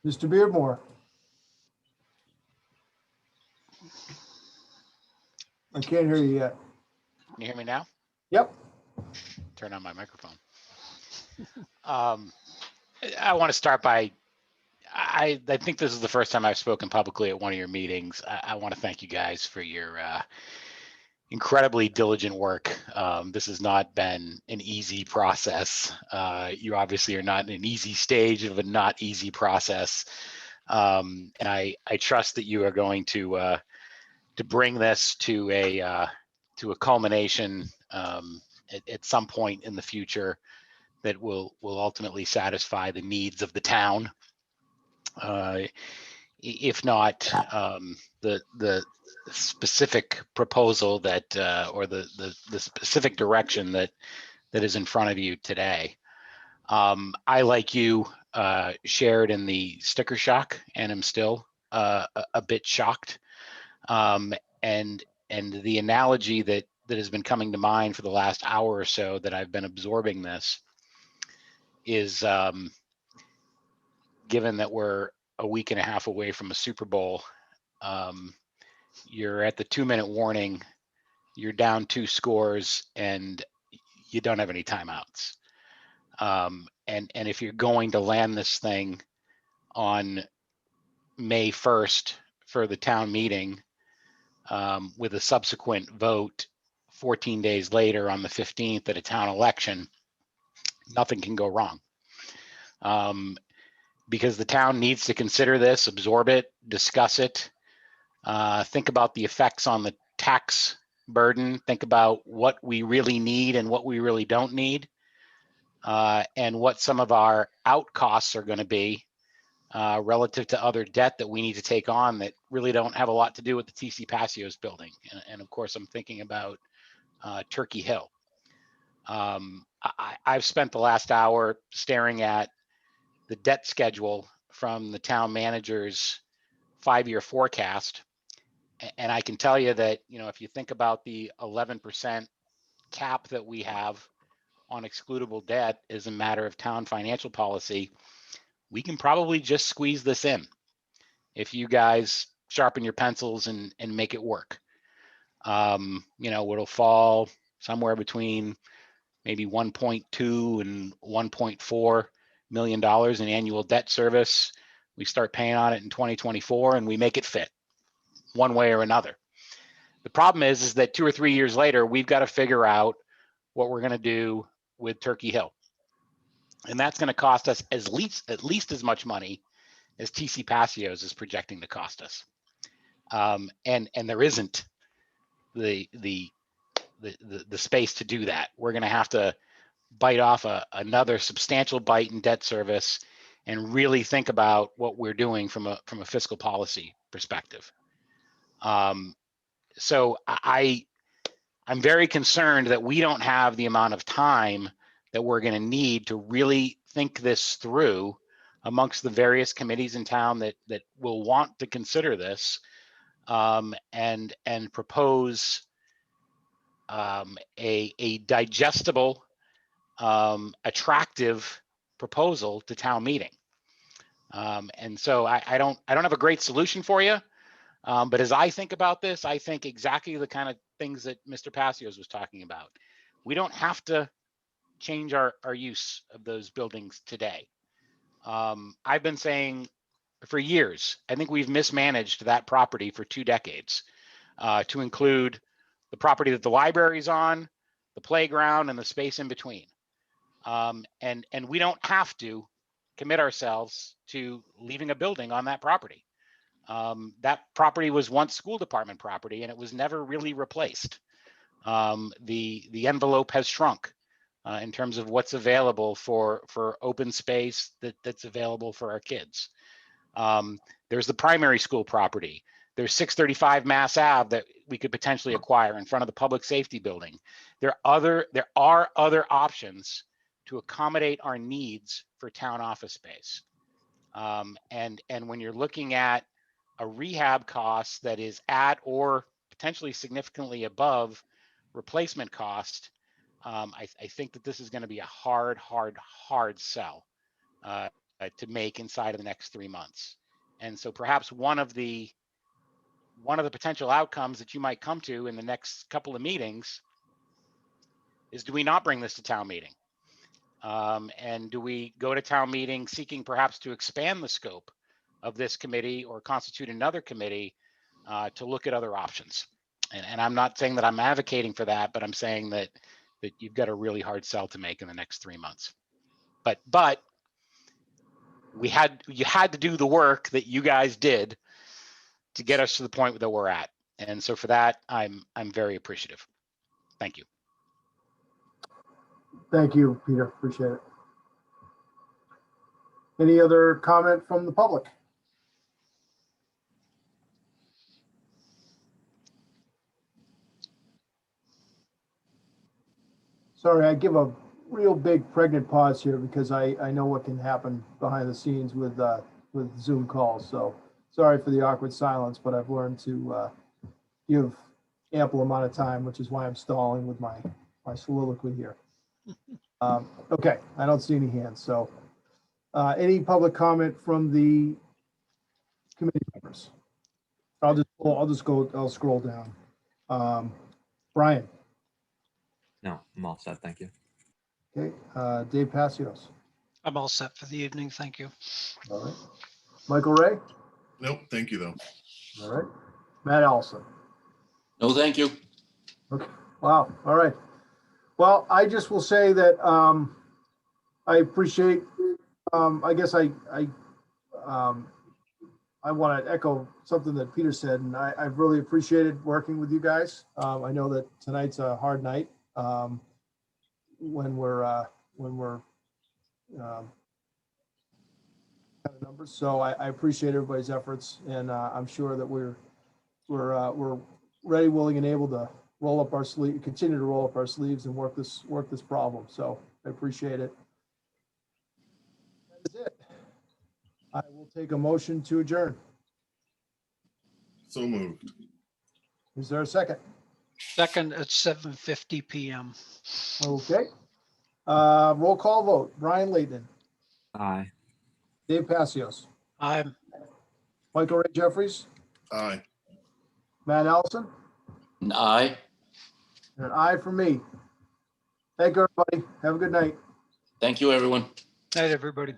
Mr. Beardmore. I can't hear you yet. Can you hear me now? Yep. Turn on my microphone. I want to start by, I think this is the first time I've spoken publicly at one of your meetings. I want to thank you guys for your incredibly diligent work. This has not been an easy process. You obviously are not in an easy stage of a not easy process. And I trust that you are going to bring this to a culmination at some point in the future that will ultimately satisfy the needs of the town. If not, the specific proposal that or the specific direction that is in front of you today. I, like you, shared in the sticker shock, and am still a bit shocked. And the analogy that has been coming to mind for the last hour or so that I've been absorbing this is, given that we're a week and a half away from a Super Bowl, you're at the 2-minute warning, you're down 2 scores, and you don't have any timeouts. And if you're going to land this thing on May 1st for the town meeting, with a subsequent vote 14 days later on the 15th at a town election, nothing can go wrong. Because the town needs to consider this, absorb it, discuss it, think about the effects on the tax burden, think about what we really need and what we really don't need, and what some of our out costs are going to be relative to other debt that we need to take on that really don't have a lot to do with the TC Passios building. And of course, I'm thinking about Turkey Hill. I've spent the last hour staring at the debt schedule from the town manager's 5-year forecast. And I can tell you that, if you think about the 11% cap that we have on excludable debt as a matter of town financial policy, we can probably just squeeze this in if you guys sharpen your pencils and make it work. It'll fall somewhere between maybe 1.2 and 1.4 million dollars in annual debt service. We start paying on it in 2024 and we make it fit one way or another. The problem is that 2 or 3 years later, we've got to figure out what we're going to do with Turkey Hill. And that's going to cost us at least as much money as TC Passios is projecting to cost us. And there isn't the space to do that. We're going to have to bite off another substantial bite in debt service and really think about what we're doing from a fiscal policy perspective. So I'm very concerned that we don't have the amount of time that we're going to need to really think this through amongst the various committees in town that will want to consider this, and propose a digestible, attractive proposal to town meeting. And so I don't have a great solution for you. But as I think about this, I think exactly the kind of things that Mr. Passios was talking about. We don't have to change our use of those buildings today. I've been saying for years, I think we've mismanaged that property for 2 decades, to include the property that the library's on, the playground, and the space in between. And we don't have to commit ourselves to leaving a building on that property. That property was once school department property and it was never really replaced. The envelope has shrunk in terms of what's available for open space that's available for our kids. There's the primary school property. There's 635 Mass Ave that we could potentially acquire in front of the public safety building. There are other options to accommodate our needs for town office space. And when you're looking at a rehab cost that is at or potentially significantly above replacement cost, I think that this is going to be a hard sell to make inside of the next 3 months. And so perhaps one of the potential outcomes that you might come to in the next couple of meetings is, do we not bring this to town meeting? And do we go to town meeting seeking perhaps to expand the scope of this committee or constitute another committee to look at other options? And I'm not saying that I'm advocating for that, but I'm saying that you've got a really hard sell to make in the next 3 months. But you had to do the work that you guys did to get us to the point that we're at. And so for that, I'm very appreciative. Thank you. Thank you, Peter. Appreciate it. Any other comment from the public? Sorry, I give a real big pregnant pause here because I know what can happen behind the scenes with Zoom calls. So sorry for the awkward silence, but I've learned to give ample amount of time, which is why I'm stalling with my soliloquy here. Okay, I don't see any hands. So any public comment from the committee members? I'll scroll down. Brian. No, I'm all set. Thank you. Okay, Dave Passios. I'm all set for the evening. Thank you. All right. Michael Ray. Nope, thank you though. All right. Matt Allison. No, thank you. Okay. Wow. All right. Well, I just will say that I appreciate. I guess I want to echo something that Peter said, and I've really appreciated working with you guys. I know that tonight's a hard night when we're kind kind of numbers. So I appreciate everybody's efforts, and I'm sure that we're ready, willing, and able to roll up our sleeve, continue to roll up our sleeves and work this problem. So I appreciate it. That is it. I will take a motion to adjourn. So moved. Is there a second? Second at 7:50 PM. Okay. Roll call vote. Brian Leighton, Aye. Dave Passios, I'm Michael Ray Jeffries, Aye. Matt Allison, Aye. and an aye for me. Thank you, everybody. Have a good night. Thank you, everyone. night, everybody.